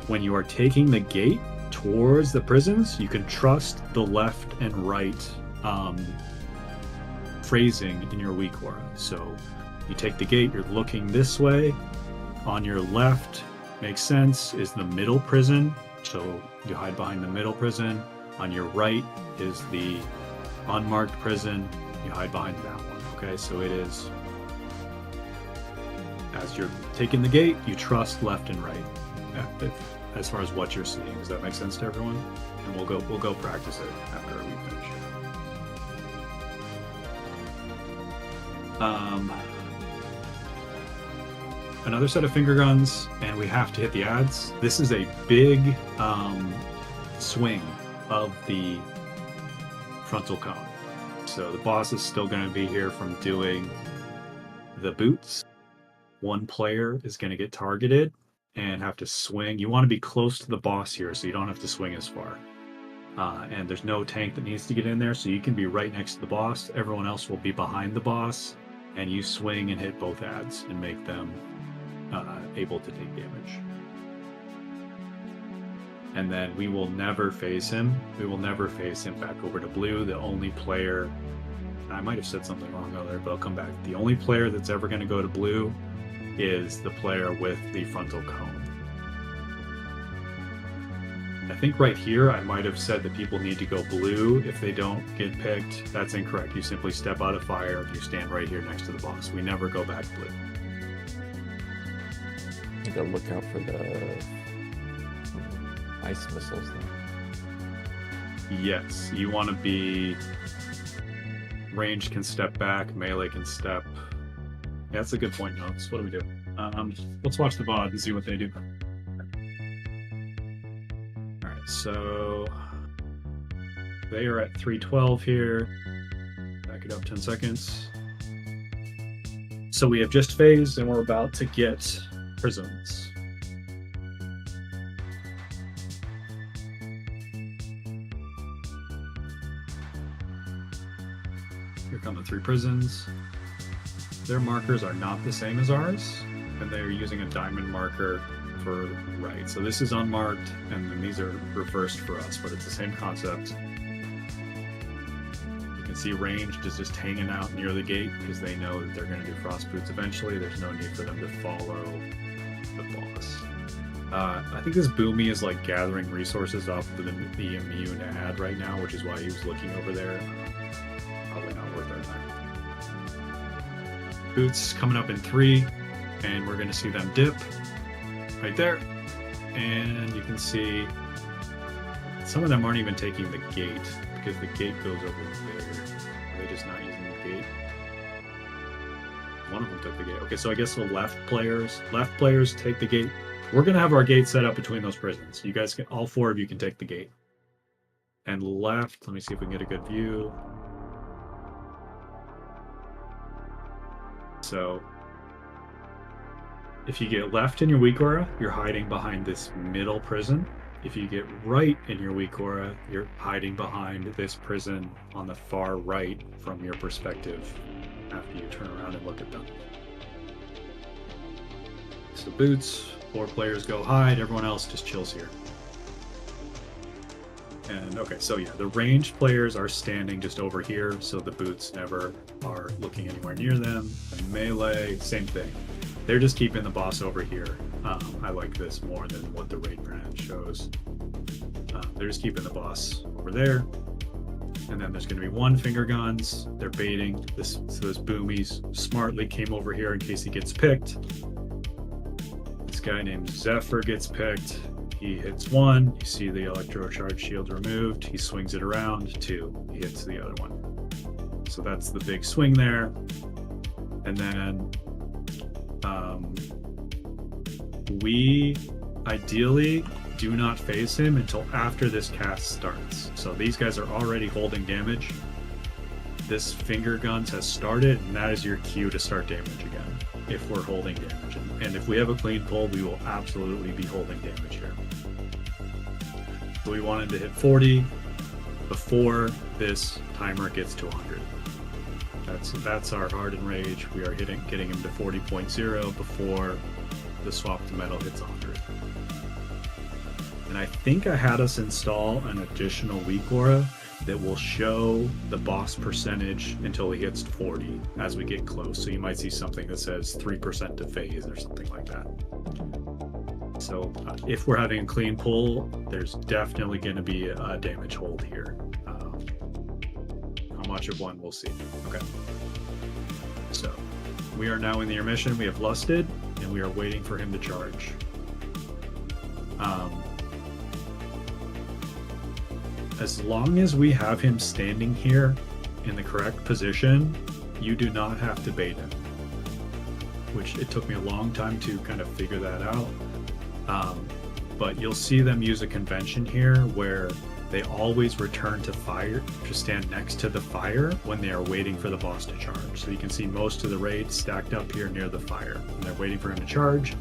when you are taking the gate towards the prisons, you can trust the left and right phrasing in your weak aura. So you take the gate, you're looking this way. On your left, makes sense, is the middle prison. So you hide behind the middle prison. On your right is the unmarked prison. You hide behind that one. Okay, so it is, as you're taking the gate, you trust left and right as far as what you're seeing. Does that make sense to everyone? And we'll go practice it after we finish. Another set of finger guns, and we have to hit the ads. This is a big swing of the frontal cone. So the boss is still going to be here from doing the boots. One player is going to get targeted and have to swing. You want to be close to the boss here so you don't have to swing as far. And there's no tank that needs to get in there, so you can be right next to the boss. Everyone else will be behind the boss, and you swing and hit both ads and make them able to take damage. and then we will never phase him. We will never phase him back over to blue. The only player, I might have said something wrong earlier, but I'll come back. The only player that's ever going to go to blue is the player with the frontal cone. I think right here I might have said that people need to go blue if they don't get picked. That's incorrect. You simply step out of fire. You stand right here next to the boss. We never go back blue. You gotta look out for the ice missiles then. Yes, you want to be... Range can step back, melee can step. Yeah, that's a good point, Notes. What do we do? Let's watch the VOD and see what they do. Alright, so they are at 312 here. Back it up 10 seconds. So we have just phased and we're about to get prisons. Here come the 3 prisons. Their markers are not the same as ours, and they're using a diamond marker for right. So this is unmarked, and then these are reversed for us, but it's the same concept. You can see ranged is just hanging out near the gate because they know that they're going to do frost boots eventually. There's no need for them to follow the boss. I think this Boomy is like gathering resources off of the immune ad right now, which is why he was looking over there. Probably not worth our time. Boots coming up in 3, and we're going to see them dip right there. And you can see some of them aren't even taking the gate because the gate goes over there. Are they just not using the gate? One of them took the gate. Okay, so I guess the left players take the gate. We're going to have our gate set up between those prisons. You guys can, all 4 of you can take the gate. And left, let me see if we can get a good view. So if you get left in your weak aura, you're hiding behind this middle prison. If you get right in your weak aura, you're hiding behind this prison on the far right from your perspective after you turn around and look at them. So boots, 4 players go hide, everyone else just chills here. And okay, so yeah, the ranged players are standing just over here, so the boots never are looking anywhere near them. And melee, same thing. They're just keeping the boss over here. I like this more than what the raid brand shows. They're just keeping the boss over there. And then there's going to be 1 finger guns. They're baiting. So those boomies smartly came over here in case he gets picked. This guy named Zephyr gets picked. He hits 1. You see the electrocharge shield removed. He swings it around. 2. He hits the other one. So that's the big swing there. And then we ideally do not phase him until after this cast starts. So these guys are already holding damage. This finger guns has started, and that is your cue to start damage again if we're holding damage. And if we have a clean pull, we will absolutely be holding damage here. So we want him to hit 40 before this timer gets to 100. That's our hardened rage. We are getting him to 40.0 before the swap to metal hits 100. And I think I had us install an additional weak aura that will show the boss percentage until he hits 40 as we get close. So you might see something that says 3% to phase or something like that. So if we're having a clean pull, there's definitely going to be a damage hold here. How much of one we'll see. Okay. So we are now in the intermission. We have lusted, and we are waiting for him to charge. As long as we have him standing here in the correct position, you do not have to bait him. Which it took me a long time to kind of figure that out. But you'll see them use a convention here where they always return to fire, to stand next to the fire when they are waiting for the boss to charge. So you can see most of the raids stacked up here near the fire, and they're waiting for him to charge,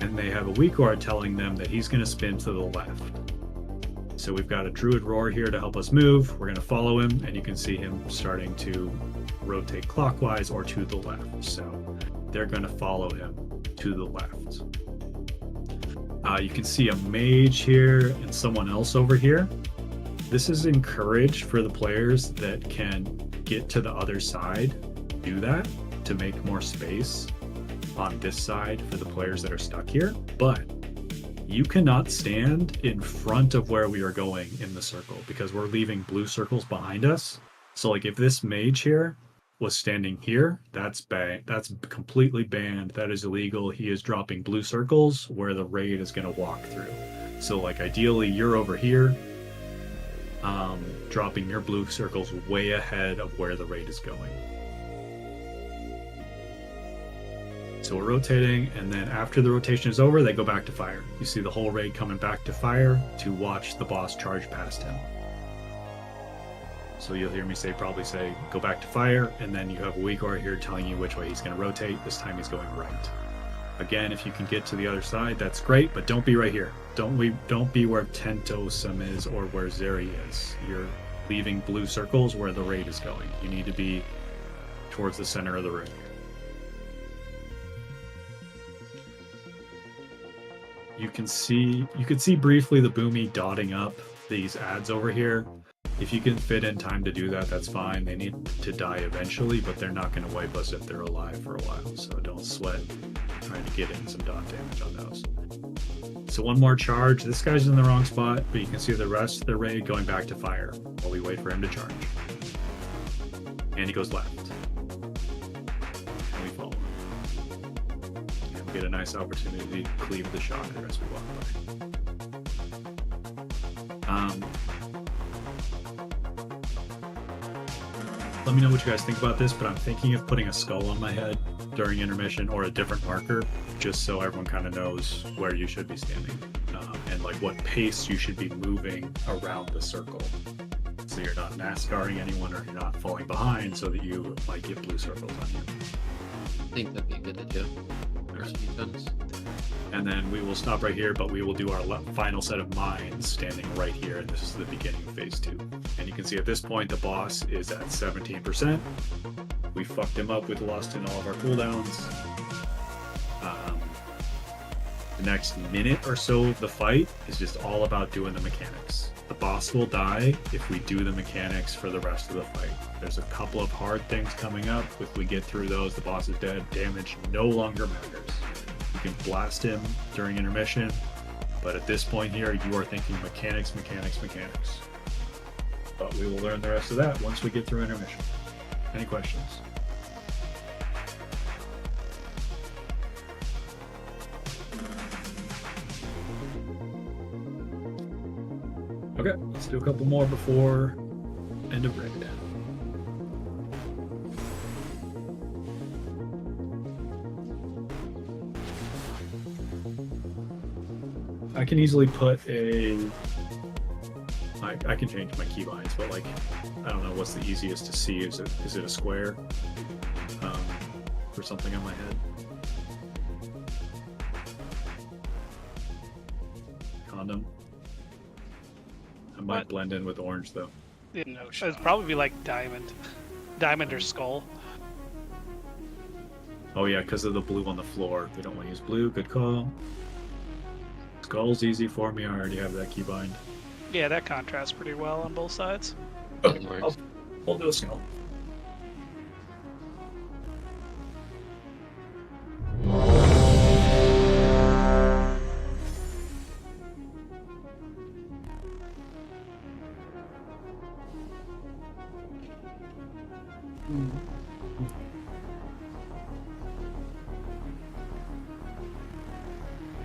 and they have a weak aura telling them that he's going to spin to the left. So we've got a Druid Roar here to help us move. We're going to follow him, and you can see him starting to rotate clockwise or to the left. So they're going to follow him to the left. You can see a mage here and someone else over here. This is encouraged for the players that can get to the other side, do that to make more space on this side for the players that are stuck here. But you cannot stand in front of where we are going in the circle because we're leaving blue circles behind us. So like if this mage here was standing here, that's banned. That's completely banned. That is illegal. He is dropping blue circles where the raid is going to walk through. So like ideally you're over here, dropping your blue circles way ahead of where the raid is going. So we're rotating, and then after the rotation is over, they go back to fire. You see the whole raid coming back to fire to watch the boss charge past him. So you'll hear me probably say, go back to fire, and then you have a weak aura here telling you which way he's going to rotate. This time he's going right. Again, if you can get to the other side, that's great, but don't be right here. Don't be where Tentosum is or where Zeri is. You're leaving blue circles where the raid is going. You need to be towards the center of the room. You can see briefly the Boomy dotting up these ads over here. If you can fit in time to do that, that's fine. They need to die eventually, but they're not going to wipe us if they're alive for a while. So don't sweat trying to get in some dot damage on those. So one more charge. This guy's in the wrong spot, but you can see the rest of the raid going back to fire while we wait for him to charge. And he goes left. And we follow him. And we get a nice opportunity to cleave the shocker as we walk by. Let me know what you guys think about this, but I'm thinking of putting a skull on my head during intermission or a different marker, just so everyone kind of knows where you should be standing and like what pace you should be moving around the circle. So you're not NASCARing anyone or you're not falling behind so that you might get blue circles on you. I think that'd be a good idea. And then we will stop right here, but we will do our final set of mines standing right here, and this is the beginning of phase 2. And you can see at this point the boss is at 17%. We fucked him up with lost in all of our cooldowns. The next minute or so of the fight is just all about doing the mechanics. The boss will die if we do the mechanics for the rest of the fight. There's a couple of hard things coming up. If we get through those, the boss is dead. Damage no longer matters. You can blast him during intermission, but at this point here, you are thinking mechanics, mechanics, mechanics. But we will learn the rest of that once we get through intermission. Any questions? Okay, let's do a couple more before end of raid. I can easily put I can change my keybinds, but like, I don't know what's the easiest to see. Is it a square for something on my head? Condom. I might blend in with orange though. Yeah, no, it'd probably be like diamond or skull. Oh yeah, because of the blue on the floor. We don't want to use blue. Good call. Skull's easy for me. I already have that keybind. Yeah, that contrasts pretty well on both sides. Okay, we'll do a skull.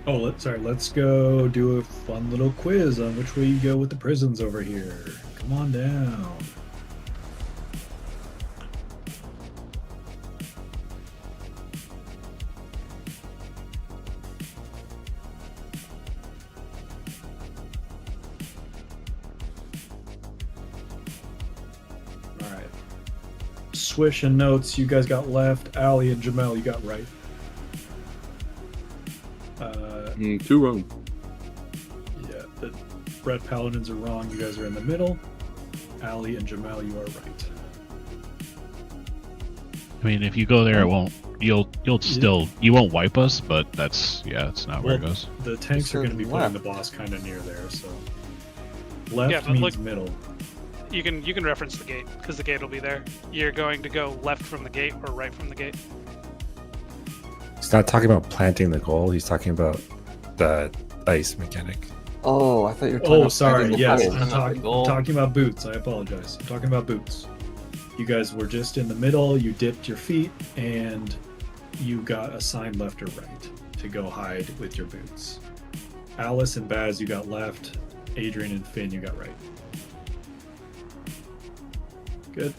Oh, let's go do a fun little quiz on which way you go with the prisons over here. Come on down. All right. Swish and notes, you guys got left. Ali and Jamel, you got right. 2 wrong. Yeah, the Red Paladins are wrong. You guys are in the middle. Ali and Jamel, you are right. I mean, if you go there, it won't. You won't wipe us, but that's not where it goes. The tanks are going to be putting the boss kind of near there, so left but means middle. You can reference the gate because the gate will be there. You're going to go left from the gate or right from the gate. He's not talking about planting the goal. He's talking about the ice mechanic. Oh, I thought you were talking about sorry. Yes, goal. I'm talking about boots. I apologize. I'm talking about boots. You guys were just in the middle. You dipped your feet, and you got assigned left or right to go hide with your boots. Alice and Baz, you got left. Adrian and Finn, you got right. Good.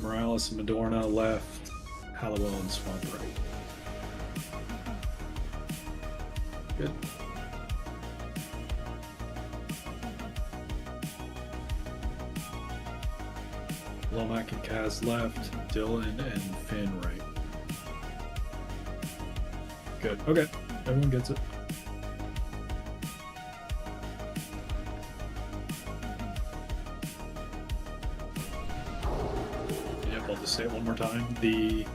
Morales and Madorna left. Halliwell and Swamp right. Good. Lomac and Kaz left. Dylan and Finn right. Good. Okay. Everyone gets it. Yep, I'll just say it one more time. The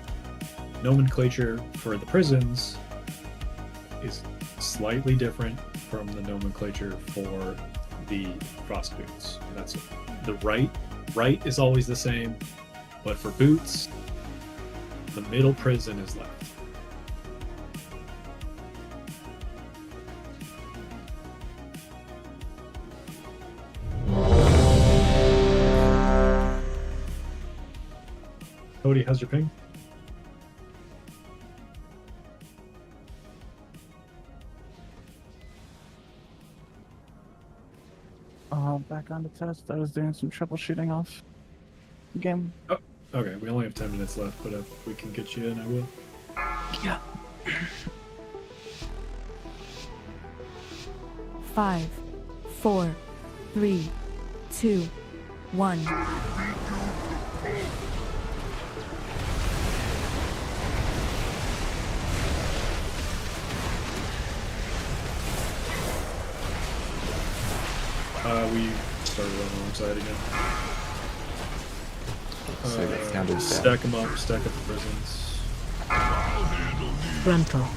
nomenclature for the prisons is slightly different from the nomenclature for the frost boots. That's it. The right is always the same, but for boots, the middle prison is left. Cody, how's your ping? Back on the test. I was doing some troubleshooting off the game. Oh, okay. We only have 10 minutes left, but if we can get you in, I will. Yeah. 5, 4, 3, 2, 1. We started on the wrong side again. So that sounded bad. Stack them up, stack up the prisons. Frontal.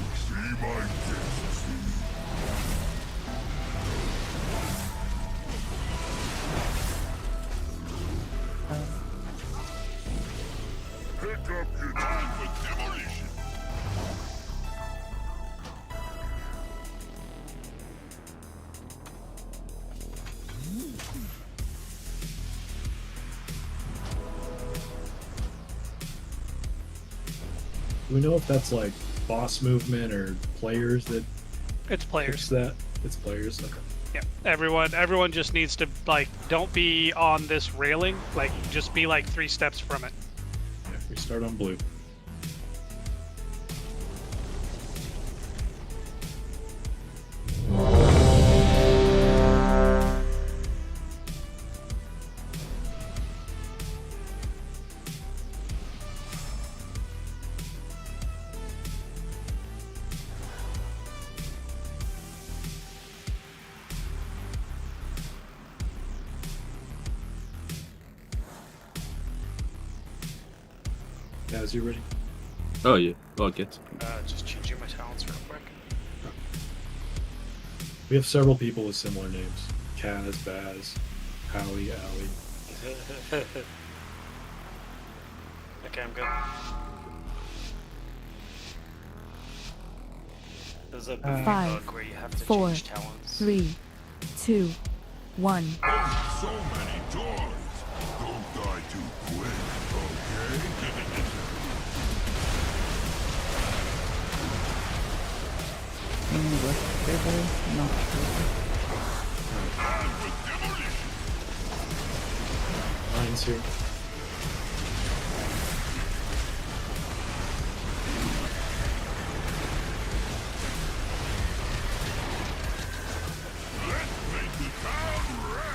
Do we know if that's like boss movement or players that It's players. fix that? It's players. Okay. Yeah, everyone just needs to don't be on this railing, just be 3 steps from it. Yeah, we start on blue. As you ready? Oh yeah, I'll get. Just changing my talents real quick. We have several people with similar names. Kaz, Baz, Howie, Allie. Okay, I'm good. There's a movie 5, bug where you have to 4, change talents. 3, 2, 1. So many doors. Don't die too quick, okay? Not Mine's here.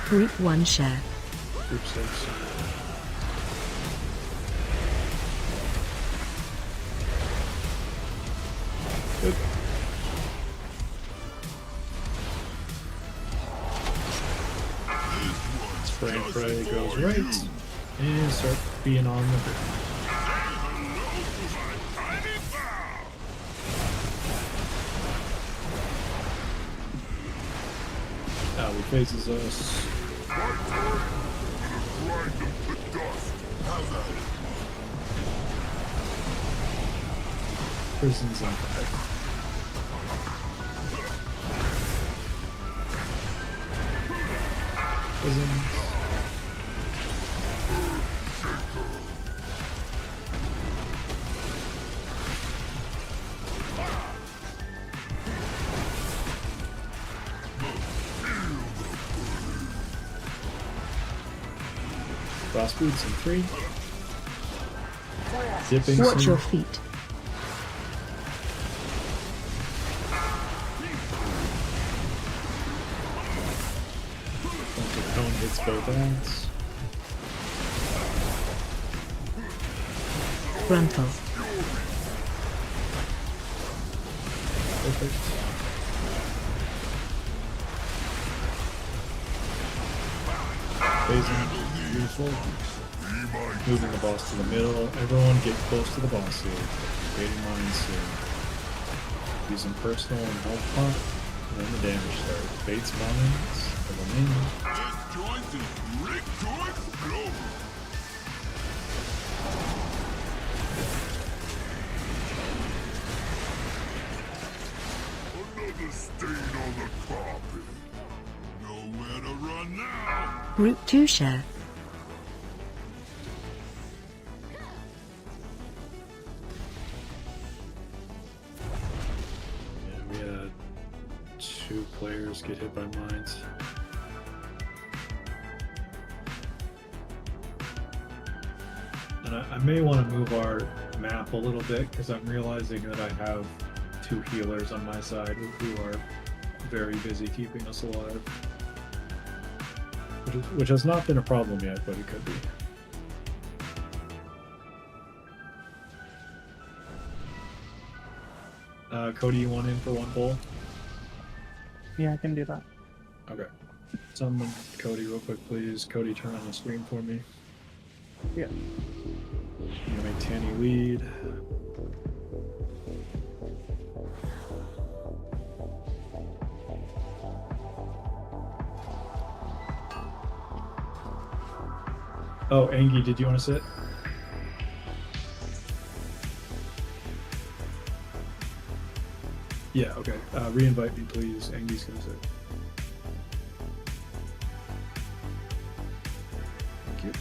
Group 1 share. Group 6. Good. Spray and pray goes right. And start being on the grid. Owie faces us. Prison's on fire. Prisons. Frost boots in 3. Zipping Watch soon. your feet. Once the cone hits both ends. Frontal. Perfect. Phasing. Beautiful. Moving the boss to the middle. Everyone get close to the boss here. Creating mines soon. Using personal and health pot. And then the damage starts. Bates mines. Another stain on the carpet. Nowhere to run now. Route 2 share. Yeah, we had 2 players get hit by mines. And I may want to move our map a little bit because I'm realizing that I have 2 healers on my side who are very busy keeping us alive. Which has not been a problem yet, but it could be. Cody, you want in for 1 pull? Yeah, I can do that. Okay. Summon Cody real quick, please. Cody, turn on the screen for me. Yeah. I'm gonna make Tanny lead. Oh, Angie, did you want to sit? Yeah, okay. Re-invite me, please. Angie's gonna sit. Thank you.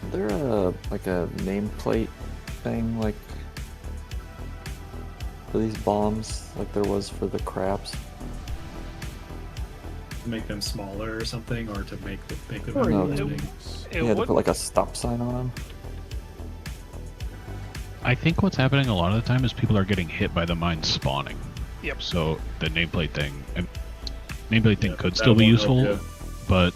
Is there like a nameplate thing like for these bombs like there was for the crabs? To make them smaller or something, or to make them No, interesting. yeah, to put like a stop sign on them. I think what's happening a lot of the time is people are getting hit by the mines spawning. Yep. So the nameplate thing could that still be won't useful, help you. but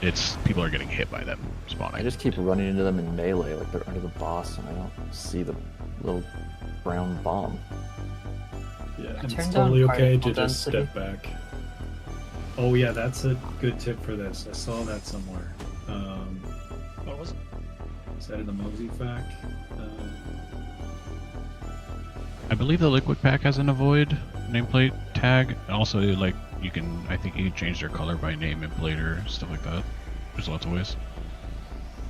it's people are getting hit by them spawning. I just keep running into them in melee like they're under the boss and I don't see the little brown bomb. Yeah, I and it's turned down totally okay to particle just density. step back. Oh yeah, that's a good tip for this. I saw that somewhere. What was it? Is that in the Mosey fact? I believe the liquid pack has an avoid nameplate tag. And also, like I think you can change their color by name and plate or stuff like that. There's lots of ways.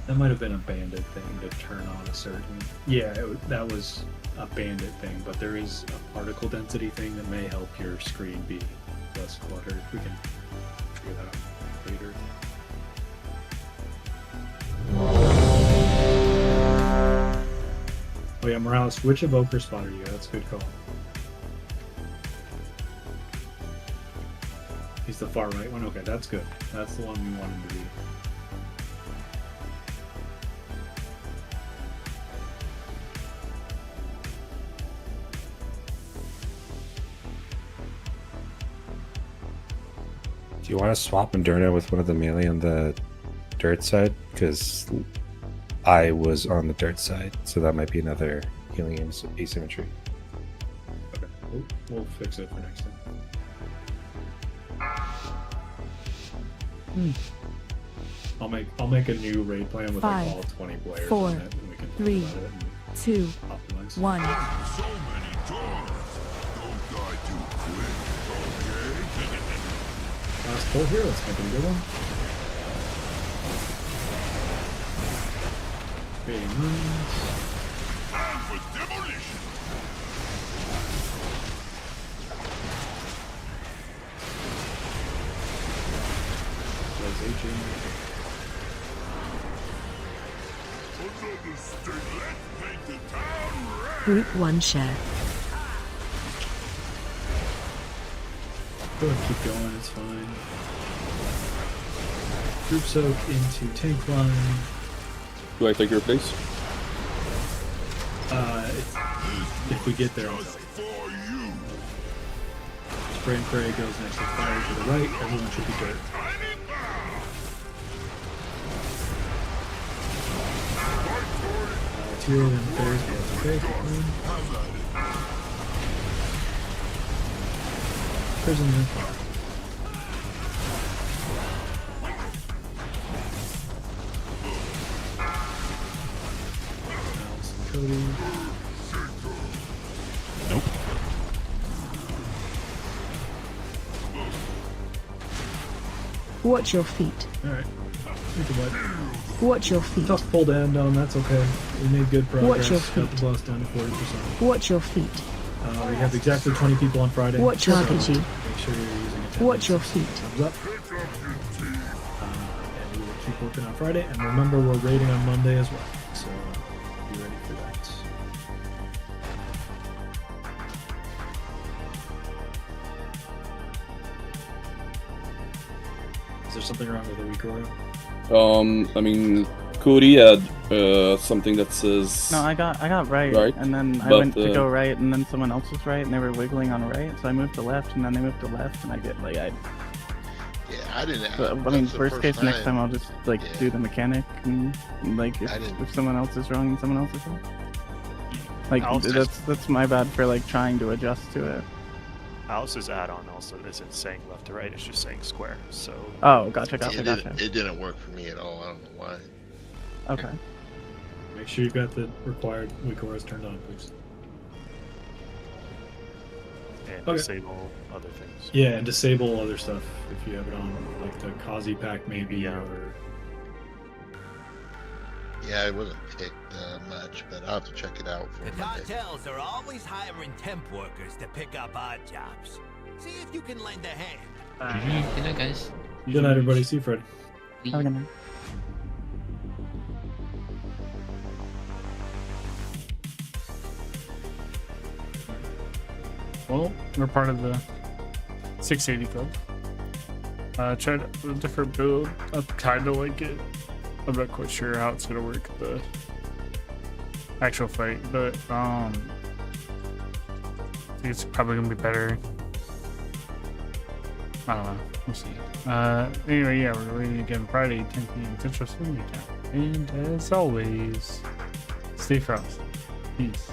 That might have been a bandit thing to turn on a certain. Yeah, that was a bandit thing, but there is a particle density thing that may help your screen be less cluttered. We can figure that out later. Oh yeah, Morales, which evoker spot are you? That's a good call. He's the far right one? Okay, that's good. That's the one we want him to be. Do you want to swap Moderna with one of the melee on the dirt side because I was on the dirt side, so that might be another healing asymmetry. Okay, we'll fix it for next time. I'll make a new raid plan with like 5, all 20 players 4, on it, and we can talk 3, about it and 2, optimize. 1. Last pull here, let's make it a good one. Creating runes. Group 1 share. Go ahead and keep going, it's fine. Group soak into tank line. Do I take your place? If we get there, I'll tell you. Spray and pray goes next to fire to the right. Everyone should be dirt. Tyrion and Bears goes okay. Prisoner. Cody. Nope. Watch your feet. Alright. Watch your feet. Tough pull down, that's okay. We made good progress. Watch your Got the boss down to 40%. Watch your feet. We have exactly 20 people on Friday. Watch your feet. Make sure you're using it. Watch your feet. Thumbs up. And we will keep working on Friday. And remember, we're raiding on Monday as well. So be ready for that. Is there something wrong with the week order? I mean, Cody had something that says. No, I got right, and then I went to go right, and then someone else was right, and they were wiggling on right, so I moved to left, and then they moved to left, and I get like Yeah, I didn't. I mean, worst case, next time I'll just like do the mechanic, and like if someone else is wrong and someone else is wrong. Like that's my bad for like trying to adjust to it. Alice's add-on also isn't saying left to right; it's just saying square. So. Oh, gotcha. It didn't work for me at all. I don't know why. Okay. Make sure you've got the required week orders turned on, please. And disable other things. Yeah, and disable other stuff if you have it on, like the Kazi pack maybe, or... Yeah, it wasn't picked much, but I'll have to check it out for The Monday. cartels are always hiring temp workers to pick up odd jobs. See if you can lend a hand. Good night, guys. Good night, everybody. See you Friday. Have a good night. Well, we're part of the 680 club. Tried a different build. I kind of like it. I'm not quite sure how it's gonna work the actual fight, but I think it's probably gonna be better. I don't know. We'll see. Anyway, yeah, we're reading again Friday, 10 p.m. Central Standard Time. And as always, stay Frost. Peace.